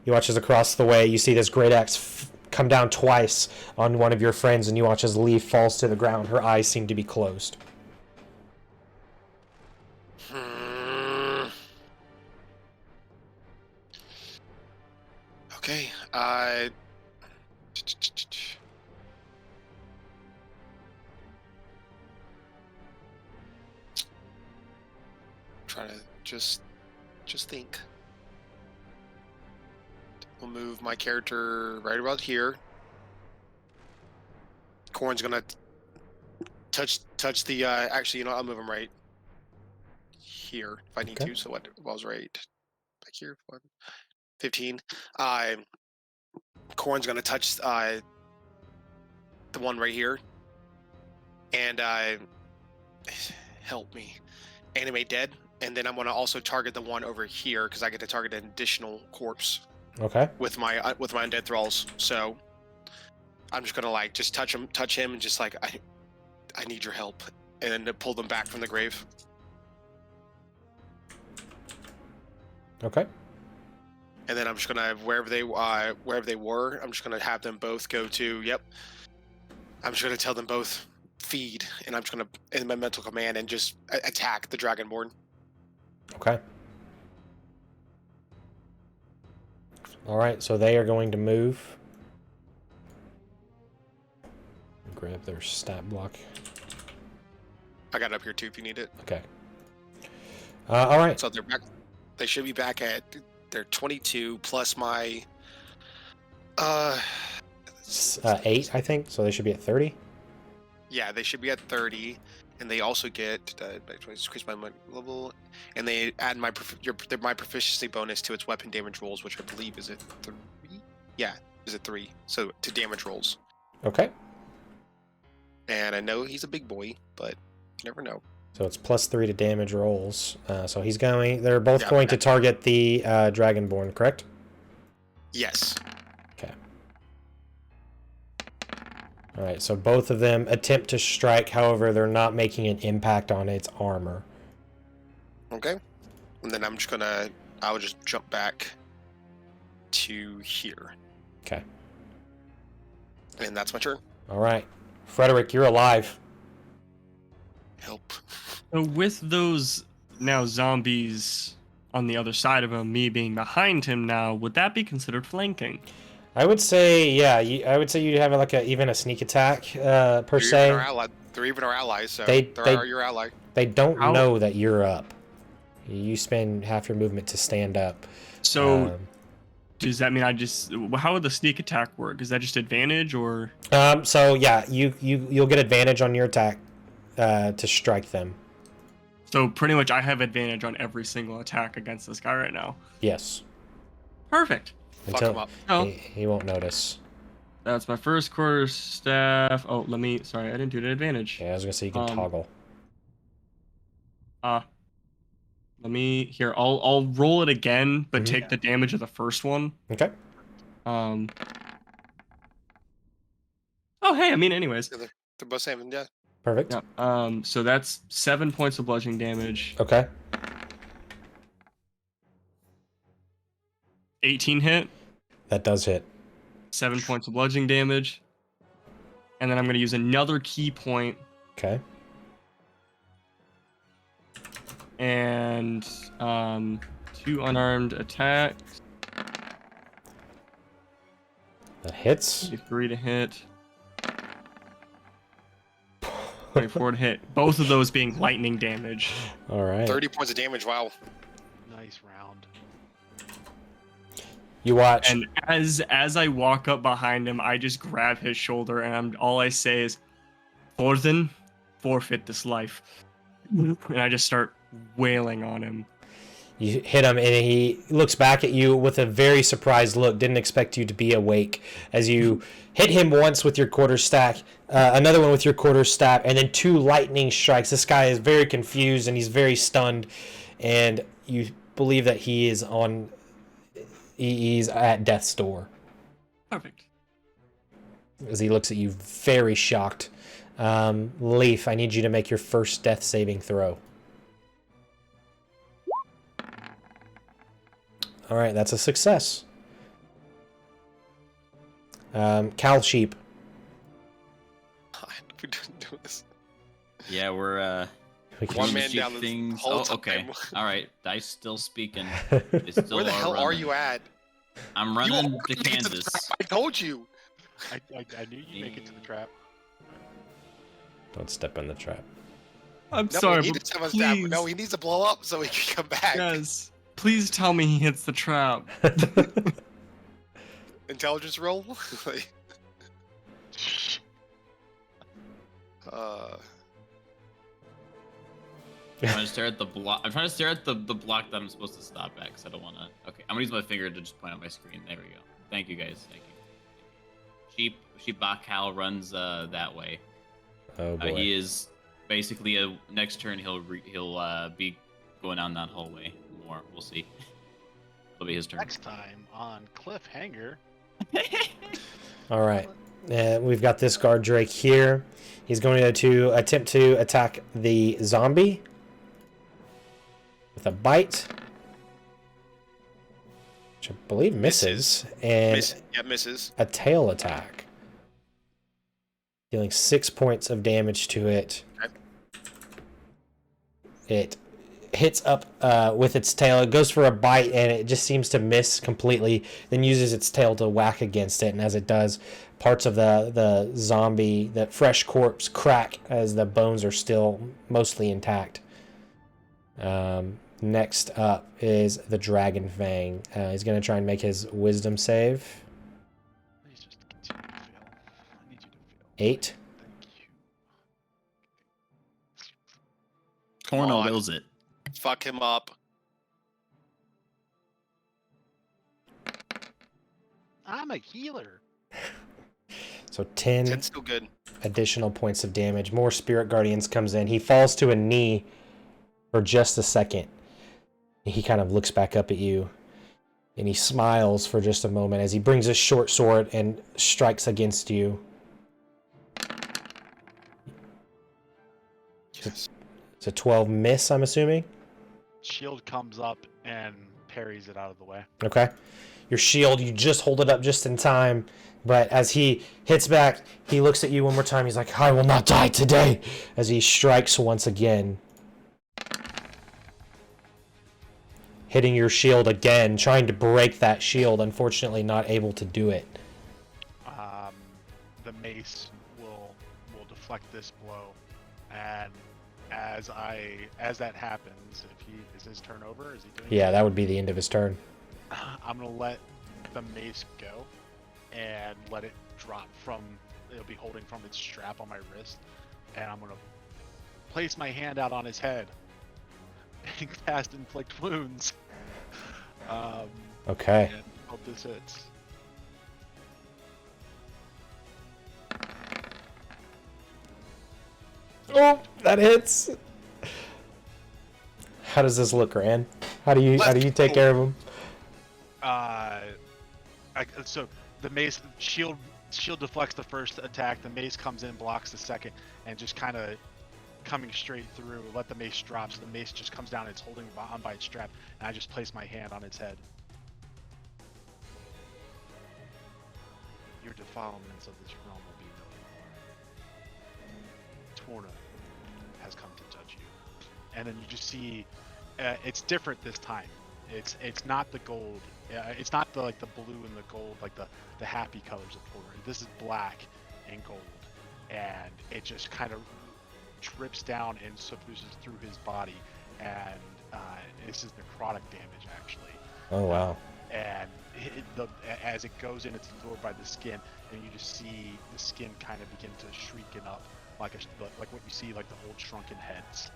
You watch as across the way, you see this great axe come down twice on one of your friends, and you watch as Leaf falls to the ground. Her eyes seem to be closed. Okay. Try to just think. We'll move my character right about here. Corn's gonna touch the. Actually, I'll move him right here if I need Okay. to. So what? I was right back here. 15. Corn's gonna touch the one right here, and help me animate dead. And then I'm gonna also target the one over here because I get to target an additional corpse. Okay. With my undead thralls, so I'm just gonna just touch him, and just I need your help, and then pull them back from the grave. Okay. And then I'm just gonna wherever they were, I'm just gonna have them both go to. Yep. I'm just gonna tell them both feed, and I'm just gonna in my mental command and just attack the Dragonborn. Okay. All right, so they are going to move. Grab their stat block. I got it up here too if you need it. Okay. All right. So they're back. They should be back at their 22 plus my 8, I think. So they should be at 30. Yeah, they should be at 30, and they also get increase my level, and they add my proficiency bonus to its weapon damage rolls, which I believe is at 3. Yeah, is it 3? So to damage rolls. Okay. And I know he's a big boy, but you never know. So it's +3 to damage rolls. So he's going. They're both going to target the Dragonborn, correct? Yes. Okay. All right. So both of them attempt to strike. However, they're not making an impact on its armor. Okay. And then I will just jump back to here. Okay. And that's my turn. All right. Frederick, you're alive. Help. So with those now zombies on the other side of him, me being behind him now, would that be considered flanking? I would say, yeah. I would say you'd have even a sneak attack per se. They're even our allies, so They are your ally. They don't How- know that you're up. You spend half your movement to stand up. So does that mean how would the sneak attack work? Is that just advantage or? So yeah, you'll get advantage on your attack to strike them. So pretty much I have advantage on every single attack against this guy right now. Yes. Perfect. Fuck him up. Oh, he won't notice. that's my first quarterstaff. Oh, sorry, I didn't do it at advantage. Yeah, I was gonna say you can toggle. I'll roll it again, but take the damage of the first one. Okay. Oh, hey, I mean, anyways. They're both same, yeah. Perfect. Yeah. So that's 7 points of bludgeoning damage. Okay. 18 hit. That does hit. 7 points of bludgeoning damage. And then I'm going to use another key point. Okay. And 2 unarmed attacks. That hits. 3 to hit. 24 to hit. Both of those being lightning damage. All right. 30 points of damage. Wow. Nice round. You watch. And as I walk up behind him, I just grab his shoulder and all I say is, Thorzen, forfeit this life. And I just start wailing on him. You hit him, and he looks back at you with a very surprised look. Didn't expect you to be awake. As you hit him once with your quarterstaff, another one with your quarterstaff, and then 2 lightning strikes. This guy is very confused, and he's very stunned. And you believe that he's at death's door. Perfect. As he looks at you, very shocked. Leaf, I need you to make your first death saving throw. All right, that's a success. Cal Sheep. We didn't do this. Yeah, we're One man sheep down the things. whole Oh, okay. time. All right, dice still speaking. They still Where the hell are running. you at? I'm You running already to hit the Kansas. trap, I told you. I knew you'd make it to the trap. Don't step in the trap. I'm No, sorry, he but needs to have a stab. please, No, he needs to blow up so he can come back. guys, please tell me he hits the trap. Intelligence roll? Like, I'm trying to stare at the block. I'm trying to stare at the block that I'm supposed to stop at, because I don't want to. Okay, I'm gonna use my finger to just point out my screen. There we go. Thank you, guys. Thank you. Sheep Bakal runs that way. Oh boy. He is basically next turn he'll be going down that hallway more. We'll see. It'll be his turn. Next time on Cliffhanger. All right. We've got this guard Drake here. He's going to attempt to attack the zombie with a bite, which I believe misses, and misses. a tail attack, dealing 6 points of damage to it. Okay. It hits up with its tail. It goes for a bite, and it just seems to miss completely, then uses its tail to whack against it, and as it does, parts of the zombie, the fresh corpse, crack as the bones are still mostly intact. Next up is the Dragon Fang. He's going to try and make his wisdom save. Please just continue to fail. I need you to fail. 8. Thank you. Cornell on. wills it. Fuck him up. I'm a healer. So 10 It's still good. additional points of damage. More Spirit Guardians comes in. He falls to a knee for just a second. He kind of looks back up at you, and he smiles for just a moment as he brings his short sword and strikes against you. Yes. It's a 12 miss, I'm assuming. Shield comes up and parries it out of the way. Okay. Your shield, you just hold it up just in time, but as he hits back, he looks at you one more time. He's like, I will not die today, as he strikes once again. Hitting your shield again, trying to break that shield, unfortunately not able to do it. The mace will deflect this blow, and as that happens, is his turn over? Is he doing? Yeah, that would be the end of his turn. I'm gonna let the mace go and let it drop from. It'll be holding from its strap on my wrist, and I'm gonna place my hand out on his head and cast inflict wounds. Okay. And Hope this hits. Oh, that hits. How does this look, Rand? How do you take care of him? So the mace shield deflects the first attack. The mace comes in, blocks the second, and just kind of coming straight through. Let the mace drop. So the mace just comes down. And it's holding on by its strap, and I just place my hand on its head. Your defilements of this realm will be no more. Torna has come to touch you, and then you just see it's different this time. It's not the gold. It's not the the blue and the gold, like the happy colors of Torna. This is black and gold, and it just kind of drips down and suffuses through his body, and this is necrotic damage actually. Oh wow. And as it goes in, it's absorbed by the skin, and you just see the skin kind of begin to shrieken up, like what you see like the old shrunken heads,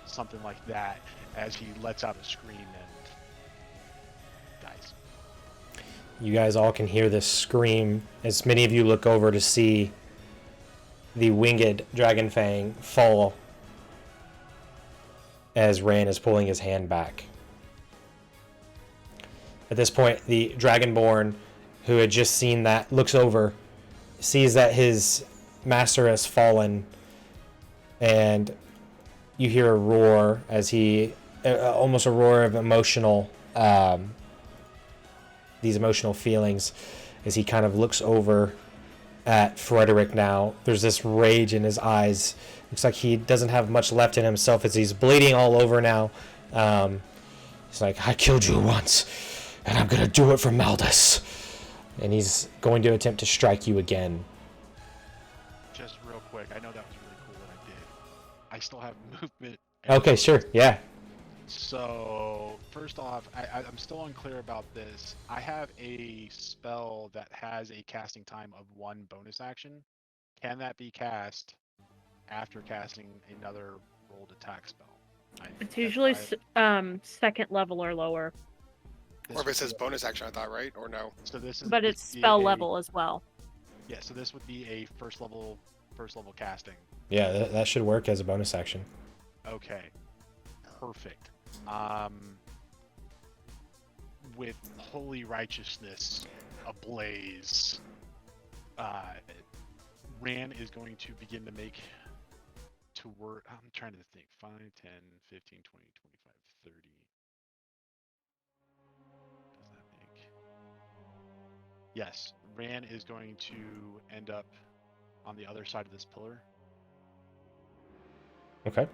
something like that, as he lets out a scream and dies. You guys all can hear this scream as many of you look over to see the winged dragon fang fall as Rand is pulling his hand back. At this point, the Dragonborn, who had just seen that, looks over, sees that his master has fallen, and you hear a roar as he, almost a roar of emotional, these emotional feelings, as he kind of looks over at Frederick now. There's this rage in his eyes. Looks like he doesn't have much left in himself as he's bleeding all over now. He's like, I killed you once, and I'm going to do it for Maldus. And he's going to attempt to strike you again. Just real quick, I know that was really cool what I did. I still have movement. Okay, sure, yeah. So, first off, I'm still unclear about this. I have a spell that has a casting time of 1 bonus action. Can that be cast after casting another rolled attack spell? It's usually second level or lower. Or if it says bonus action, I thought, right? Or no? So this is. But it's spell level as well. Yeah, so this would be a first level casting. Yeah, that should work as a bonus action. Okay. Perfect. With holy righteousness ablaze, Ran is going to begin to make toward. I'm trying to think. 5, 10, 15, 20, 25, 30. Does that make? Yes, Ran is going to end up on the other side of this pillar. Okay.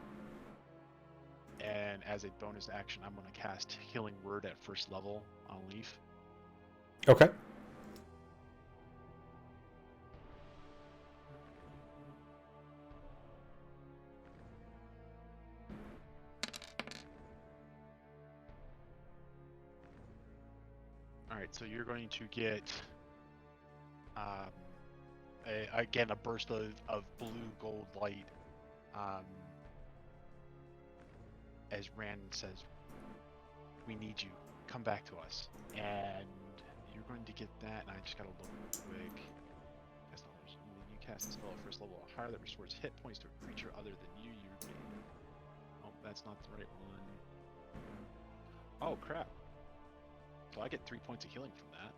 And as a bonus action, I'm going to cast Healing Word at first level on Leaf. Okay. Alright, so you're going to get, again, a burst of blue-gold light, as Rand says, we need you, come back to us. And you're going to get that, and I just gotta look real quick. When you cast a spell at first level or higher that restores hit points to a creature other than you, oh, that's not the right one. Oh, crap. So I get 3 points of healing from that.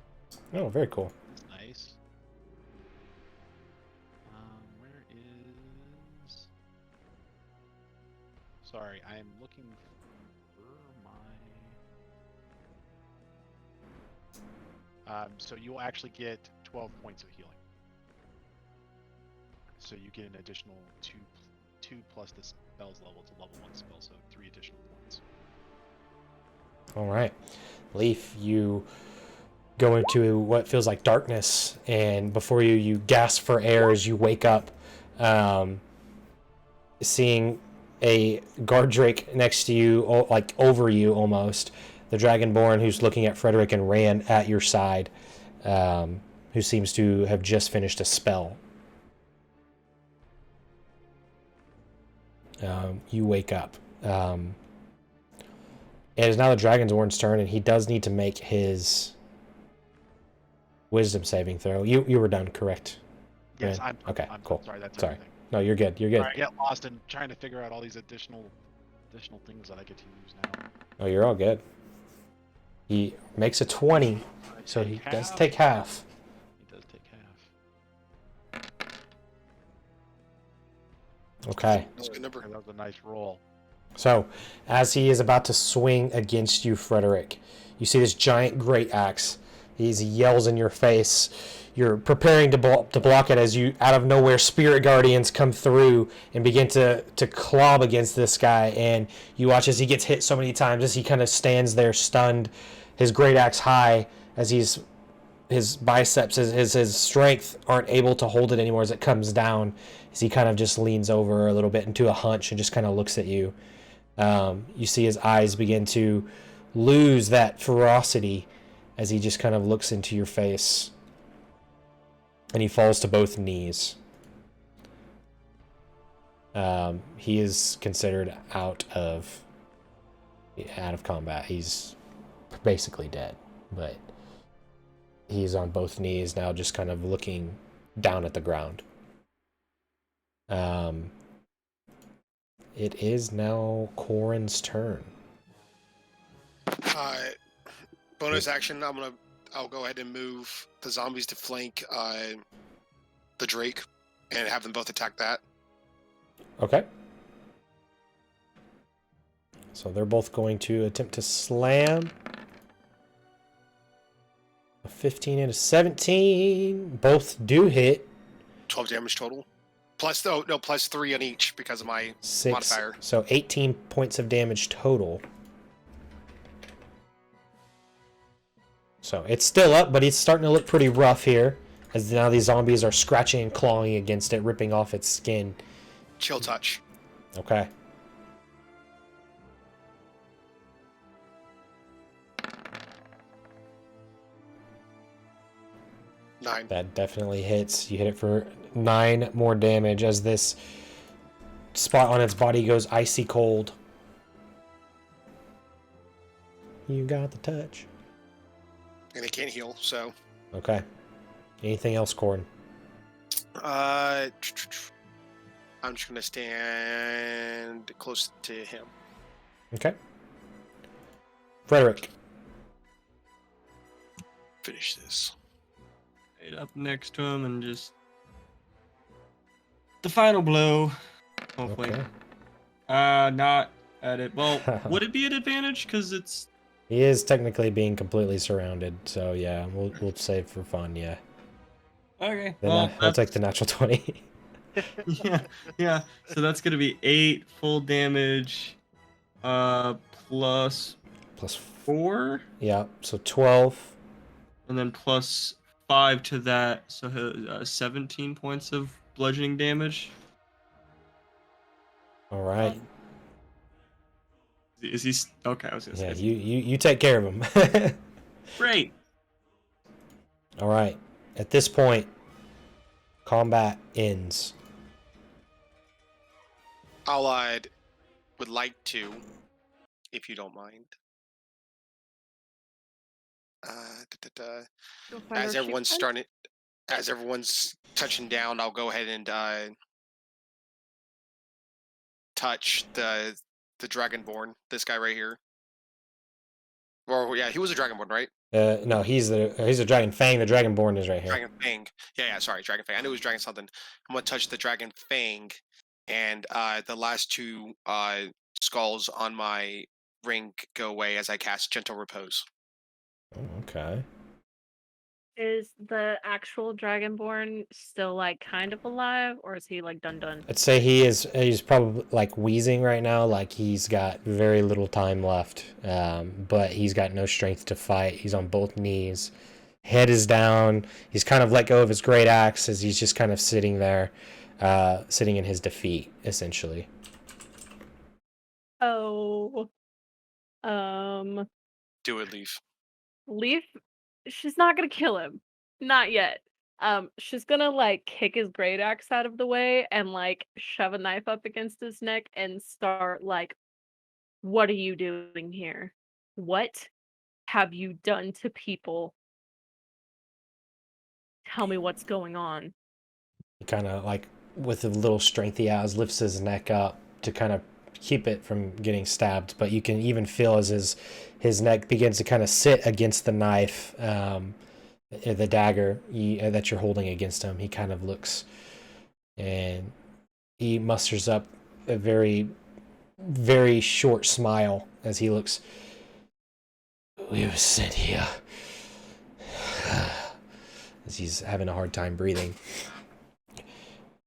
Oh, very cool. That's nice. Where is... Sorry, I am looking for my... so you'll actually get 12 points of healing. So you get an additional 2 plus the spell's level to level 1 spell, so 3 additional points. All right. Leaf, you go into what feels like darkness, and before you gasp for air as you wake up, seeing a guard drake next to you, like over you almost, the Dragonborn who's looking at Frederick and Rand at your side, who seems to have just finished a spell. You wake up. It is now the Dragonborn's turn, and he does need to make his Wisdom saving throw. You were done, correct? Yes, Right. I'm Okay, I'm cool. sorry. That's Sorry. everything. No, you're good. You're good. I get lost in trying to figure out all these additional things that I get to use now. Oh, you're all good. He makes a 20, so he does take half. He does take half. Okay. That's a good number. That was a nice roll. So, as he is about to swing against you, Frederick, you see this giant great axe. He yells in your face. You're preparing to block it as you, out of nowhere, spirit guardians come through and begin to clob against this guy. And you watch as he gets hit so many times, as he kind of stands there stunned, his great axe high, as his biceps, his strength aren't able to hold it anymore as it comes down. As he kind of just leans over a little bit into a hunch and just kind of looks at you. You see his eyes begin to lose that ferocity as he just kind of looks into your face. And he falls to both knees. He is considered out of combat. He's basically dead, but he's on both knees now, just kind of looking down at the ground. It is now Corin's turn. Bonus action. I'll go ahead and move the zombies to flank the Drake and have them both attack that. Okay. So they're both going to attempt to slam. A 15 and a 17. Both do hit. 12 damage total. Plus 3 on each because of my 6. modifier. So 18 points of damage total. So it's still up, but it's starting to look pretty rough here, as now these zombies are scratching and clawing against it, ripping off its skin. Chill touch. Okay. Nine. That definitely hits. You hit it for 9 more damage as this spot on its body goes icy cold. You got the touch. And it can't heal, so. Okay. Anything else, Corin? I'm just gonna stand close to him. Okay. Frederick. Finish this. Right up next to him and just the final blow. Hopefully. Okay. Not at it. Well, would it be an advantage? Because it's. He is technically being completely surrounded, so yeah, we'll save for fun, yeah. Okay. Then Well, I'll take the natural 20. yeah. So that's gonna be 8 full damage, plus Plus 4, yeah, so 12. and then plus 5 to that, so 17 points of bludgeoning damage. All right. Is he okay? I was gonna Yeah, say. you take care of him. Great. All right. At this point, combat ends. Allied would like to, if you don't mind. As everyone's touching down, I'll go ahead and touch the Dragonborn. This guy right here. Or yeah, he was a Dragonborn, right? No, he's a Dragon Fang. The Dragonborn is right here. Dragon Fang. Yeah, sorry, Dragon Fang. I knew it was Dragon something. I'm gonna touch the Dragon Fang, and the last 2 skulls on my ring go away as I cast Gentle Repose. Oh, okay. Is the actual Dragonborn still like kind of alive, or is he like done? I'd say he's probably like wheezing right now, like he's got very little time left. But he's got no strength to fight. He's on both knees. Head is down. He's kind of let go of his great axe as he's just kind of sitting there, sitting in his defeat, essentially. Oh. Do it, Leaf. Leaf, she's not gonna kill him. Not yet. She's gonna like kick his great axe out of the way and like shove a knife up against his neck and start like, what are you doing here? What have you done to people? tell me what's going on. He kind of like, with the little strength he has, lifts his neck up to kind of keep it from getting stabbed. But you can even feel as his neck begins to kind of sit against the knife, the dagger that you're holding against him. He kind of looks, and he musters up a very, very short smile as he looks. We were sent here. As he's having a hard time breathing.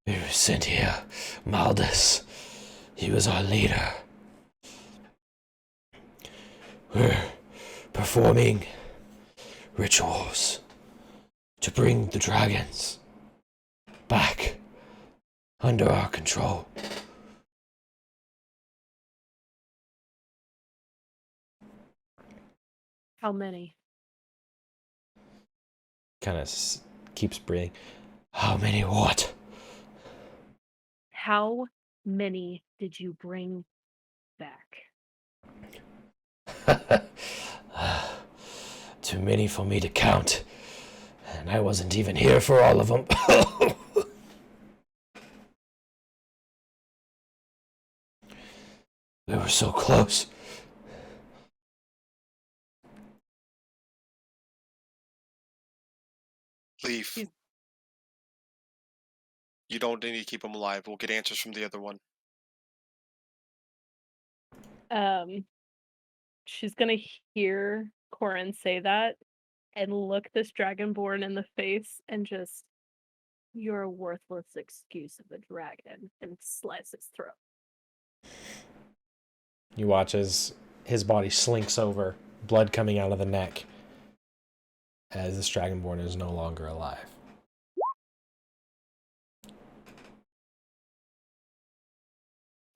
We were sent here. Maldus. He was our leader. We're performing rituals to bring the dragons back under our control. How many? Kind of keeps breathing. How many what? How many did you bring back? Too many for me to count. And I wasn't even here for all of them. We were so close. Leave. You don't need to keep him alive. We'll get answers from the other one. She's gonna hear Corin say that and look this dragonborn in the face and just, you're a worthless excuse of a dragon, and slice his throat. You watch as his body slinks over, blood coming out of the neck, as this dragonborn is no longer alive.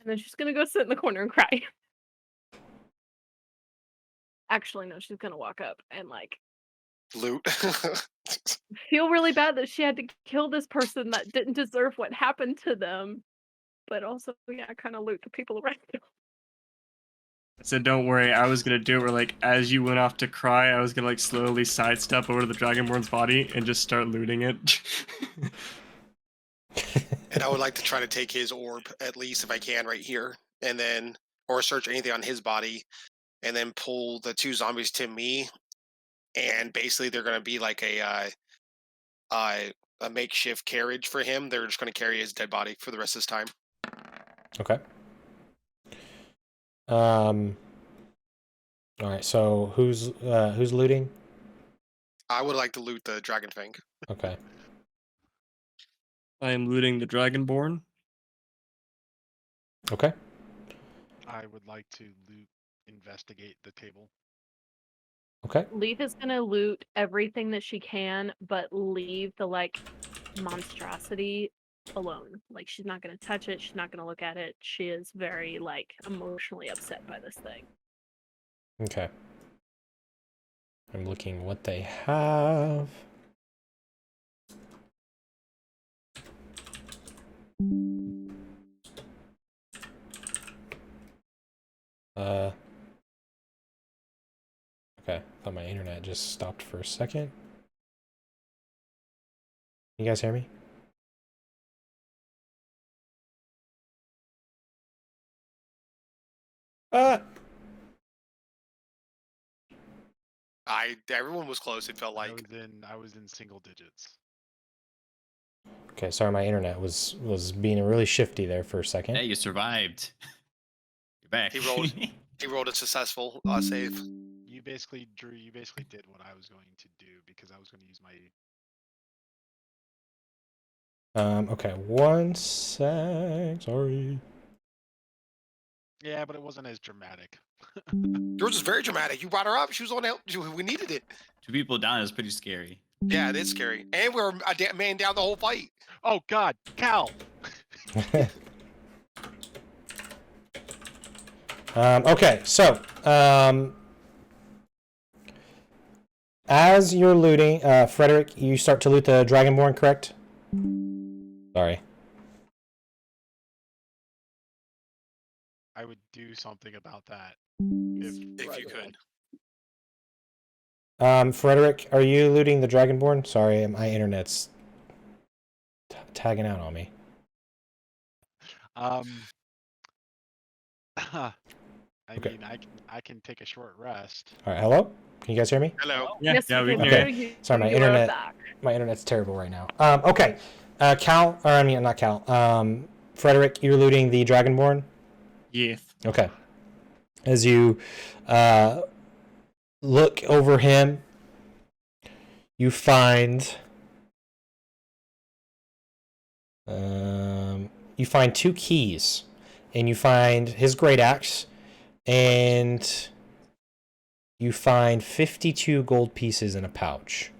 And then she's gonna go sit in the corner and cry. Actually, no, she's gonna walk up and like Loot. feel really bad that she had to kill this person that didn't deserve what happened to them, but also, yeah, kind of loot the people around them. I said, don't worry, I was gonna do it where, like, as you went off to cry, I was gonna, like, slowly sidestep over to the Dragonborn's body and just start looting it. And I would like to try to take his orb, at least, if I can, right here. And then, or search anything on his body. And then pull the two zombies to me. And basically, they're gonna be like a makeshift carriage for him. They're just gonna carry his dead body for the rest of his time. Okay. All right. So who's looting? I would like to loot the dragon fang. Okay. I am looting the Dragonborn. Okay. I would like to investigate the table. Okay. Leaf is gonna loot everything that she can, but leave the like monstrosity alone. Like, she's not gonna touch it, she's not gonna look at it. She is very like emotionally upset by this thing. Okay. I'm looking what they have. Okay, thought my internet just stopped for a second. You guys hear me? Everyone was close, it felt like. I was in single digits. Okay, sorry, my internet was being really shifty there for a second. Hey, you survived. You're back. He rolled a successful save. You basically did what I was going to do because I was going to use my. Okay, one sec. Sorry. Yeah, but it wasn't as dramatic. Yours was very dramatic. You brought her up. She was on out. We needed it. 2 people down is pretty scary. Yeah, it is scary. And we're a man down the whole fight. Oh God, Cal. Okay, so as you're looting, Frederick, you start to loot the Dragonborn, correct? Sorry. I would do something about that If you could. Frederick, are you looting the Dragonborn? Sorry, my internet's tagging out on me. I mean, I can take a short rest. All right, hello? Can you guys hear me? Hello. Yeah, Yes, yeah, we we can can hear hear you. Sorry, my You are internet. back. My internet's terrible right now. Okay. Cal, or I mean, not Cal. Frederick, you're looting the Dragonborn? Yes. Okay. As you look over him, you find two keys, and you find his great axe, and you find 52 gold pieces in a pouch.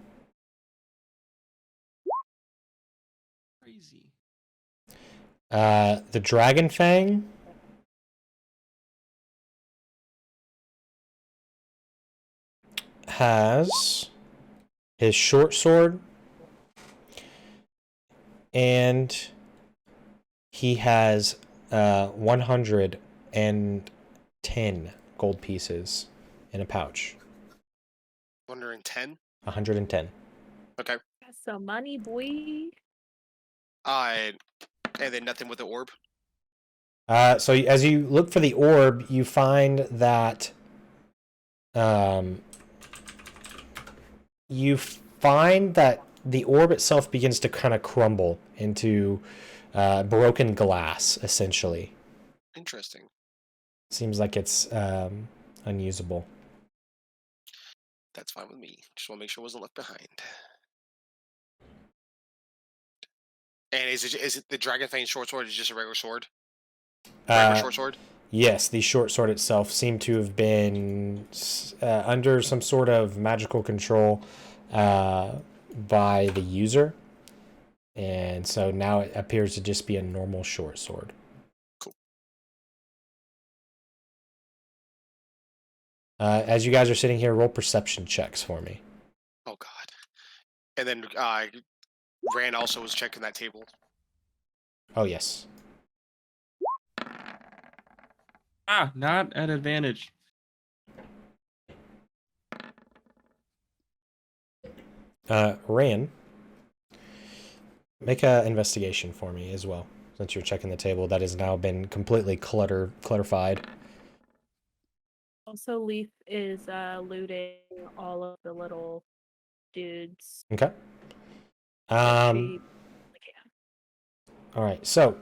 Crazy. The dragon fang has his short sword, and he has 110 gold pieces in a pouch. 110. 110. Okay. That's some money, boy. And then nothing with the orb. So as you look for the orb, you find that the orb itself begins to kind of crumble into broken glass, essentially. Interesting. Seems like it's unusable. That's fine with me. Just want to make sure it wasn't left behind. And is it the Dragon Fang short sword? Is just a regular sword? Regular short sword? Yes, the short sword itself seemed to have been under some sort of magical control by the user. And so now it appears to just be a normal short sword. Cool. As you guys are sitting here, roll perception checks for me. Oh, God. And then Rand also was checking that table. Oh, yes. Ah, not at advantage. Rand, make an investigation for me as well, since you're checking the table that has now been completely clutterified. Also, Leaf is looting all of the little dudes. Okay. that she can. All right. So,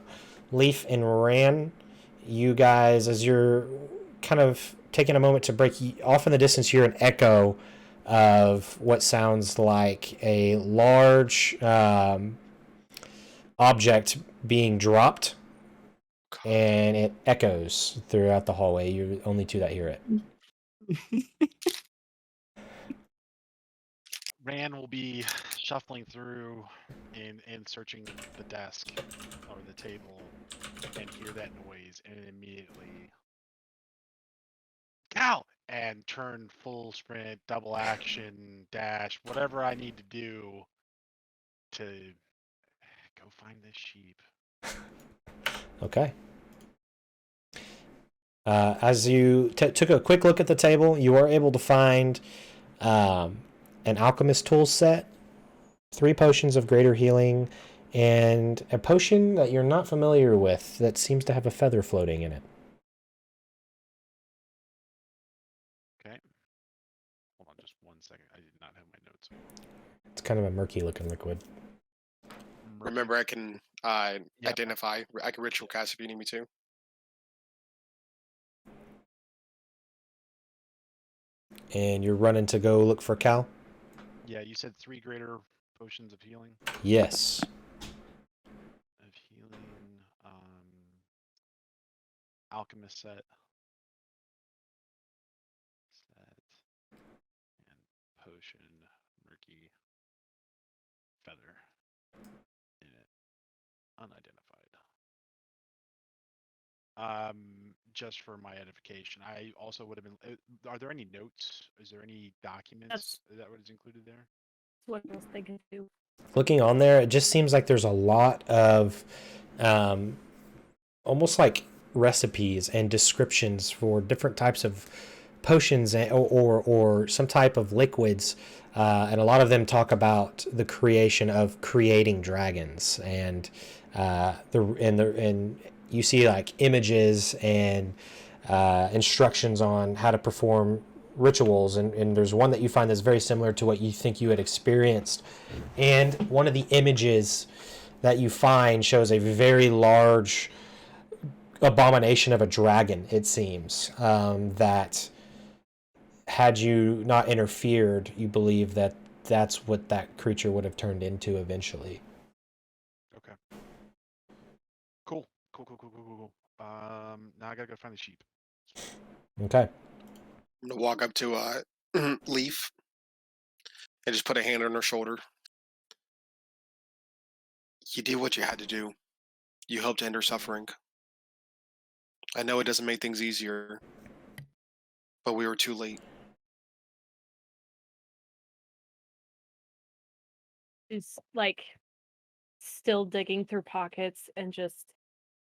Leaf and Ran, you guys, as you're kind of taking a moment to break off in the distance, you hear an echo of what sounds like a large object being dropped, and it echoes throughout the hallway. You're the only two that hear it. Ran will be shuffling through and searching the desk or the table and hear that noise and immediately Cal and turn full sprint, double action, dash, whatever I need to do to go find this sheep. Okay. As you took a quick look at the table, you are able to find an alchemist tool set, 3 potions of greater healing, and a potion that you're not familiar with that seems to have a feather floating in it. Okay. Hold on just 1 second. I did not have my notes. It's kind of a murky looking liquid. Remember, I can identify. I can ritual cast if you need me to. And you're running to go look for Cal? Yeah, you said 3 greater potions of healing. Yes. Of healing, alchemist set, and potion, murky, feather in it, unidentified. Just for my edification, I also would have been. Are there any notes? Is there any documents? Is that what is included there? What I was thinking too. Looking on there, it just seems like there's a lot of almost like recipes and descriptions for different types of potions or some type of liquids, and a lot of them talk about the creation of creating dragons, and you see like images and instructions on how to perform rituals, and there's one that you find that's very similar to what you think you had experienced, and one of the images that you find shows a very large abomination of a dragon, it seems, that had you not interfered, you believe that that's what that creature would have turned into eventually. Okay. Cool. Now I gotta go find the sheep. Okay. I'm gonna walk up to Leaf and just put a hand on her shoulder. You did what you had to do. You helped end her suffering. I know it doesn't make things easier, but we were too late. She's like still digging through pockets and just,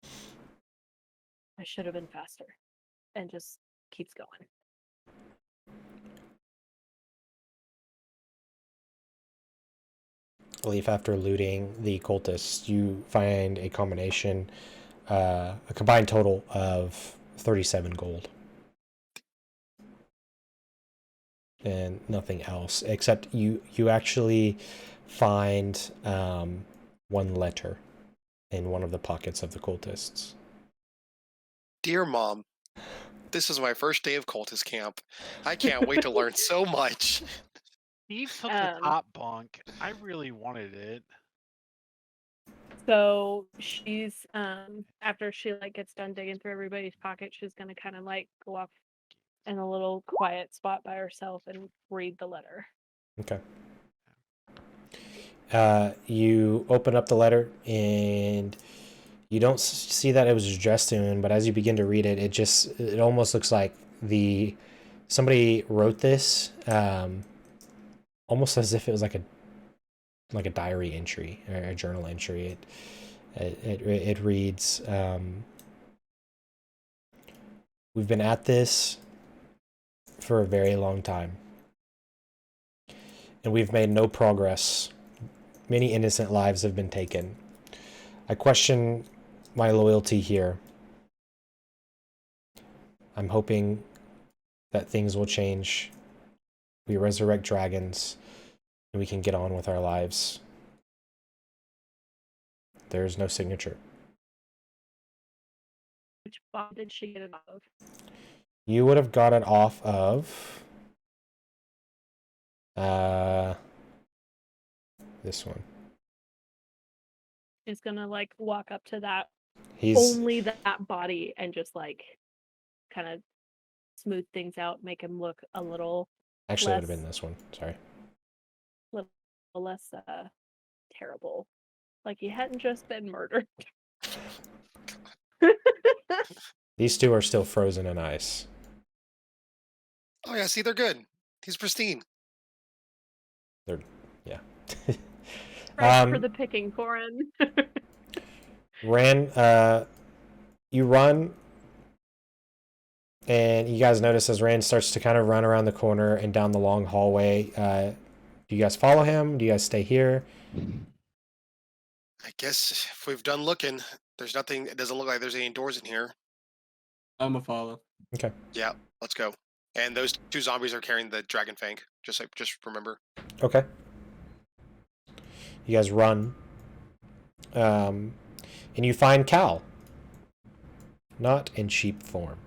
I should have been faster, and just keeps going. Leaf, after looting the cultists, you find a combination, a combined total of 37 gold. And nothing else, except you actually find one letter in one of the pockets of the cultists. Dear Mom, this is my first day of cultist camp. I can't wait to learn so much. Steve took the top bunk. I really wanted it. So she's after she like gets done digging through everybody's pocket, she's gonna kind of like go off in a little quiet spot by herself and read the letter. Okay. You open up the letter and you don't see that it was addressed to him, but as you begin to read it, it almost looks like somebody wrote this almost as if it was like a diary entry or a journal entry. It reads, we've been at this for a very long time, and we've made no progress. Many innocent lives have been taken. I question my loyalty here. I'm hoping that things will change. We resurrect dragons, and we can get on with our lives. There is no signature. Which bomb did she get it off of? You would have got it off of this one. He's gonna like walk up to that, He's only that body, and just like kind of smooth things out, make him look a little actually less, would have been this one. Sorry. little less terrible, like he hadn't just been murdered. These two are still frozen in ice. Oh yeah, see, they're good. He's pristine. Yeah. Right for the picking, Corin. Rand, you run, and you guys notice as Rand starts to kind of run around the corner and down the long hallway. Do you guys follow him? Do you guys stay here? I guess if we've done looking, there's nothing. It doesn't look like there's any doors in here. I'm a follow. Okay. Yeah, let's go. And those two zombies are carrying the dragon fang. Just remember. Okay. You guys run, and you find Cal, not in sheep form,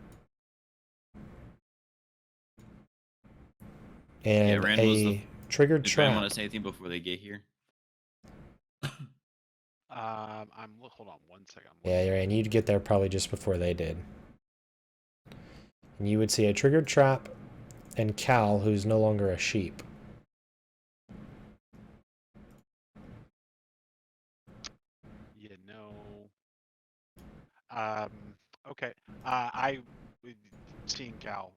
and Rand a triggered Does Rand want trap. to say anything before they get here? Hold on one second. Yeah, Rand, you'd get there probably just before they did. And you would see a triggered trap and Cal, who's no longer a sheep. You know. Okay. I seen Cal.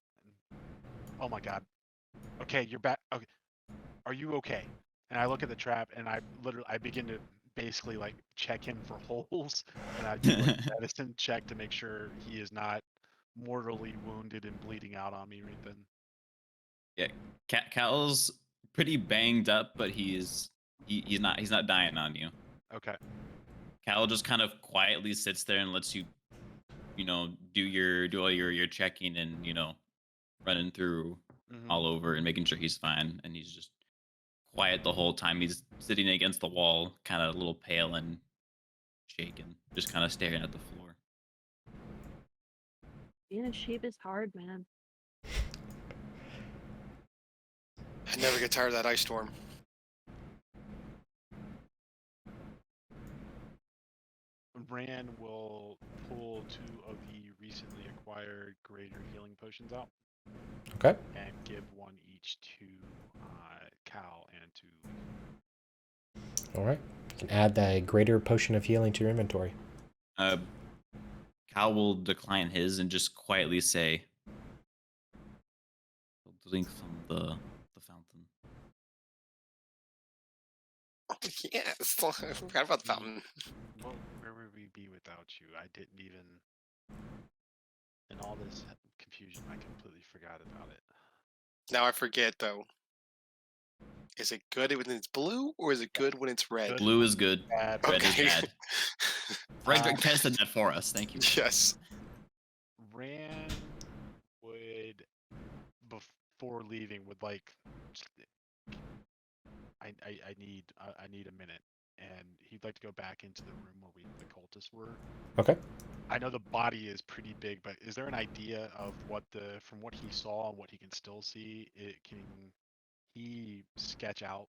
Oh my God. Okay, you're back. Okay. Are you okay? And I look at the trap and I begin to basically like check him for holes, and I do like a medicine check to make sure he is not mortally wounded and bleeding out on me right then. Yeah, Cal's pretty banged up, but he's not dying on you. Okay. Cal just kind of quietly sits there and lets you, do all your checking and running through all over and making sure he's fine. And he's just quiet the whole time. He's sitting against the wall, kind of a little pale and shaken, just kind of staring at the floor. Being a sheep is hard, man. I never get tired of that ice storm. Ran will pull 2 of the recently acquired greater healing potions out. Okay. And give 1 each to Cal and to. All right. You can add the greater potion of healing to your inventory. Cal will decline his and just quietly say, "Drink from the fountain." Yes, I forgot about the fountain. Well, where would we be without you? I didn't even. In all this confusion, I completely forgot about it. Now I forget though. Is it good when it's blue or is it good when it's red? Blue is good. Bad. Red is Okay. bad. Frederick tested that for us. Thank you. Yes. Ran would, before leaving, would like. I need a minute, and he'd like to go back into the room where the cultists were. Okay. I know the body is pretty big, but is there an idea of from what he saw and what he can still see? Can he sketch out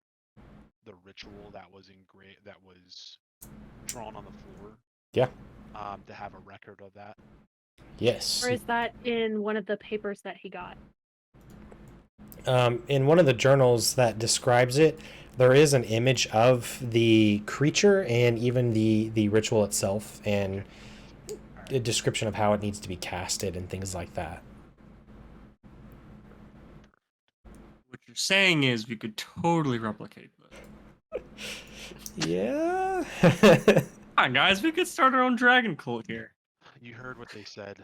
the ritual that was drawn on the floor? Yeah. To have a record of that. Yes. Or is that in one of the papers that he got? In one of the journals that describes it, there is an image of the creature and even the ritual itself and a description of how it needs to be casted and things like that. What you're saying is we could totally replicate that. Yeah. Come on, guys, we could start our own dragon cult here. You heard what they said.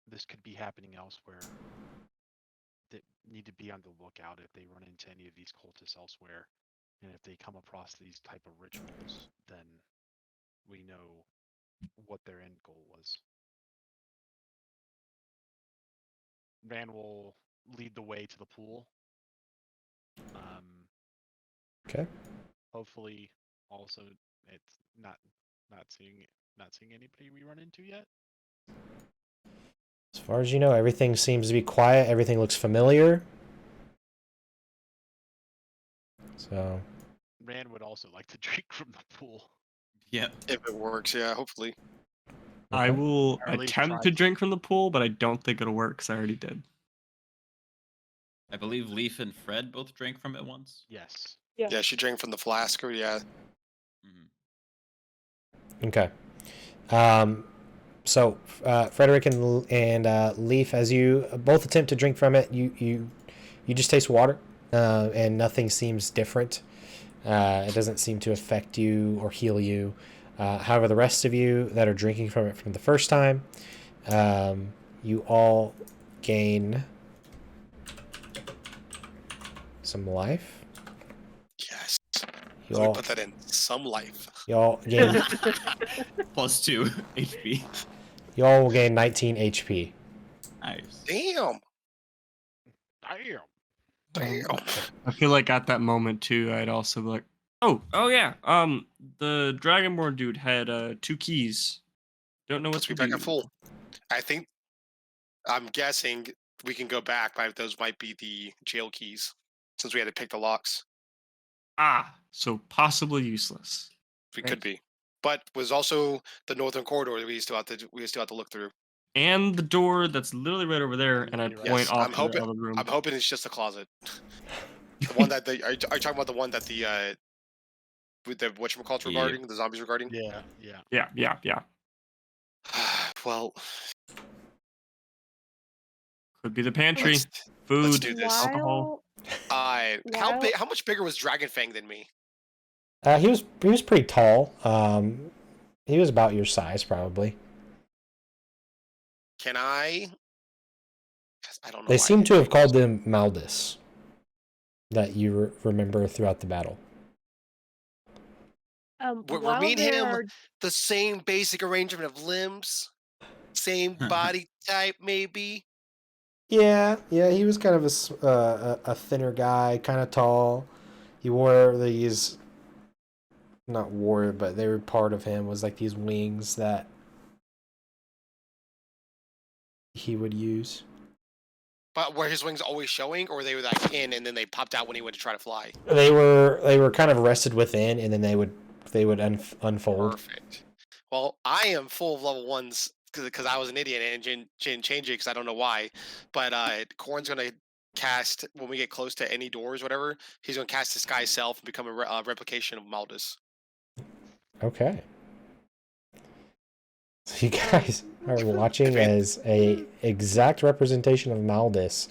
This could be happening elsewhere. That need to be on the lookout if they run into any of these cultists elsewhere, and if they come across these type of rituals, then we know what their end goal was. Van will lead the way to the pool. Okay. Hopefully, also it's not seeing anybody we run into yet. As far as you know, everything seems to be quiet. Everything looks familiar. So. Rand would also like to drink from the pool. Yeah. If it works, yeah, hopefully. I will Or at least attempt try to to. drink from the pool, but I don't think it'll work because I already did. I believe Leaf and Fred both drank from it once. Yes. Yeah, she drank from the flask, or yeah. Mm-hmm. Okay. So Frederick and Leaf, as you both attempt to drink from it, you just taste water, and nothing seems different. It doesn't seem to affect you or heal you. However, the rest of you that are drinking from it from the first time, you all gain some life. Yes. You Let me all put that in. Some life. you all gain +2 HP. you all will gain 19 HP. Nice. Damn. Damn. I feel like at that moment too, I'd also be like, oh yeah. The Dragonborn dude had 2 keys. Don't know what Let's to be back do. at full. I'm guessing we can go back, but those might be the jail keys, since we had to pick the locks. So possibly useless. We could be, but was also the northern corridor that we still have to look through. And the door that's literally right over there, and I'd point Yes, off I'm to hoping. the other room. I'm hoping it's just a closet. The one that are you talking about the one that with the whatchamacallit regarding the zombies regarding? Yeah. Well, could be the pantry. Food. let's do this. Alcohol. How much bigger was Dragonfang than me? He was pretty tall. He was about your size, probably. Can I? 'Cause I don't know. They why seem I to have didn't called them Maldus. That you remember throughout the battle. Were While me and him they're the same basic arrangement of limbs? Same body type, maybe? Yeah, he was kind of a thinner guy, kind of tall. He wore these, not wore, but they were part of him, was like these wings that he would use. But were his wings always showing, or they were like in and then they popped out when he went to try to fly? They were kind of rested within, and then they would unfold. Perfect. Well, I am full of level 1s because I was an idiot and didn't change it because I don't know why. But Corn's gonna cast when we get close to any doors, whatever. He's gonna cast Disguise Self and become a replication of Maldus. Okay. So you guys are watching as a exact representation of Maldus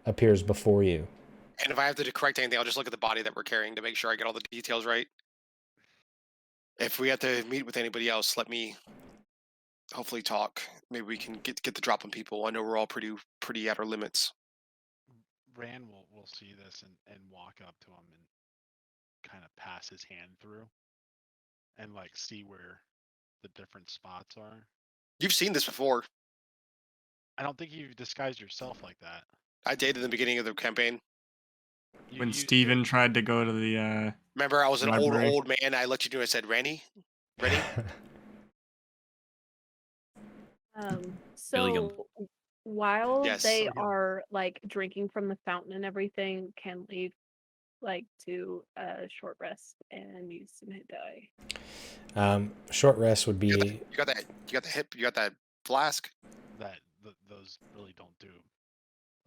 appears before you. And if I have to correct anything, I'll just look at the body that we're carrying to make sure I get all the details right. If we have to meet with anybody else, let me hopefully talk. Maybe we can get the drop on people. I know we're all pretty at our limits. Rand will see this and walk up to him and kind of pass his hand through and like see where the different spots are. You've seen this before. I don't think you've disguised yourself like that. I did in the beginning of the campaign. When Steven tried to go to the Remember, I was an library. old man. I looked at you and I said, "Rennie, ready?" So while Yes. they are like drinking from the fountain and everything, can leave like to a short rest and use some hit die. Short rest would be. You got that. You got the hip. You got that flask. Those really don't do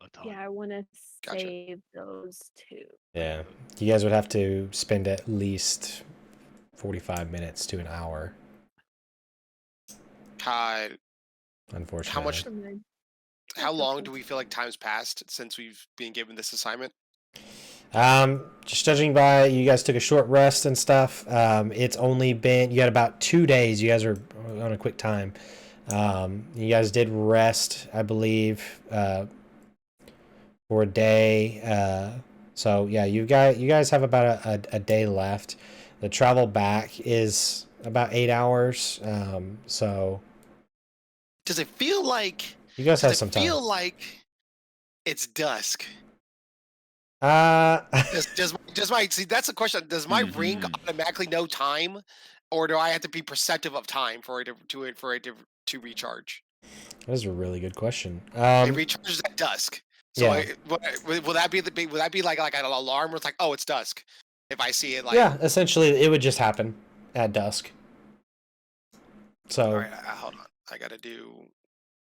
a ton. Yeah, I want to save those two. Yeah, you guys would have to spend at least 45 minutes to an hour. God. Unfortunately. How long do we feel like time's passed since we've been given this assignment? Just judging by you guys took a short rest and stuff, it's only been, you had about 2 days. You guys are on a quick time. You guys did rest, I believe, for a day. So yeah, you guys have about a day left. The travel back is about 8 hours. So does it feel like you guys have some time? Feel like it's dusk? Does my see? That's the question. Does my ring automatically know time, or do I have to be perceptive of time for it to recharge? That is a really good question. It recharges at dusk. So yeah. Will that be like an alarm where it's like, oh, it's dusk? If I see it, like, yeah, essentially it would just happen at dusk. So all right, hold on. I gotta do.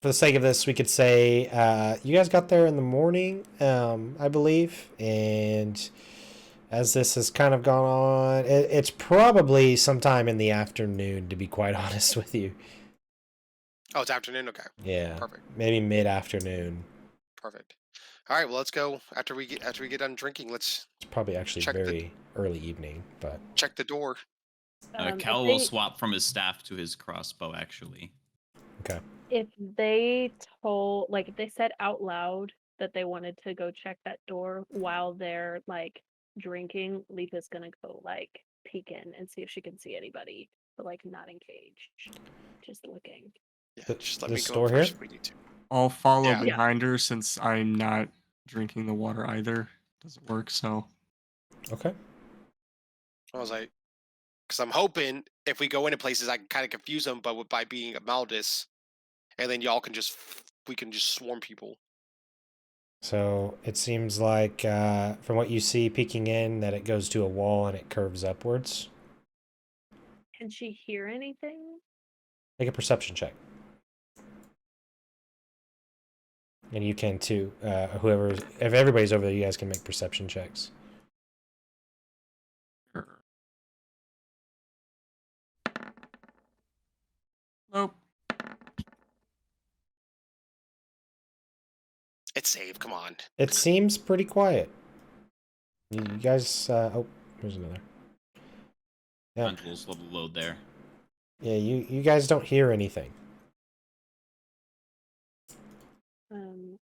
For the sake of this, we could say you guys got there in the morning, I believe, and as this has kind of gone on, it's probably sometime in the afternoon, to be quite honest with you. Oh, it's afternoon. Okay. Yeah. Perfect. Maybe mid-afternoon. Perfect. All right. Well, let's go after we get done drinking. It's probably actually very early evening, but check the door. Cal will swap from his staff to his crossbow. Actually. Okay. If they told, like, if they said out loud that they wanted to go check that door while they're like drinking, Letha's gonna go like peek in and see if she can see anybody, but like not engaged, just looking. Yeah, just let the me store go here. If we need to. I'll follow behind her since I'm not drinking the water either. Doesn't work, so. Okay. I was like, because I'm hoping if we go into places, I can kind of confuse them, but by being a Maldus, and then we can just swarm people. So it seems like, from what you see peeking in, that it goes to a wall and it curves upwards. Can she hear anything? Make a perception check. And you can too. If everybody's over there, you guys can make perception checks. Nope. It's safe. Come on. It seems pretty quiet. You guys. Oh, here's another. Yeah. Level load there. Yeah, you guys don't hear anything.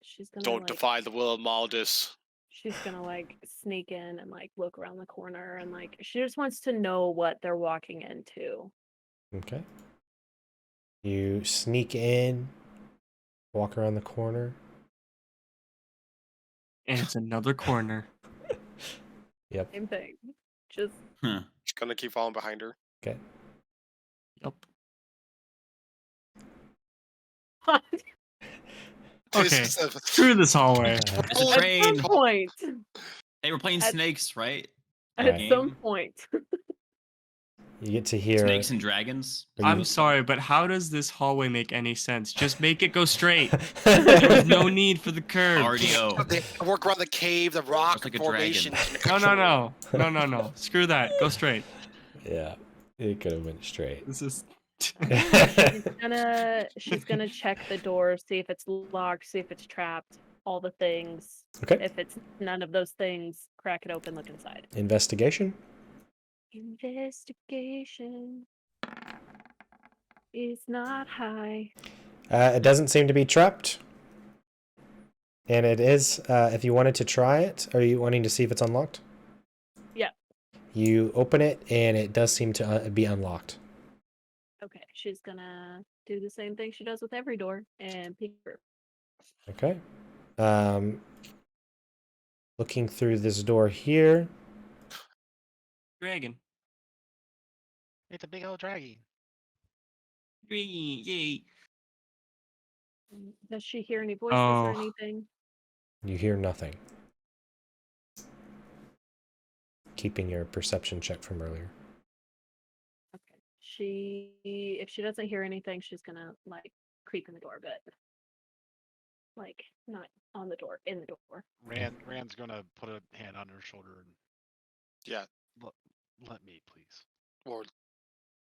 she's gonna Don't like, defy the will of Maldus. she's gonna like sneak in and like look around the corner and like she just wants to know what they're walking into. Okay. You sneak in, walk around the corner. And it's another corner. Yep. Same thing. Just Huh. Just gonna keep following behind her. Okay. Yep. This Okay. is a- Through this hallway. It's a at some train. point. Hey, we're playing At- snakes, right? At Right. some Game. point. You get to hear. Snakes and dragons. I'm sorry, but how does this hallway make any sense? Just make it go straight. There's no need for the curve. RDO. They work around the cave, the rock Just like a formation. No. Screw that. Go straight. Yeah, it could have went straight. This is. She's gonna check the door, see if it's locked, see if it's trapped, all the things. Okay. If it's none of those things, crack it open, look inside. Investigation. Investigation is not high. It doesn't seem to be trapped. And it is, if you wanted to try it, are you wanting to see if it's unlocked? Yeah. You open it, and it does seem to be unlocked. Okay, she's gonna do the same thing she does with every door and peek through. Okay. Looking through this door here. Dragon. It's a big old dragon. Yay. Does she hear any voices or Oh. anything? You hear nothing. Keeping your perception check from earlier. Okay. If she doesn't hear anything, she's gonna like creep in the door a bit. Like not on the door, in the door. Rand's gonna put a hand on her shoulder and Yeah. let me, please. Or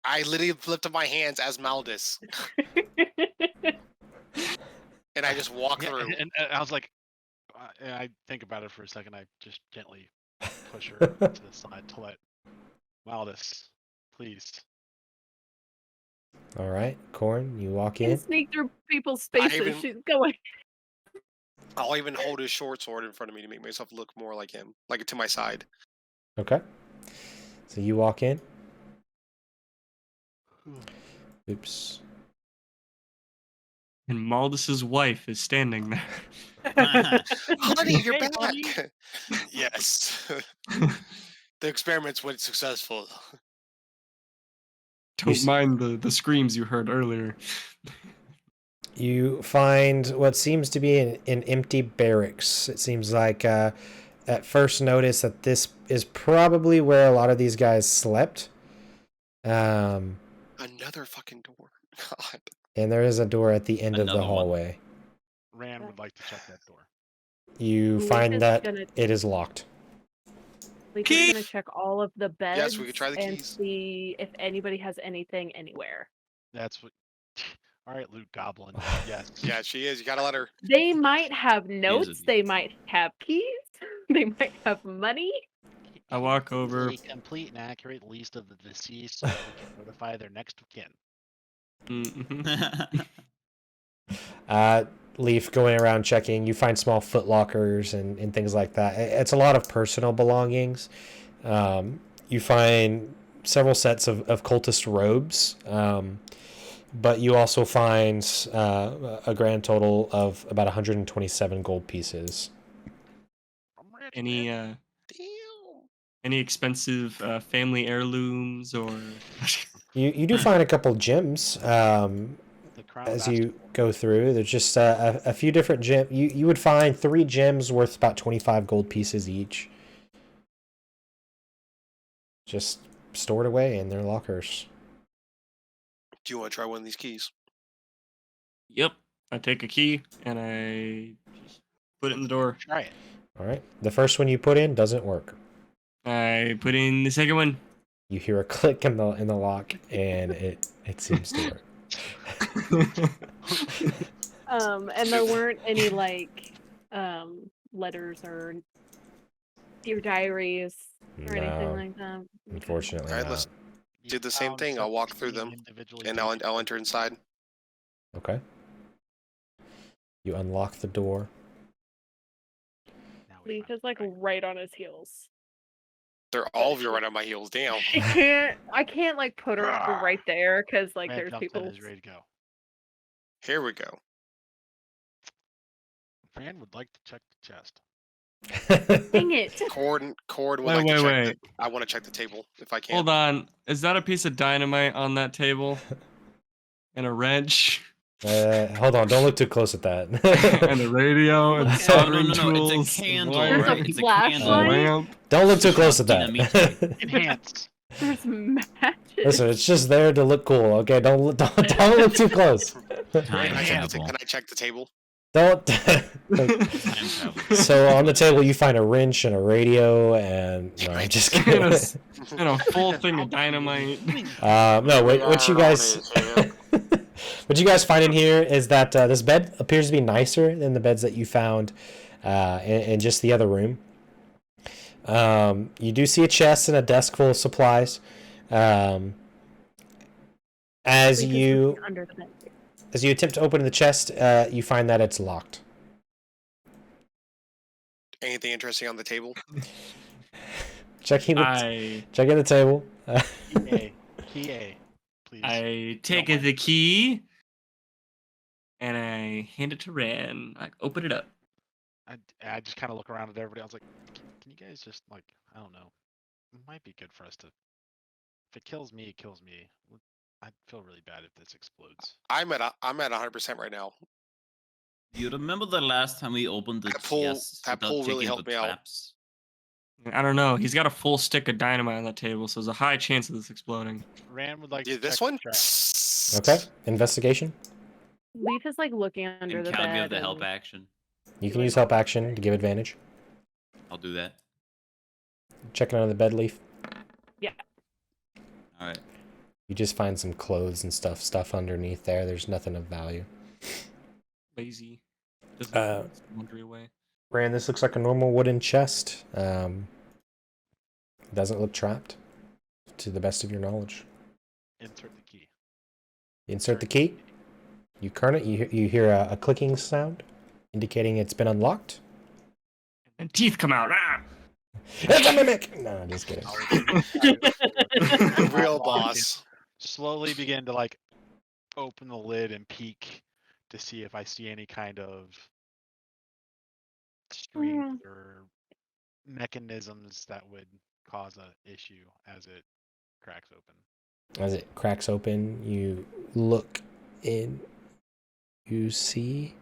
I literally lifted my hands as Maldus, and I just walk Yeah, through. and I was like, and I think about it for a second. I just gently push her to the side to let Maldus, please. All right, Corn, you walk in. And sneak through people's spaces. even- She's going. I'll even hold his short sword in front of me to make myself look more like him, like to my side. Okay. So you walk in. Oops. And Maldus's wife is standing there. Honey, you're Hey, back. honey. Yes. The experiments went successful. Don't mind the screams you heard earlier. You find what seems to be an empty barracks. It seems like at first notice that this is probably where a lot of these guys slept. Another fucking door. God. And there is a door at the end of Another the one. hallway. Rand would like to check that door. You Luke find is that gonna- it is locked. We're Key! gonna check all of the beds. Yes, we could try the and keys. see if anybody has anything anywhere. That's what. All right, Luke Goblin. Yes. Yeah, she is. You gotta let her. They might have notes. thief. They might have keys. They might have money. I walk over. A complete and accurate list of the deceased so that we can notify their next of kin. Mhm. Leaf going around checking. You find small foot lockers and things like that. It's a lot of personal belongings. You find several sets of cultist robes. But you also find a grand total of about 127 gold pieces. I'm rich, Any man. any expensive family heirlooms or You do find a couple gems The crown as of you go through. There's just a few different gems. You would find 3 gems worth about 25 gold pieces each. Just stored away in their lockers. Do you want to try one of these keys? Yep. I take a key and I just put it in the door. Try it. All right. The first one you put in doesn't work. I put in the second one. You hear a click in the lock, and it seems to work. And there weren't any like letters or dear diaries or anything No, like that. Okay. unfortunately All right, not. let's You do the same found thing. I'll walk 16 through them, individually and dated I'll enter inside. Okay. You unlock the door. Leaf is like right on his heels. They're all of you right on my heels. Damn. I can't like put her right there because like Man there's jumps people. in, is ready to go. Here we go. Fran would like to check the chest. Dang it! Cord would Wait, like to check. wait. I want to check the table if I can. Hold on. Is that a piece of dynamite on that table? And a wrench? Hold on, don't look too close at that. And a radio and No, soldering no, tools. it's a candle. There's a Right? It's a flashlight. candle. Lamp. Don't look too close at Dynamite. that. Enhance. There's matches. Listen, it's just there to look cool. Okay, don't look too close. Time Can I travel. check the table? Don't. Time travel. So on the table you find a wrench and a radio and no, I'm just And kidding. and a full thing of dynamite. No, what you guys find in here is that this bed appears to be nicer than the beds that you found in just the other room. You do see a chest and a desk full of supplies. As Leaf is you looking under the bed. attempt to open the chest, you find that it's locked. Anything interesting on the table? Checking I the table. Key A, please. I take mind. the key and I hand it to Ran. I open it up. I just kind of look around at everybody. I was like, can you guys just like, I don't know. It might be good for us to. If it kills me, it kills me. I'd feel really bad if this explodes. I'm at 100% right now. You remember the last time we opened the That pull- chest that without pull really taking helped the me out. traps? I don't know. He's got a full stick of dynamite on that table, so there's a high chance of this exploding. Ran would like Yeah, to this check one? the trap. Okay, investigation. Leaf is like looking under And the Cal bed. give the help and- action. You can use help action to give advantage. I'll do that. Checking under the bed, Leaf. All right. You just find some clothes and stuff underneath there. There's nothing of value. Lazy. Doesn't Uh, put laundry away. Brand, this looks like a normal wooden chest. Doesn't look trapped, to the best of your knowledge. Insert the key. Insert the key. You turn it. You hear a clicking sound, indicating it's been unlocked. And teeth come out. Ah! It's a mimic. No, just kidding. The real Unlock boss. Slowly begin to like open the lid and peek to see if I see any kind of strings or mechanisms that would cause a issue as it cracks open. As it cracks open, you look in. You see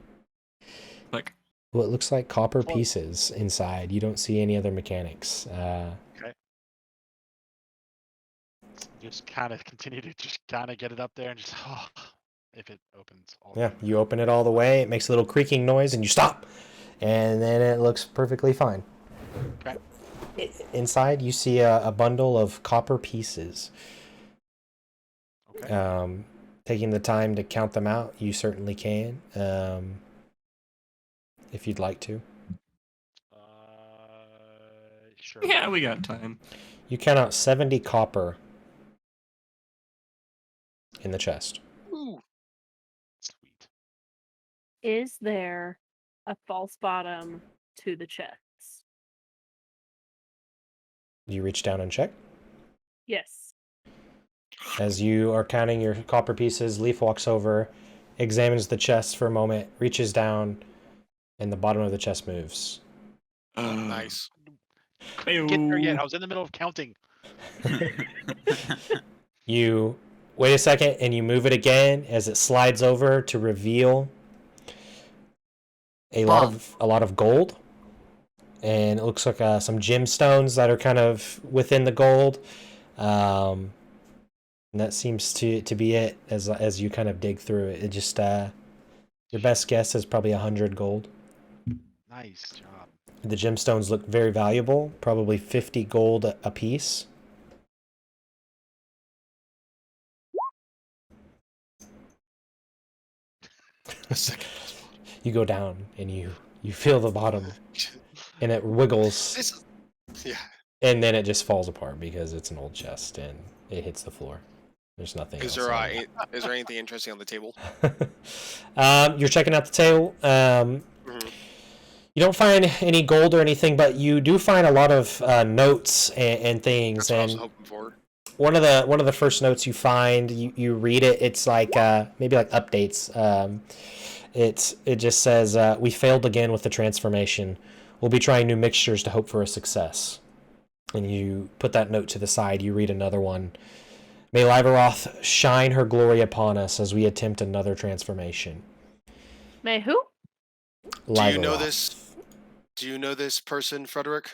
Like, what looks like copper Well- pieces inside. You don't see any other mechanics. Just kind of continue to just kind of get it up there and just if it opens. All Yeah, you open it all the way. It makes a little creaking noise, and you stop, and then it looks perfectly fine. Okay. Inside, you see a bundle of copper pieces. Okay. Taking the time to count them out, you certainly can, if you'd like to. Sure. yeah, we got time. You count out 70 copper in the chest. Ooh. Sweet. Is there a false bottom to the chest? You reach down and check. Yes. As you are counting your copper pieces, Leaf walks over, examines the chest for a moment, reaches down, and the bottom of the chest moves. Nice. Get there yet? I was in the middle of counting. You wait a second and you move it again as it slides over to reveal a lot of gold, and it looks like some gemstones that are kind of within the gold. And that seems to be it as you kind of dig through it. It just your best guess is probably 100 gold. Nice job. The gemstones look very valuable, probably 50 gold a piece. You go down and you feel the bottom, and it wiggles, This is, yeah. and then it just falls apart because it's an old chest and it hits the floor. There's nothing. Is else there on it. is there anything interesting on the table? You're checking out the table. Mhm. You don't find any gold or anything, but you do find a lot of notes and things. That's what I was And hoping for. one of the first notes you find, you read it. It's like maybe like updates. It just says we failed again with the transformation. We'll be trying new mixtures to hope for a success. And you put that note to the side. You read another one. May Liveroth shine her glory upon us as we attempt another transformation. May who? Do you know this? Do you know this person, Frederick?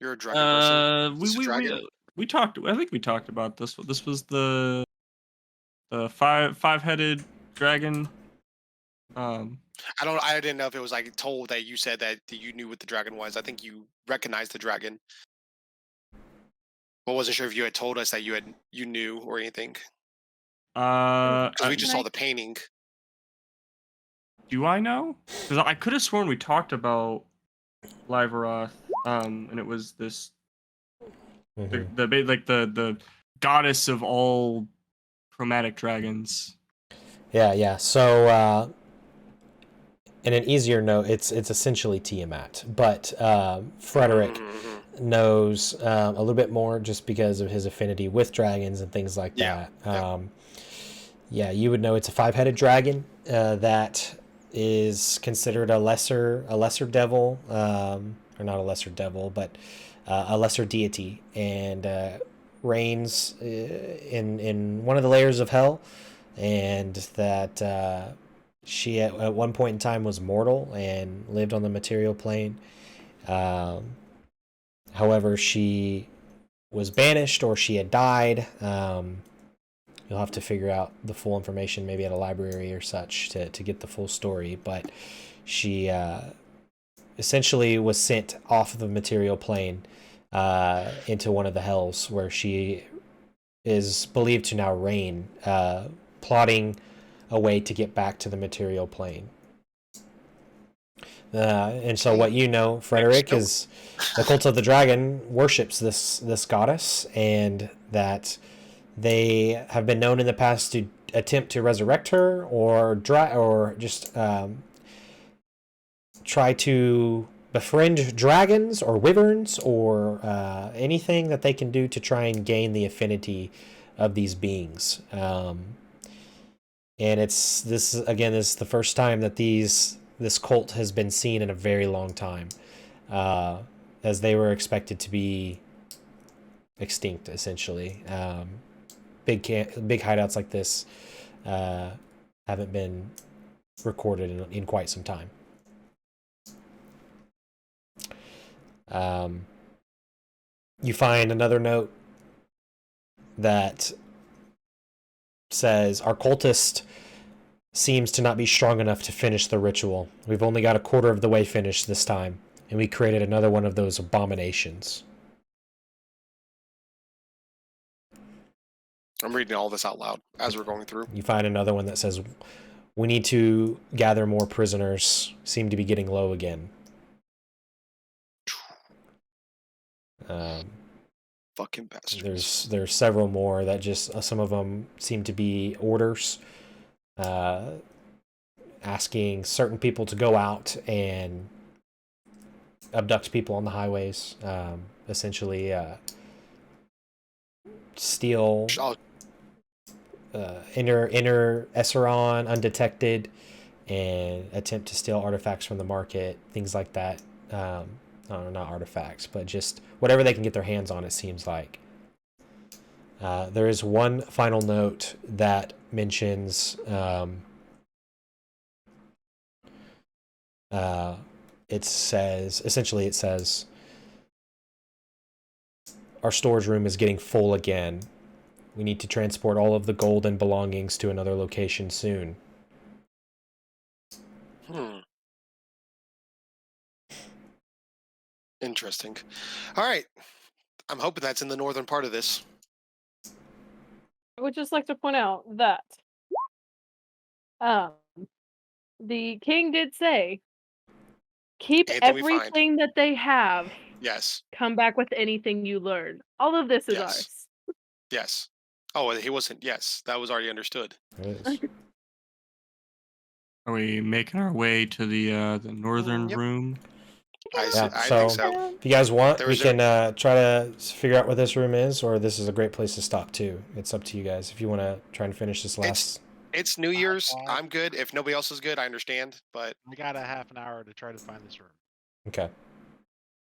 You're a dragon person. We talked. I think we talked about this. This was the five-headed dragon. I didn't know if it was like told that you said that you knew what the dragon was. I think you recognized the dragon. I wasn't sure if you had told us that you knew or anything. Because we just saw the painting. Do I know? Because I could have sworn we talked about Liveroth, and it was this the goddess of all chromatic dragons. Yeah. So, in an easier note, it's essentially Tiamat, but Frederick knows a little bit more just because of his affinity with dragons and things like that. Yeah, you would know it's a 5-headed dragon that is considered a lesser devil, or not a lesser devil, but a lesser deity, and reigns in one of the layers of hell, and that she at one point in time was mortal and lived on the material plane. However, she was banished or she had died. You'll have to figure out the full information maybe at a library or such to get the full story. But she essentially was sent off of the material plane into one of the hells where she is believed to now reign, plotting a way to get back to the material plane. And so what you know, Frederick, is the Cult of the Dragon worships this goddess, and that they have been known in the past to attempt to resurrect her or just try to befriend dragons or wyverns or anything that they can do to try and gain the affinity of these beings. And this is the first time that this cult has been seen in a very long time, as they were expected to be extinct, essentially. Big hideouts like this haven't been recorded in quite some time. You find another note that says, our cultist seems to not be strong enough to finish the ritual. We've only got a quarter of the way finished this time, and we created another one of those abominations. I'm reading all this out loud as we're going through. You find another one that says, we need to gather more prisoners. Seem to be getting low again. Fucking bastards. There's several more that just some of them seem to be orders, asking certain people to go out and abduct people on the highways, essentially steal, enter Esseron undetected and attempt to steal artifacts from the market, things like that. Not artifacts, but just whatever they can get their hands on, it seems like. There is one final note that mentions it says our storage room is getting full again. We need to transport all of the gold and belongings to another location soon. Interesting. All right. I'm hoping that's in the northern part of this. I would just like to point out that the king did say, keep everything that they have. Yes. Come back with anything you learn. All of this is ours. Yes. Oh, he wasn't. Yes, that was already understood. It is. Are we making our way to the northern Yep. room? I Yeah, think so. If you guys want, There we was can try to figure out what this room is, or this is a great place to stop too. It's up to you guys. If you want to try and finish this last. It's New Year's. I'm good. If nobody else is good, I understand. But we got a half an hour to try to find this room. Okay.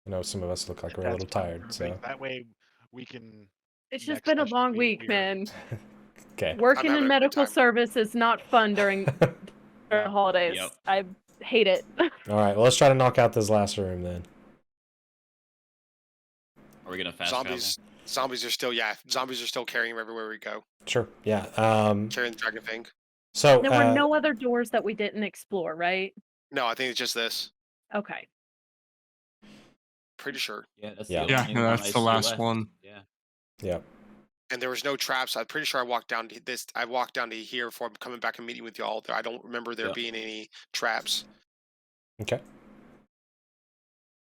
I know some of us look like we're a That's little fine, tired, so. everybody. That way we can. It's just next been a session long we week, are- man. Okay. Working having in a great medical time. service is not fun during the holidays. Yep. I hate it. All right. Well, let's try to knock out this last room then. Are we gonna fast zombies are still carrying him everywhere we go. Sure. Yeah. Carrying the dragon thing. So. There were no other doors that we didn't explore, right? No, I think it's just this. Okay. Pretty sure. Yeah, that's Yeah. the only one that's I the see last left. one. Yeah. Yep. And there was no traps. I'm pretty sure I walked down to this. I walked down to here before I'm coming back and meeting with y'all. I don't remember there Yep. being any traps. Okay.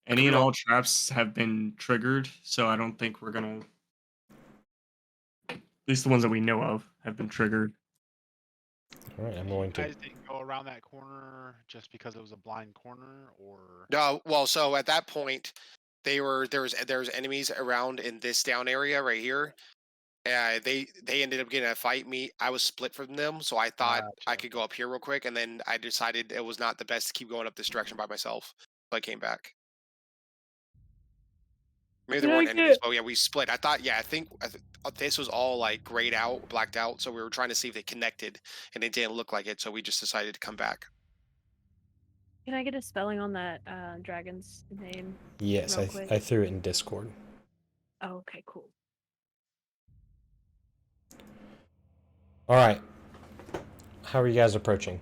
Any and all traps have been triggered, so I don't think we're gonna. At least the ones that we know of have been triggered. All right. I'm going You to. guys didn't go around that corner just because it was a blind corner, or No, well, so at that point, there was enemies around in this down area right here. They ended up getting a fight. I was split from them, so I thought I Gotcha. could go up here real quick, and then I decided it was not the best to keep going up this direction by myself. So I came back. Maybe there weren't enemies. Oh yeah, we split. I think this was all like grayed out, blacked out. So we were trying to see if they connected, and it didn't look like it. So we just decided to come back. Can I get a spelling on that dragon's name? Yes, real quick? I threw it in Discord. Oh, okay, cool. All right. How are you guys approaching?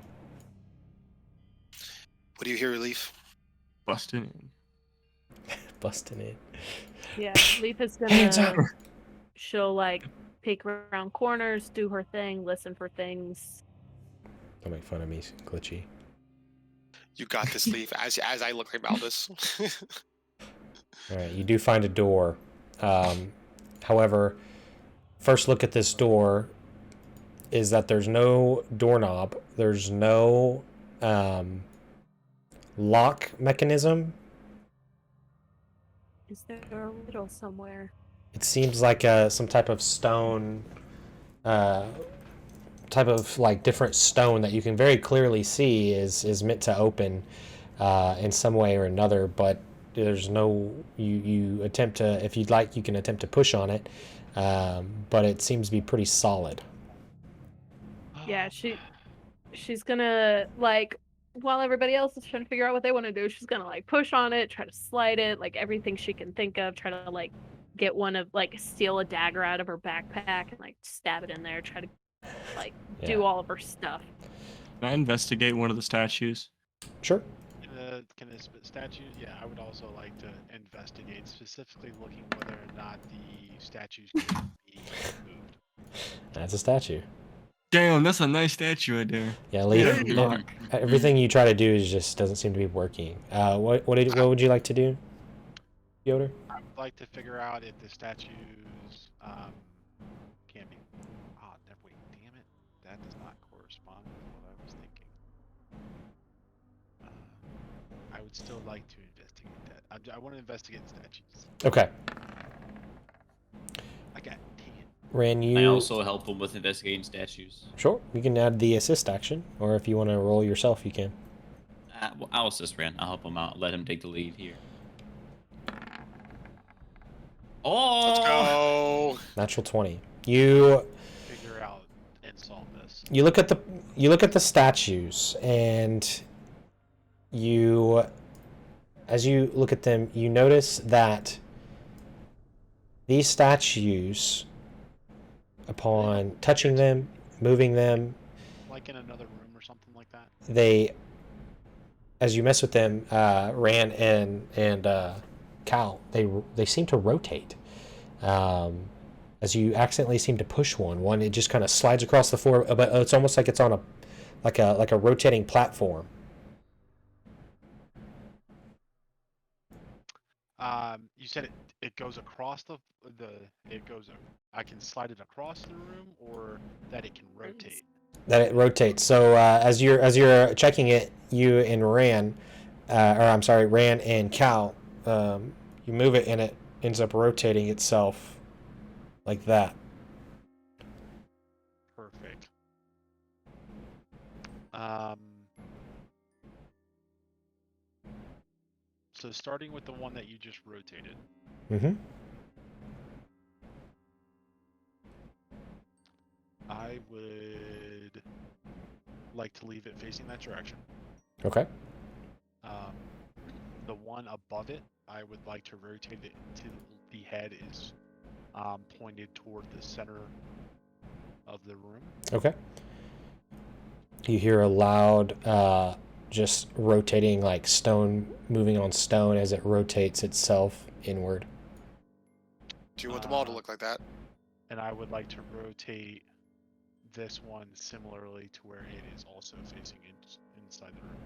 What do you hear, Leaf? Busting in. Busting in. Yeah, Leaf is Hands up! gonna. She'll like peek around corners, do her thing, listen for things. Don't make fun of me, glitchy. You got this, Leaf. As I look like Maldus. All right, you do find a door. However, first look at this door is that there's no doorknob. There's no lock mechanism. Is there a riddle somewhere? It seems like some type of stone, type of like different stone that you can very clearly see is meant to open in some way or another, but there's no, you attempt to, if you'd like, you can attempt to push on it, but it seems to be pretty solid. Yeah, she's gonna like, while everybody else is trying to figure out what they want to do, she's gonna like push on it, try to slide it, like everything she can think of, try to like get one of like steal a dagger out of her backpack and like stab it in there, try to like do all of her stuff. Can I investigate one of the statues? Sure. can this statue? Yeah, I would also like to investigate, specifically looking whether or not the statues can be moved. That's a statue. Damn, that's a nice statue right there. Yeah, everything you try to do just doesn't seem to be working. What would you like to do, Yoder? I would like to figure out if the statues can be. Oh, never. Wait, damn it! That does not correspond with what I was thinking. I would still like to investigate that. I want to investigate the statues. Okay. I got 10. Ran, you. I also help him with investigating statues. Sure, you can add the assist action, or if you want to roll yourself, you can. Well, I'll assist Ran. I'll help him out. Let him take the lead here. Oh! Let's go. Natural 20. You Figure out and solve this. you look at the statues, and as you look at them, you notice that these statues, upon touching them, moving them, Like in another room or something like that. they, as you mess with them, Ran and Cal, they seem to rotate. As you accidentally seem to push one, it just kind of slides across the floor, but it's almost like it's on a rotating platform. You said it goes across it goes. I can slide it across the room, or that it can rotate. that it rotates. So as you're checking it, you and Ran, Ran and Cal, you move it and it ends up rotating itself like that. Perfect. So starting with the one that you just rotated. Mm-hmm. I would like to leave it facing that direction. Okay. The one above it, I would like to rotate it to the head is pointed toward the center of the room. Okay. You hear a loud, just rotating like stone moving on stone as it rotates itself inward. Do you want them all to look like that? And I would like to rotate this one similarly to where it is also facing inside the room.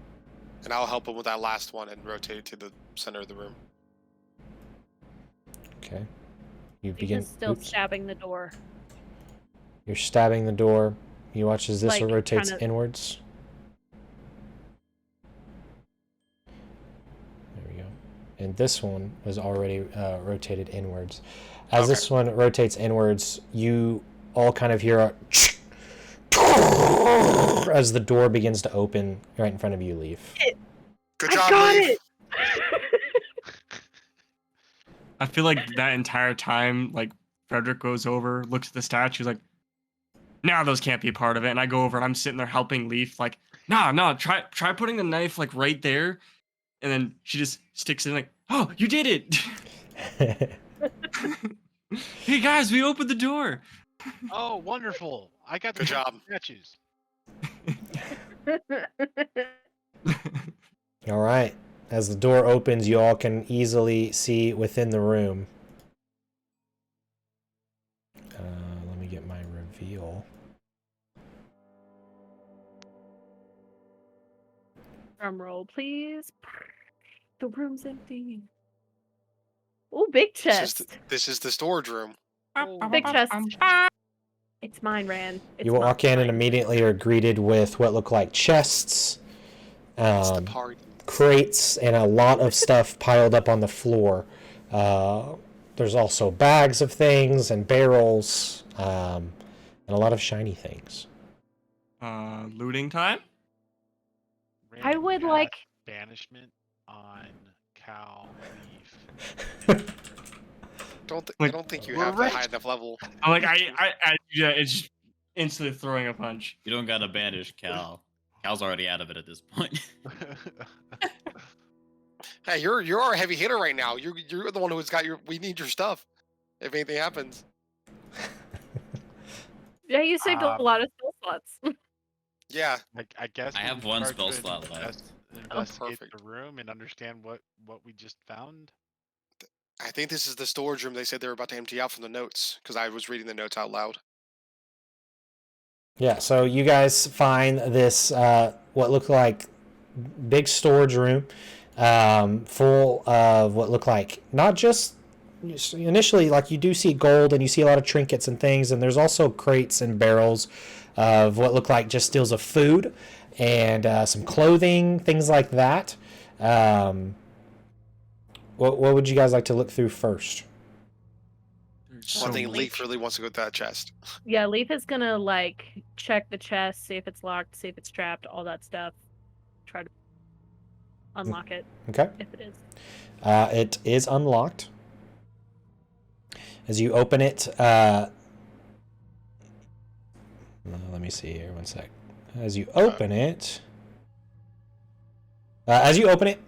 And I'll help him with that last one and rotate it to the center of the room. Okay. You He's begin. still stabbing the door. You're stabbing the door. You watch as this Like, rotates kinda- inwards. There we go. And this one was already rotated inwards. As this one rotates inwards, you all kind of hear a as the door begins to open right in front of you, Leaf. Good I job, got Leaf. it! I feel like that entire time, like Frederick goes over, looks at the statue, like, "Nah, those can't be part of it." And I go over and I'm sitting there helping Leaf, like, "No, try putting the knife like right there." And then she just sticks it in, like, "Oh, you did it!" Hey guys, we opened the door. Oh, wonderful! I got the Good job. statues. All right. As the door opens, you all can easily see within the room. Let me get my reveal. Drum roll, please. The room's empty. Oh, big chest. This is the storage room. Big chest. It's mine, Ran. It's You walk in and mine. immediately are greeted with what look like chests, It's the party. crates, and a lot of stuff piled up on the floor. There's also bags of things and barrels, and a lot of shiny things. Looting time? I would Random like- cast banishment on Cal Leaf. I don't think you have a high enough level. I'm like, yeah, it's instantly throwing a punch. You don't gotta banish Cal. Cal's already out of it at this point. Hey, you're our heavy hitter right now. You're the one who's got your. We need your stuff. If anything happens. Yeah, you saved a lot of spell slots. Yeah. I guess I we have can one start spell to slot left. Investigate perfect. the room and understand what we just found. I think this is the storage room they said they were about to empty out from the notes because I was reading the notes out loud. Yeah, so you guys find this, what looked like big storage room, full of what look like not just initially, like you do see gold and you see a lot of trinkets and things, and there's also crates and barrels of what look like just steals of food and some clothing, things like that. What would you guys like to look through first? One thing Leaf really wants to go to that chest. Yeah, Leaf is gonna like check the chest, see if it's locked, see if it's trapped, all that stuff. Try to unlock it. Okay. If it is. It is unlocked. As you open it, let me see here, one sec. As you open it,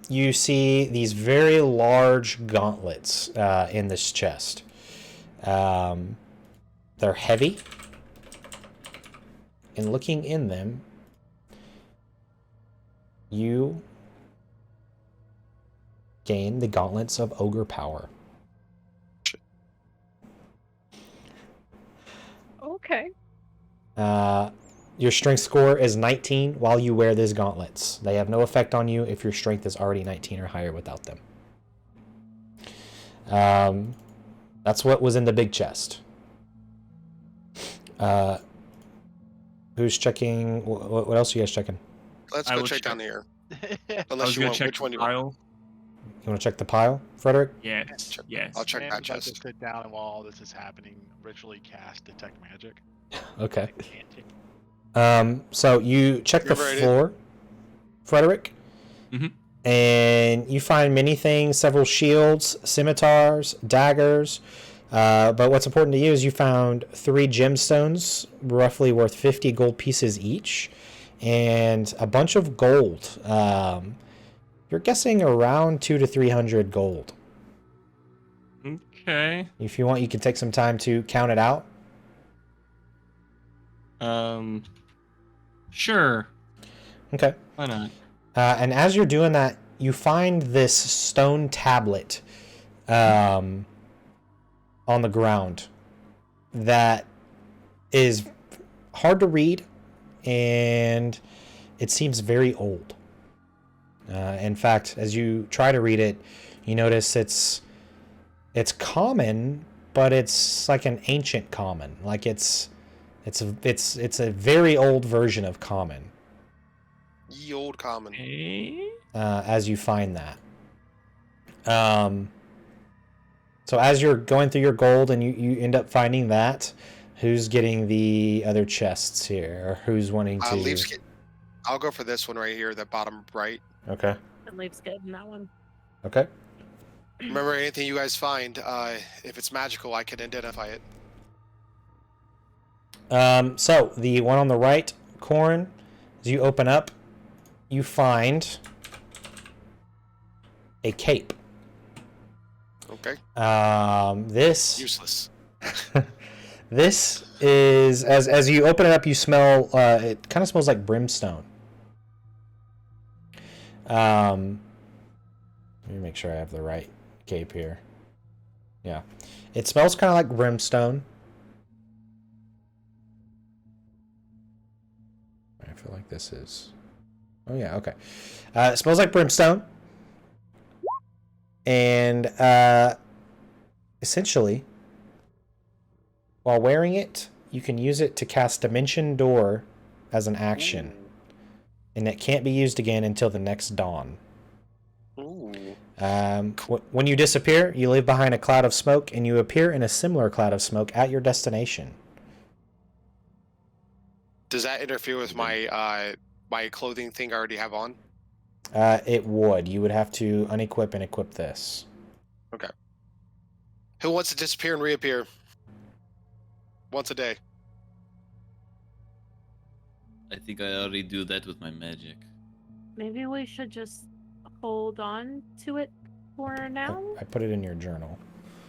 you see these very large gauntlets in this chest. They're heavy, and looking in them, you gain the gauntlets of ogre power. Okay. Your strength score is 19 while you wear these gauntlets. They have no effect on you if your strength is already 19 or higher without them. That's what was in the big chest. Who's checking? What else are you guys checking? Let's I go will check down check- here. I Unless was you gonna want, check which the one you want? pile. You want to check the pile, Frederick? Yes. Yes. I'll check Man, that I'd like to chest. sit down and while all this is happening, ritually cast detect magic. Okay. Incantation. So you check the You're right, floor, Frederick, Mhm. and you find many things: several shields, scimitars, daggers. But what's important to you is you found 3 gemstones, roughly worth 50 gold pieces each, and a bunch of gold. You're guessing around 200 to 300 gold. Okay. If you want, you can take some time to count it out. Sure. Okay. Why not? And as you're doing that, you find this stone tablet on the ground that is hard to read, and it seems very old. In fact, as you try to read it, you notice it's common, but it's like an ancient common. Like it's a very old version of common. Ye old common. As you find that. So as you're going through your gold and you end up finding that, who's getting the other chests here, or who's wanting to? I'll go for this one right here, the bottom right. Okay. And Leaf's getting that one. Okay. Remember, anything you guys find, if it's magical, I can identify it. So the one on the right, Corin, as you open up, you find a cape. Okay. This Useless. this is as you open it up, you smell. It kind of smells like brimstone. Let me make sure I have the right cape here. Yeah, it smells kind of like brimstone. I feel like this is. Oh yeah, okay. It smells like brimstone, and essentially, while wearing it, you can use it to cast Dimension Door as an action, and it can't be used again until the next dawn. Ooh. When you disappear, you leave behind a cloud of smoke, and you appear in a similar cloud of smoke at your destination. Does that interfere with my my clothing thing I already have on? It would. You would have to unequip and equip this. Okay. Who wants to disappear and reappear? Once a day. I think I already do that with my magic. Maybe we should just hold on to it for now. I put it in your journal.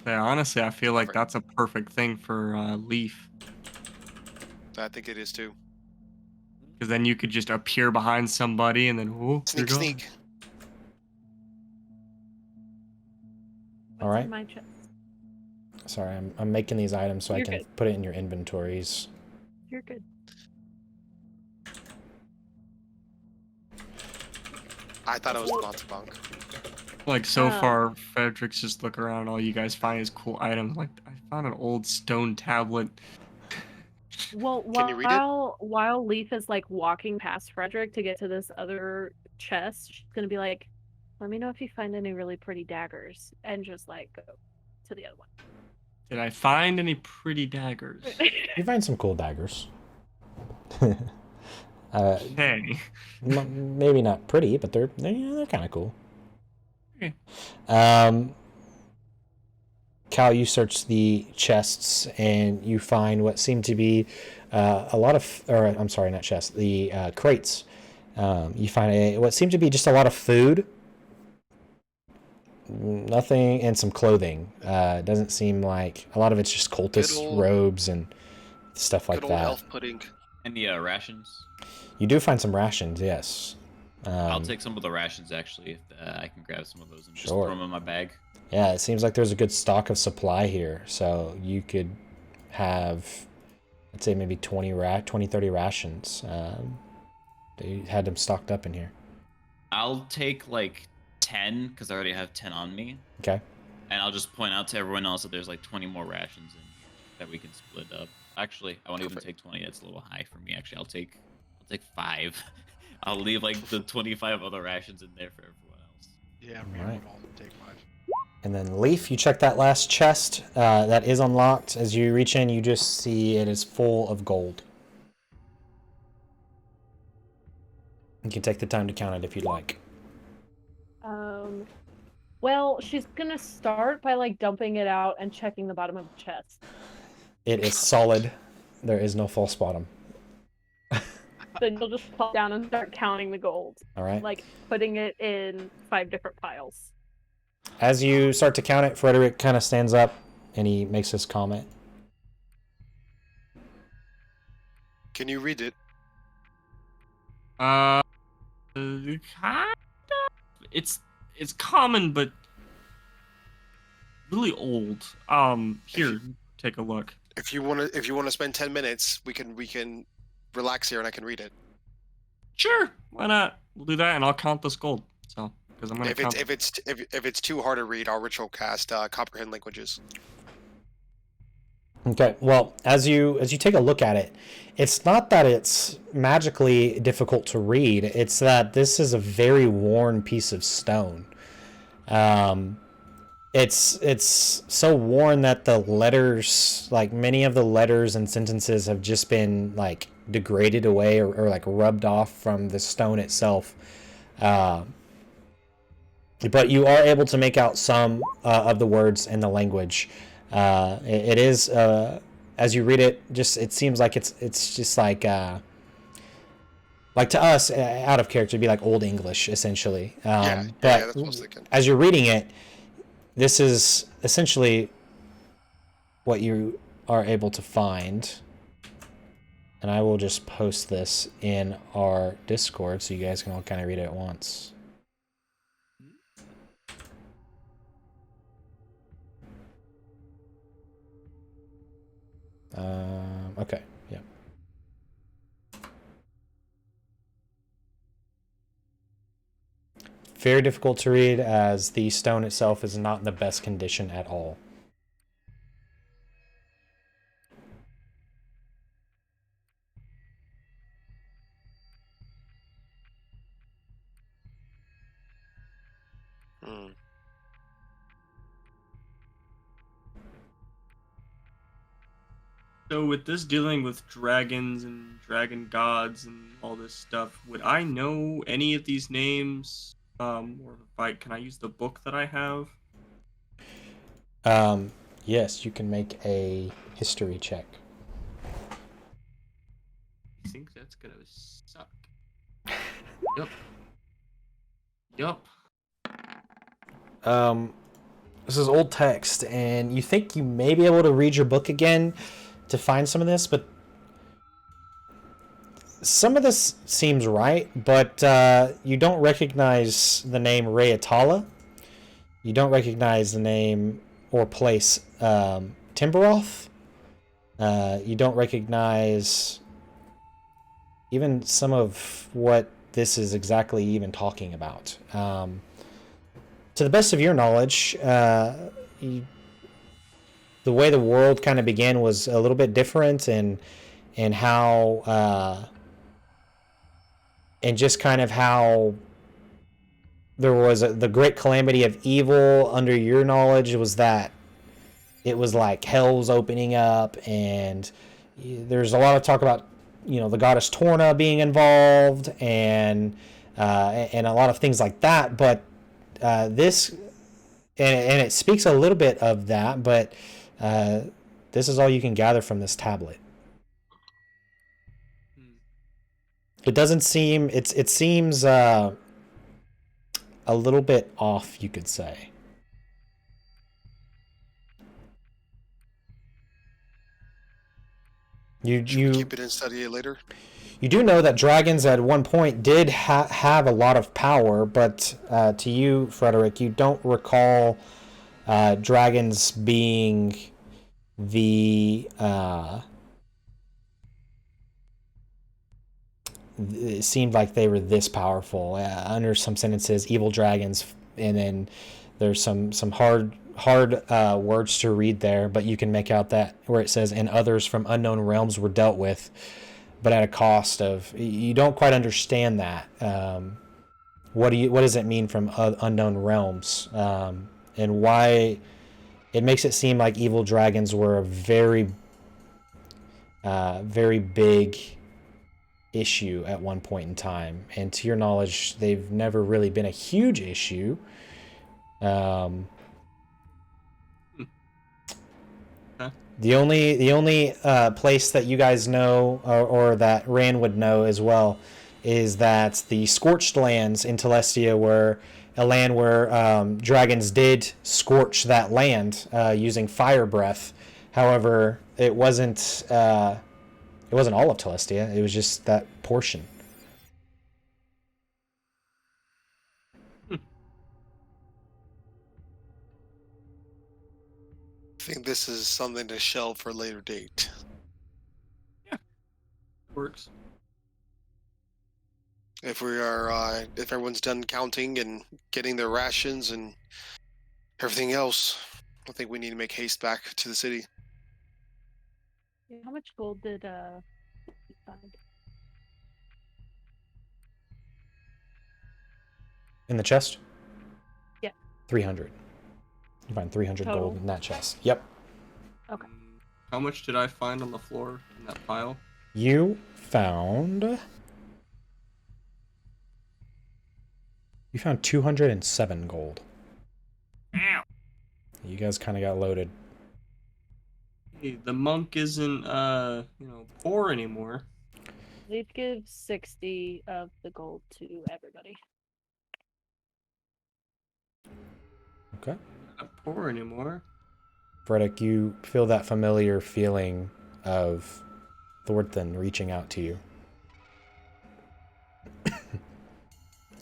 Yeah, honestly, I feel like that's a perfect thing for Leaf. I think it is too. Because then you could just appear behind somebody and then, oh, Sneak, you're gone. sneak. All What's right. in my chest? Sorry, I'm making these items so I You're can good. put it in your inventories. You're good. I thought it was the monster bunk. Like, so Oh. far, Frederick's just look around, all you guys find is cool items. Like, I found an old stone tablet. Well, Can you read it? while Leaf is like walking past Frederick to get to this other chest, she's gonna be like, "Let me know if you find any really pretty daggers," and just like go to the other one. Did I find any pretty daggers? You find some cool daggers. Hey. Maybe not pretty, but they're kind of cool. Okay. Cal, you search the chests and you find what seem to be a lot of, or I'm sorry, not chests, the crates. You find what seemed to be just a lot of food, nothing, and some clothing. Doesn't seem like a lot of it's just cultist robes and stuff like Good old that. elf pudding. Any rations? You do find some rations, yes. I'll take some of the rations actually, if I can grab some of those and just Sure. throw them in my bag. Yeah, it seems like there's a good stock of supply here, so you could have, I'd say maybe 20, 30 rations. They had them stocked up in here. I'll take like 10 because I already have 10 on me, Okay. and I'll just point out to everyone else that there's like 20 more rations in here that we can split up. Actually, I won't even take 20. That's a little high for me. Actually, I'll take 5. I'll leave like the 25 other rations in there for everyone else. Yeah, me Alright. would also take 5. And then Leaf, you check that last chest that is unlocked. As you reach in, you just see it is full of gold. You can take the time to count it if you'd like. Well, she's gonna start by like dumping it out and checking the bottom of the chest. It is solid. There is no false bottom. Then you'll just pop down and start counting the gold. All right. Like putting it in 5 different piles. As you start to count it, Frederick kind of stands up and he makes this comment. Can you read it? Kind of. It's common, but really old. Here, take a look. If you want to spend 10 minutes, we can relax here and I can read it. Sure, why not? We'll do that, and I'll count this gold. So, because I'm gonna If it's too hard to read, I'll ritual cast comprehend languages. Okay. Well, as you take a look at it, it's not that it's magically difficult to read. It's that this is a very worn piece of stone. It's so worn that the letters, like many of the letters and sentences, have just been like degraded away or like rubbed off from the stone itself. But you are able to make out some of the words in the language. It is as you read it, it seems like it's just like to us out of character, it'd be like Old English essentially. Yeah, but that's what I was thinking. as you're reading it, this is essentially what you are able to find. And I will just post this in our Discord so you guys can all kind of read it at once. Okay, yeah. Very difficult to read as the stone itself is not in the best condition at all. So with this dealing with dragons and dragon gods and all this stuff, would I know any of these names? Or can I use the book that I have? Yes, you can make a history check. I think that's gonna suck. Yup. This is old text, and you think you may be able to read your book again to find some of this, but some of this seems right, but you don't recognize the name Rayatala. You don't recognize the name or place Timberoth. You don't recognize even some of what this is exactly even talking about. To the best of your knowledge, the way the world kind of began was a little bit different, and how and just kind of how there was the great calamity of evil. Under your knowledge was that it was like hell's opening up, and there's a lot of talk about the goddess Torna being involved, and a lot of things like that. But this and it speaks a little bit of that, but this is all you can gather from this tablet. It doesn't seem it seems a little bit off, you could say. Should we keep it and study it later? You do know that dragons at one point did have a lot of power, but to you, Frederick, you don't recall dragons being the it seemed like they were this powerful. Under some sentences, evil dragons, and then there's some hard hard words to read there, but you can make out that where it says, and others from unknown realms were dealt with, but at a cost of, you don't quite understand that. What does it mean from unknown realms? And why it makes it seem like evil dragons were a very, very big issue at one point in time. And to your knowledge, they've never really been a huge issue. The only place that you guys know, or that Rand would know as well, is that the Scorched Lands in Telestia were a land where dragons did scorch that land using fire breath. However, it wasn't all of Telestia. It was just that portion. I think this is something to shelve for a later date. Yeah, works. If if everyone's done counting and getting their rations and everything else, I think we need to make haste back to the city. How much gold did he find? In the chest? Yeah. 300. You find 300 Total. gold in that chest. Yep. Okay. How much did I find on the floor in that pile? You found 207 gold. Ow. You guys kind of got loaded. Hey, the monk isn't poor anymore. Please give 60 of the gold to everybody. Okay. Not poor anymore. Frederick, you feel that familiar feeling of Thornton reaching out to you.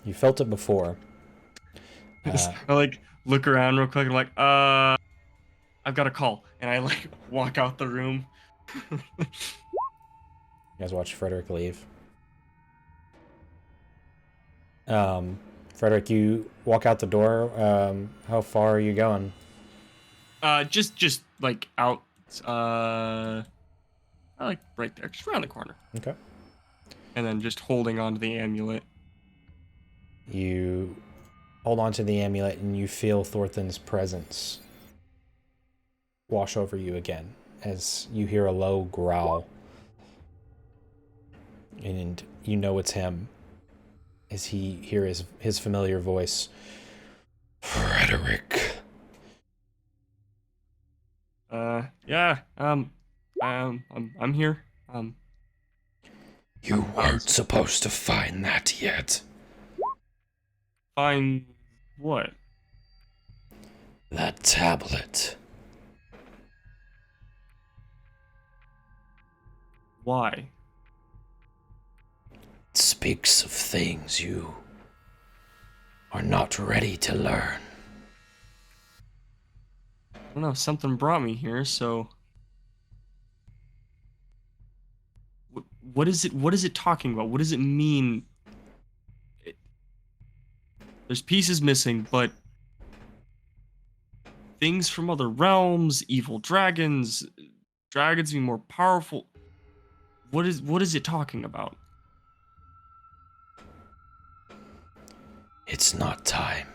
You felt it before. I look around real quick and I'm like, I've got a call, and I walk out the room. You guys watch Frederick leave. Frederick, you walk out the door. How far are you going? Just out, right there, just around the corner. Okay. And then just holding on to the amulet. You hold on to the amulet and you feel Thornton's presence wash over you again as you hear a low growl. And you know it's him as he hear his familiar voice. Frederick. Yeah, I'm here. You weren't supposed to find that yet. Find what? That tablet. Why? It speaks of things you are not ready to learn. I don't know, something brought me here, so... What is it talking about? What does it mean? There's pieces missing, but... Things from other realms, evil dragons being more powerful... What is it talking about? It's not time.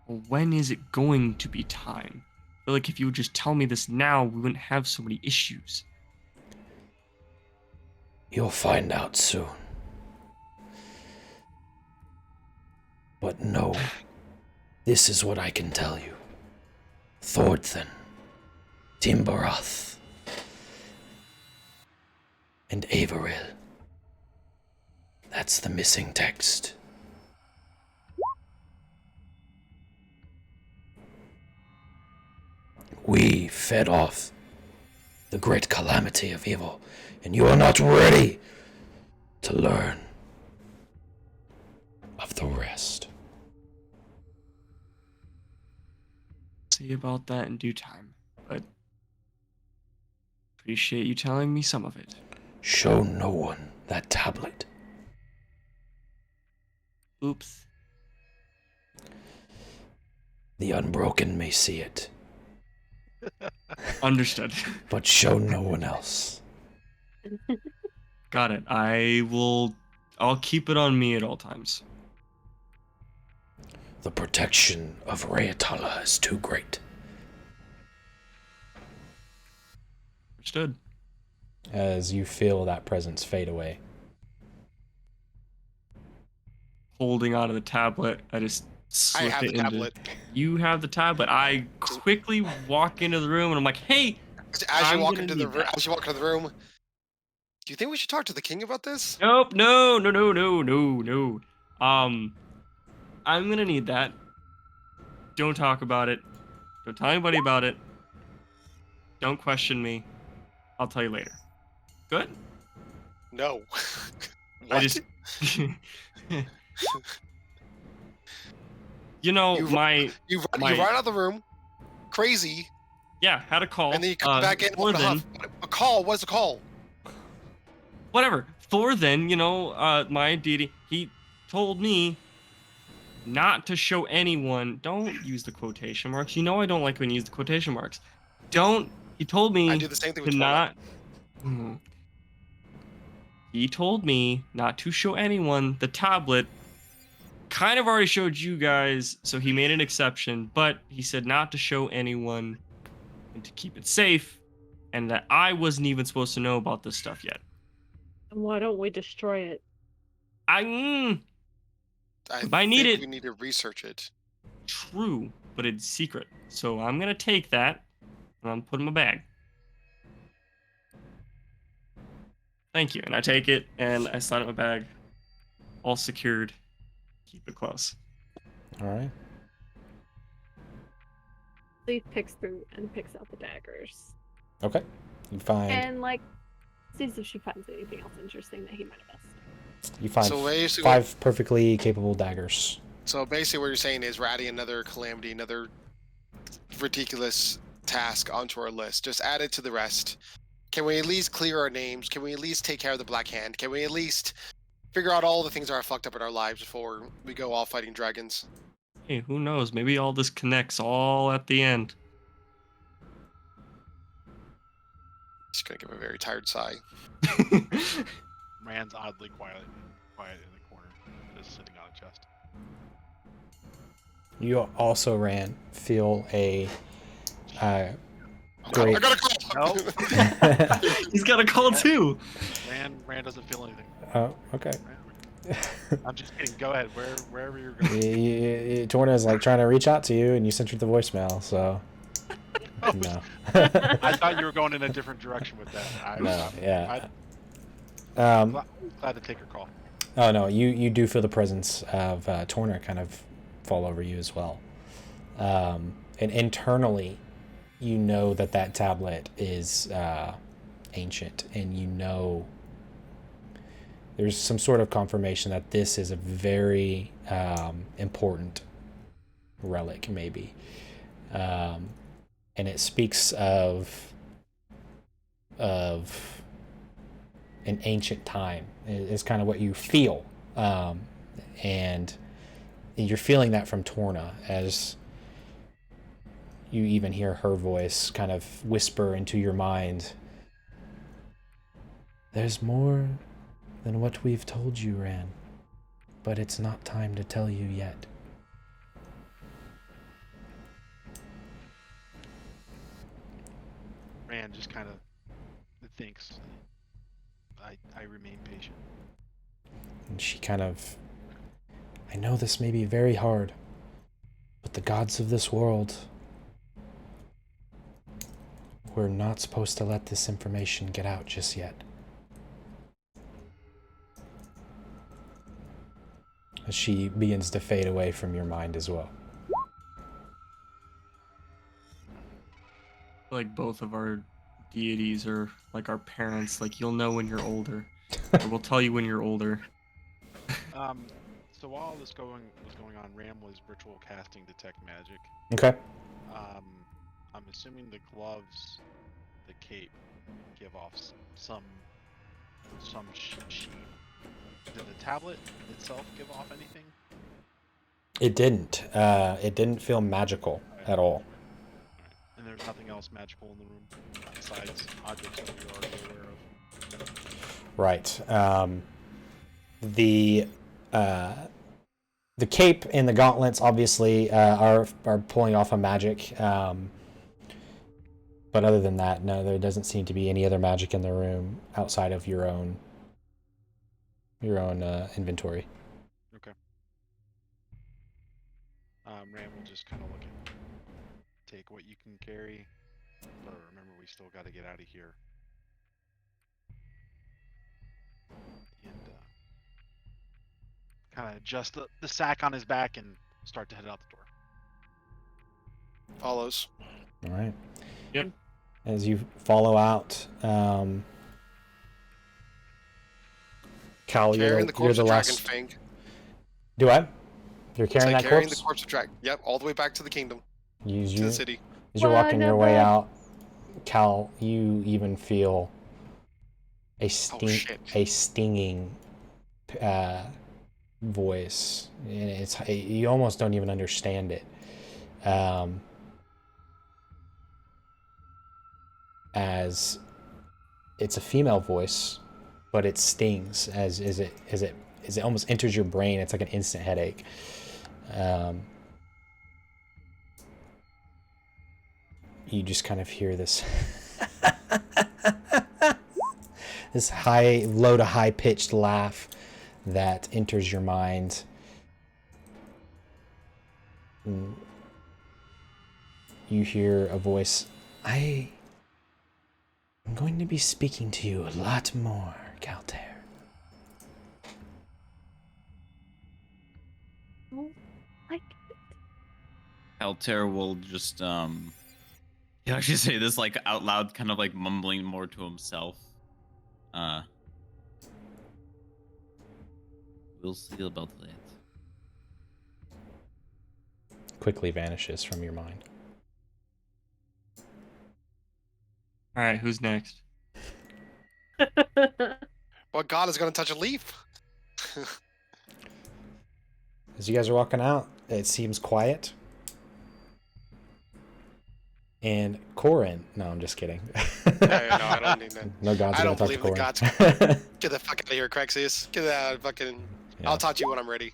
Well, when is it going to be time? I feel like if you would just tell me this now, we wouldn't have so many issues. You'll find out soon. But no, this is what I can tell you. Thornton, Timbarath, and Averil. That's the missing text. We fed off the great calamity of evil, and you are not ready to learn of the rest. See about that in due time, but appreciate you telling me some of it. Show no one that tablet. Oops. The Unbroken may see it, Understood. but show no one else. Got it. I'll keep it on me at all times. The protection of Rayatala is too great. Understood. As you feel that presence fade away. Holding onto the tablet, I just slip I have it the into. tablet. You have the tablet. I quickly walk into the room and I'm like, "Hey!" As you I'm walk gonna into need that. as you walk into the room, do you think we should talk to the king about this? Nope. No. I'm gonna need that. Don't talk about it. Don't tell anybody about it. Don't question me. I'll tell you later. Good? No. I What? just. You know, You you run out of the room, crazy, yeah, had a call. and then you come back in Or with a then, huff. A call? What's a call? whatever. For then, my deity, he told me not to show anyone. Don't use the quotation marks. You know I don't like when you use the quotation marks. He told me I do the same thing to with not. He told me not to show anyone the tablet. Kind of already showed you guys, so he made an exception, but he said not to show anyone and to keep it safe, and that I wasn't even supposed to know about this stuff yet. And why don't we destroy it? I need think it. we need to research it. True, but it's secret. So I'm gonna take that and I'm putting in my bag. Thank you. And I take it and I slide it in my bag. All secured. Keep it close. Alright. Leaf picks through and picks out the daggers. Okay. You find And sees if she finds anything else interesting that he might have missed. you find So basically- 5 perfectly capable daggers. So basically, what you're saying is we're adding another calamity, another ridiculous task onto our list. Just add it to the rest. Can we at least clear our names? Can we at least take care of the Black Hand? Can we at least figure out all the things that are fucked up in our lives before we go off fighting dragons? Hey, who knows? Maybe all this connects all at the end. Just gonna give a very tired sigh. Rand's oddly quiet in the corner, just sitting on a chest. You also feel a I great. got a call. He's got a call too. Rand doesn't feel anything. Oh, okay. I'm just kidding. Go ahead. Wherever you're going. Torna is like trying to reach out to you, and you sent her the voicemail. So no. I thought you were going in a different direction with that. No, yeah. I'm glad to take her call. Oh no, you do feel the presence of Torna kind of fall over you as well, and internally, you know that tablet is ancient, and you know there's some sort of confirmation that this is a very important relic, maybe, and it speaks of an ancient time. Is kind of what you feel, and you're feeling that from Torna as you even hear her voice kind of whisper into your mind. There's more than what we've told you, Ran, but it's not time to tell you yet. Rand just kind of thinks. I remain patient. And she kind of, I know this may be very hard, but the gods of this world, we're not supposed to let this information get out just yet. As she begins to fade away from your mind as well. Like both of our deities are like our parents. Like you'll know when you're older, or we'll tell you when you're older. So while this was going on, Ram was ritual casting detect magic. Okay. I'm assuming the gloves, the cape, give off some sheen. Did the tablet itself give off anything? It didn't. It didn't feel magical at all. And there's nothing else magical in the room besides objects that you're already aware of. Right. The cape and the gauntlets obviously are pulling off a magic. But other than that, no, there doesn't seem to be any other magic in the room outside of your own inventory. Okay. Ram will just kind of look at, take what you can carry, but remember we still got to get out of here. And kind of adjust the sack on his back and start to head out the door. Follows. All right. Yep. As you follow out, Cal, Carrying the you're corpse the of Dragon last. Fang. Do I? You're It's carrying like that carrying corpse? the corpse of Dragon. Yep, all the way back to the kingdom, To to the city. As you're walking your way Wonderful. out, Cal, you even feel a shit. stinging voice, and you almost don't even understand it. As it's a female voice, but it stings as it almost enters your brain. It's like an instant headache. You just kind of hear this this low to high pitched laugh that enters your mind. And you hear a voice. I'm going to be speaking to you a lot more, Caltair. Oh, like Altair will just he'll actually say this like out loud, kind of like mumbling more to himself. We'll see about that. Quickly vanishes from your mind. All right, who's next? What god is going to touch a leaf? As you guys are walking out, it seems quiet. And Corin, no, I'm just kidding. No, I don't need that. No gods I are don't gonna talk to believe the Corin. gods. Get the fuck out of here, Crexius. Get out, fucking. Yeah. I'll talk to you when I'm ready.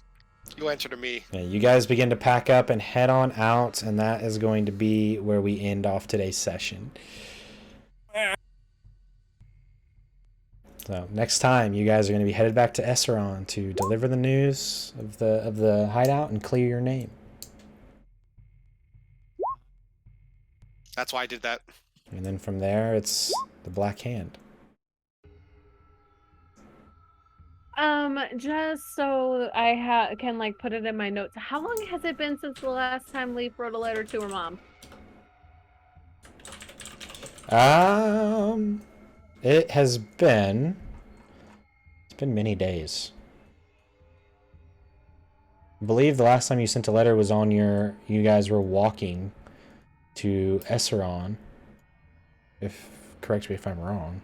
You answer to me. Yeah, you guys begin to pack up and head on out, and that is going to be where we end off today's session. So next time, you guys are going to be headed back to Esseron to deliver the news of the hideout and clear your name. That's why I did that. And then from there, it's the Black Hand. Just so I can like put it in my notes. How long has it been since the last time Leaf wrote a letter to her mom? It has been. It's been many days. I believe the last time you sent a letter was on you guys were walking to Esseron. Correct me if I'm wrong.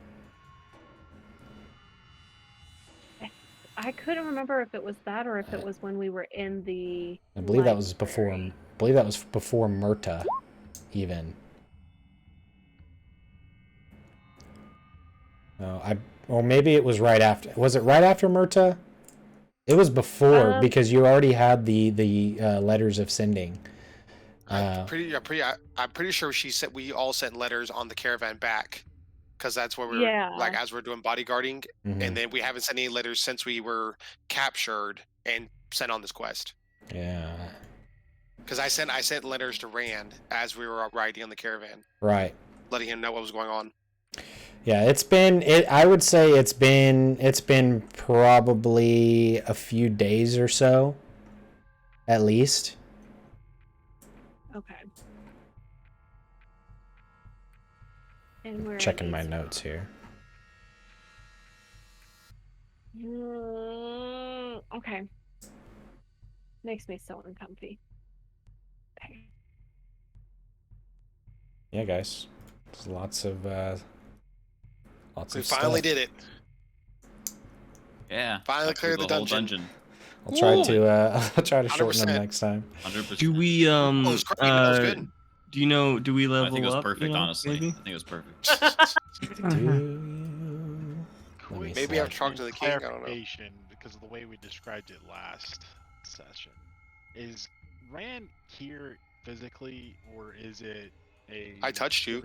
I couldn't remember if it was that or if it was when we were in the. I believe that was library. before Myrta, even. No, or maybe it was right after. Was it right after Myrta? It was before because you already had the letters of sending. I'm pretty sure she said we all sent letters on the caravan back, because that's where we were like as we're doing bodyguarding, and then we haven't sent any letters since we were captured and sent on this quest. Yeah. Because I sent letters to Rand as we were riding on the caravan. Right. Letting him know what was going on. Yeah, I would say it's been probably a few days or so, at least. Okay. And we're Checking my notes here. Okay. Makes me so uncomfy. Okay. Yeah, guys. There's lots of We finally did it. Yeah. Finally got through cleared the whole dungeon. I'll try to I'll try to shorten 100%. them next time. 100%. Do we Oh, it's great. That was good. do you know? Do we level I think it was up? perfect, you know, honestly. maybe? I think it was perfect. Do you? Let me Quick Maybe I've see. talked to the king. I don't know. clarification, because of the way we described it last session. Is Rand here physically, or is it a? I touched you.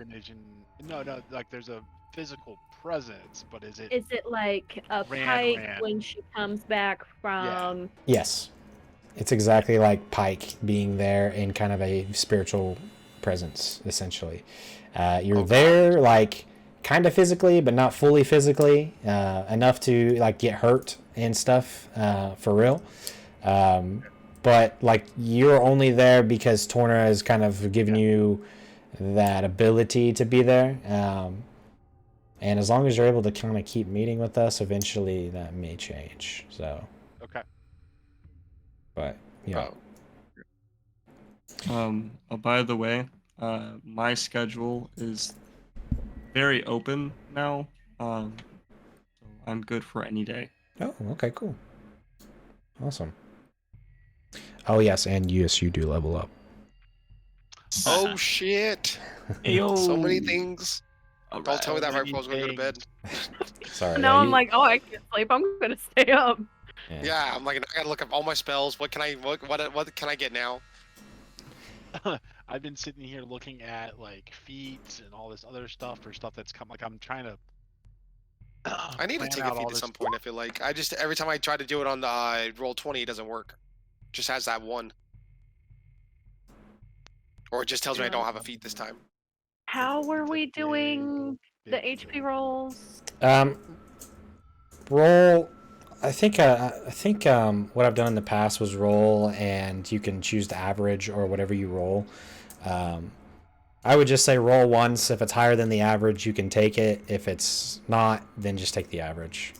No, like there's a physical presence, but is it? Is it like a Pike when she comes back from? Yes. It's exactly like Pike being there in kind of a spiritual presence, essentially. You're there, like, kind of physically, but not fully physically, enough to, like, get hurt and stuff, for real. But, like, you're only there because Torna has kind of given you that ability to be there. And as long as you're able to kind of keep meeting with us, eventually that may change. So. Okay. But, yeah. By the way, my schedule is very open now. So I'm good for any day. Oh, okay, cool. Awesome. Oh, yes, and yes, you do level up. Oh shit! So many things. Don't tell me that right before I was going to go to bed. Sorry. Now I'm like, oh, I can't sleep. I'm gonna stay up. Yeah, I'm like, I gotta look up all my spells. What can I can I get now? I've been sitting here looking at like feats and all this other stuff for stuff that's come. Like I'm trying to. I need to take a feat at some point. I feel like I just every time I try to do it on the roll 20, it doesn't work. Just has that one, or it just tells me I don't have a feat this time. How were we doing the HP rolls? Roll. I think what I've done in the past was roll, and you can choose the average or whatever you roll. I would just say roll once. If it's higher than the average, you can take it. If it's not, then just take the average.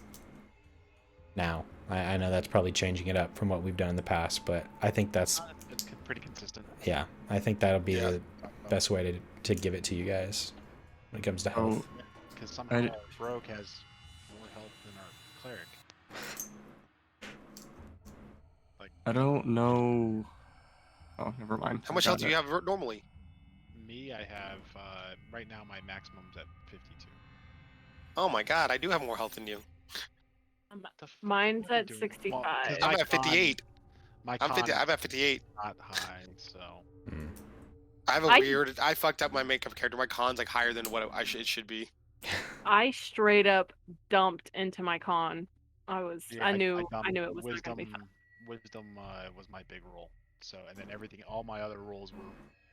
Now, I know that's probably changing it up from what we've done in the past, but I think that's it's pretty consistent. Yeah, I think that'll be the best way to give it to you guys when it comes to health. Because somehow our Broke has more health than our Cleric. Like I don't know. Oh, never mind. How much health do you have normally? Me, I have right now my maximum's at 52. Oh my god, I do have more health than you. Mine's at 65. Well, I'm at 58. I'm at 58. Not high, so. I have I fucked up my makeup character. My con's like higher than what it should be. I straight up dumped into my con. I knew it was wisdom, gonna be fun. Wisdom was my big roll. So, and then all my other rolls were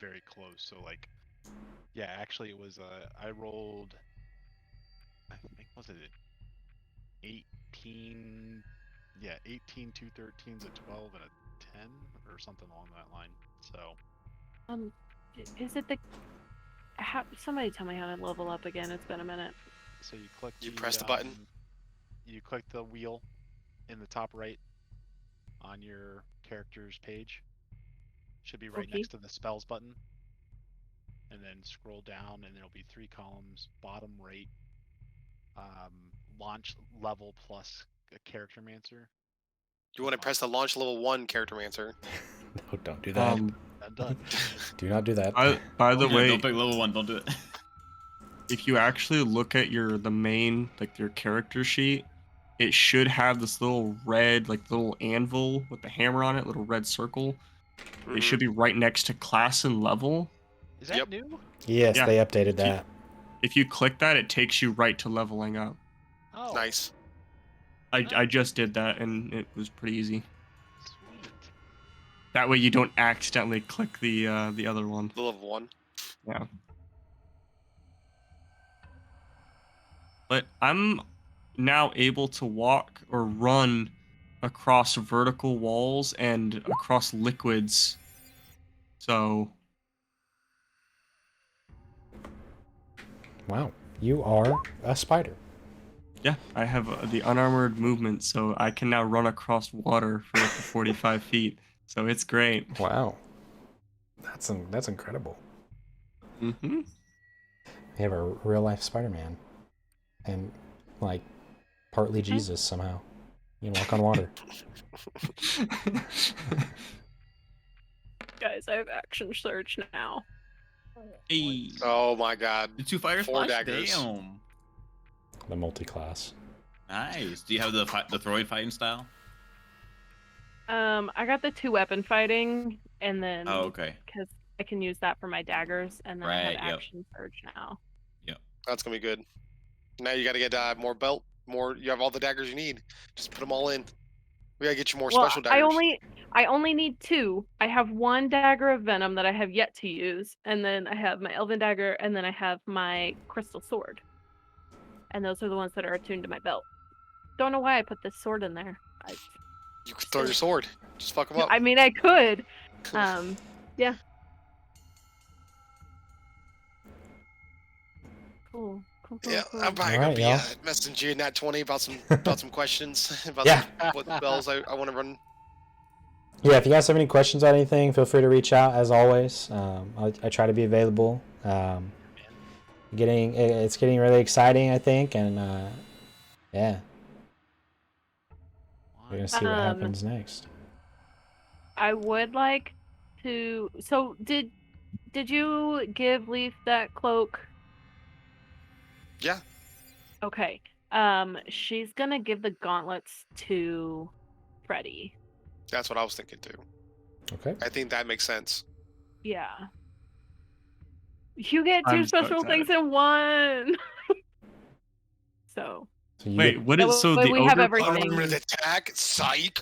very close. So, like, yeah, actually, it was I rolled. I think was it 18? Yeah, 18, 2 13s, a 12, and a 10, or something along that line. So. Is it the? Somebody tell me how to level up again. It's been a minute. So you click. You press the button. You click the wheel in the top right on your character's page. Should be right next to the spells button. And then scroll down, and there'll be 3 columns. Bottom right, launch level plus a character mancer. You want to press the launch level 1 character mancer. No, don't do that. I'm done. Do not do that. By the way, don't pick level 1. Don't do it. If you actually look at the main, like your character sheet, it should have this little red, like little anvil with the hammer on it, little red circle. It should be right next to class and level. Is that new? Yes, they updated that. If you click that, it takes you right to leveling up. Oh, Nice. I just did that, and it was pretty easy. sweet. That way you don't accidentally click the other one. The level 1. Yeah. But I'm now able to walk or run across vertical walls and across liquids. So. Wow, you are a spider. Yeah, I have the unarmored movement, so I can now run across water for up to 45 feet. So it's great. Wow, that's incredible. Mm-hmm. They have a real life Spider-Man, and like partly Jesus somehow. You can walk on water. Guys, I have action surge now. Hey. Oh my god. The 2 fire 4 splash? daggers. Damn. The multi-class. Nice. Do you have the throw fighting style? I got the 2 weapon fighting, and then Oh, okay. because I can use that for my daggers, and then I Right, have yep. action surge now. That's gonna be good. Now you gotta get more belt, more. You have all the daggers you need. Just put them all in. We gotta get you more special daggers. I only need 2. I have 1 dagger of venom that I have yet to use, and then I have my elven dagger, and then I have my crystal sword. And those are the ones that are attuned to my belt. Don't know why I put this sword in there. You could throw your sword. Just fuck them up. I mean, I could. Yeah. Cool. Yeah, Cool. I'm probably All gonna right, be y'all. messaging you in that 20 about some questions about Yeah. what spells I want to run. Yeah, if you guys have any questions on anything, feel free to reach out. As always, I try to be available. It's getting really exciting, I think, and yeah, we're gonna see what happens next. I would like to. So did you give Leaf that cloak? Yeah. Okay. She's gonna give the gauntlets to Freddy. That's what I was thinking too. Okay. I think that makes sense. Yeah. You get 2 I'm so special things in one. So. So you Wait, what is so But the we have ogre everything. Unlimited attack, psych.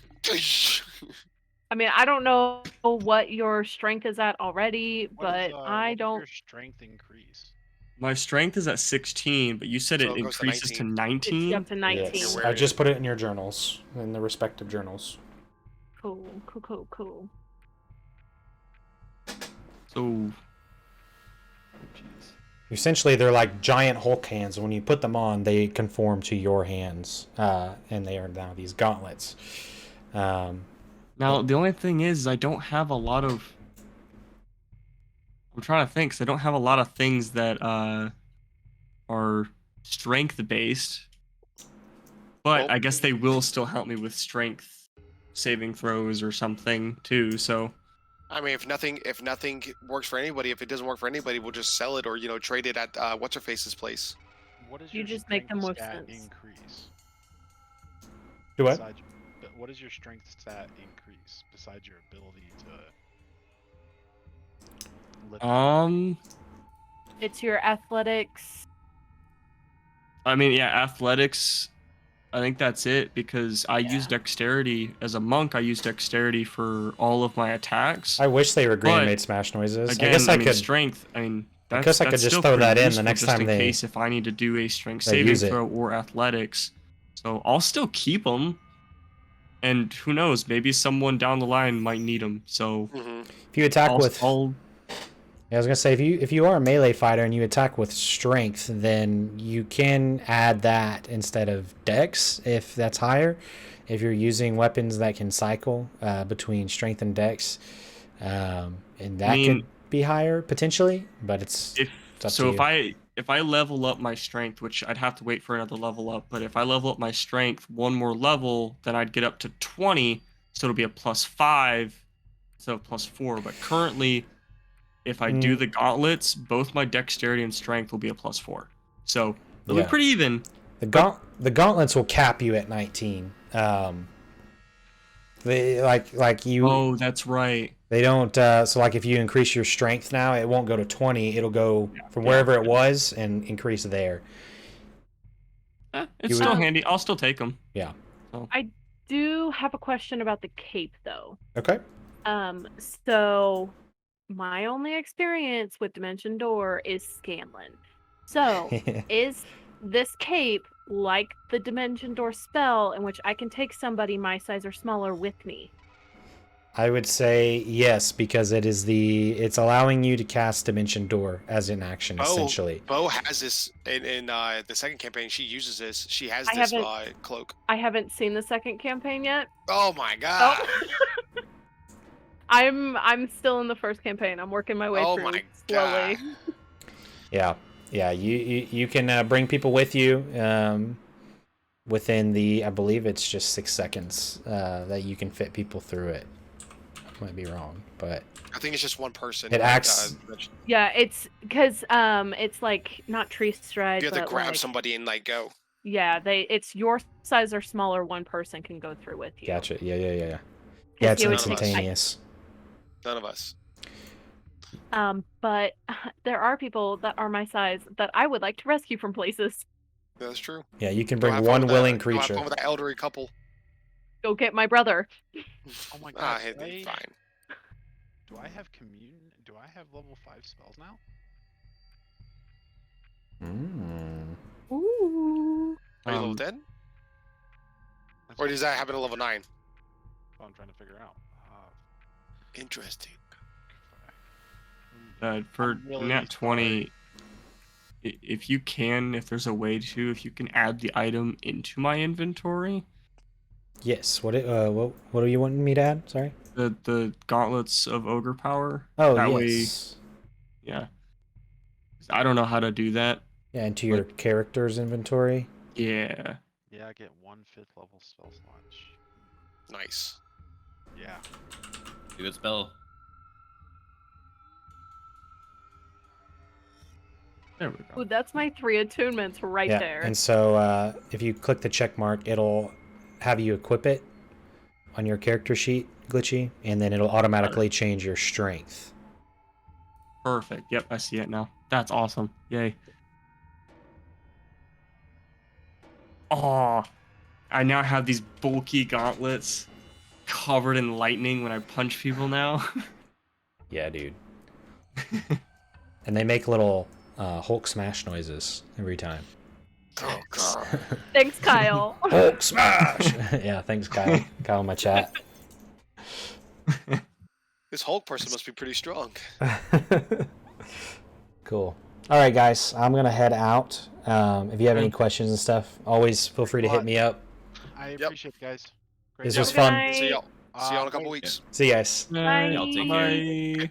I mean, I don't know what your strength is at already, but I What don't. does your strength increase? My strength is at 16, but you said So it it goes to increases to 19. It's 19? up to 19. Yes. Where I it just is. put it in your journals, in the respective journals. Cool. So. Essentially, they're like giant Hulk hands. When you put them on, they conform to your hands, and they are now these gauntlets. Now, the only thing is, I don't have a lot of. I'm trying to think, 'cause I don't have a lot of things that are strength based. But Well- I guess they will still help me with strength saving throws or something too. So I mean, if nothing works for anybody, if it doesn't work for anybody, we'll just sell it or trade it at what's her face's place. What does You your just make the strength most stat sense. increase? Do what? What does your strength stat increase besides your ability to lift? It's your athletics. I mean, yeah, athletics. I think that's it because I use Yeah. dexterity as a monk. I use dexterity for all of my attacks. I wish they were green But, and made smash noises. Again, I guess I could. strength. I mean, I guess I could that's just still throw that pretty in the useful next just time in they- case if I need to do a strength they saving use it. throw or athletics. So I'll still keep them. And who knows? Maybe someone down the line might need them. So Mm-hmm. If you attack with, I'll I was gonna say if you are a melee fighter and you attack with strength, then you can add that instead of dex if that's higher. If you're using weapons that can cycle between strength and dex, and that could be higher potentially, but it's up to you. if I level up my strength, which I'd have to wait for another level up, but if I level up my strength one more level, then I'd get up to 20, so it'll be a +5 instead of +4. But currently, if I do the gauntlets, both my dexterity and strength will be a +4. So it'll be pretty even. The gauntlets will cap you at 19. They like you. Oh, that's right. They don't. So like if you increase your strength now, it won't go to 20. It'll go from wherever it was and increase there. It's still handy. I'll still take them. Yeah. So. I do have a question about the cape, though. Okay. So my only experience with Dimension Door is Scanlan. So is this cape like the Dimension Door spell in which I can take somebody my size or smaller with me? I would say yes, because it's allowing you to cast Dimension Door as an action, essentially. Bo has this in the second campaign. She uses this. She has this cloak. I haven't seen the second campaign yet. Oh my god! Oh. I'm still in the first campaign. I'm working my way through slowly. Yeah. You can bring people with you. within the, I believe it's just 6 seconds that you can fit people through it. I might be wrong, but I think it's just one person. it acts. Yeah, it's because it's like not tree stride. You have to but grab like, somebody and like go. Yeah, it's your size or smaller. One person can go through with you. Gotcha. Yeah. Yeah, Because it's he always instantaneous. None of us. But there are people that are my size that I would like to rescue from places. That's true. Yeah, you can Go bring have one fun with willing that- go have creature. fun with that elderly couple. Go get my brother. Oh my god. He'd be fine. Do I have do I have level 5 spells now? Ooh. Are you level 10? Or does that happen at level 9? Oh, I'm trying to figure out. Interesting. For I'm really nat 20, if you can, if there's a way to, if you can add the item into my inventory. Yes. What are you wanting me to add? Sorry. The gauntlets of ogre power. Oh, that yes. Way, yeah. I don't know how to do that. Yeah, into your character's inventory. Yeah. Yeah, I get 1/5 level spell slots. Nice. Yeah. Good spell. There we go. Ooh, that's my 3 attunements right Yeah, there. and so if you click the check mark, it'll have you equip it on your character sheet, Glitchy, and then it'll automatically change your strength. Perfect. Yep, I see it now. That's awesome. Yay. Oh, I now have these bulky gauntlets covered in lightning when I punch people now. Yeah, dude. And they make little Hulk smash noises every time. Oh god. Thanks, Kyle. Hulk smash! Yeah, thanks, Kyle. Kyle in my chat. This Hulk person must be pretty strong. Cool. All right, guys. I'm going to head out. If you have any questions and stuff, always feel free to hit me up. I appreciate it, guys. Great This job. was fun. Night. See y'all in a couple weeks. See you guys. Y'all take care. Bye.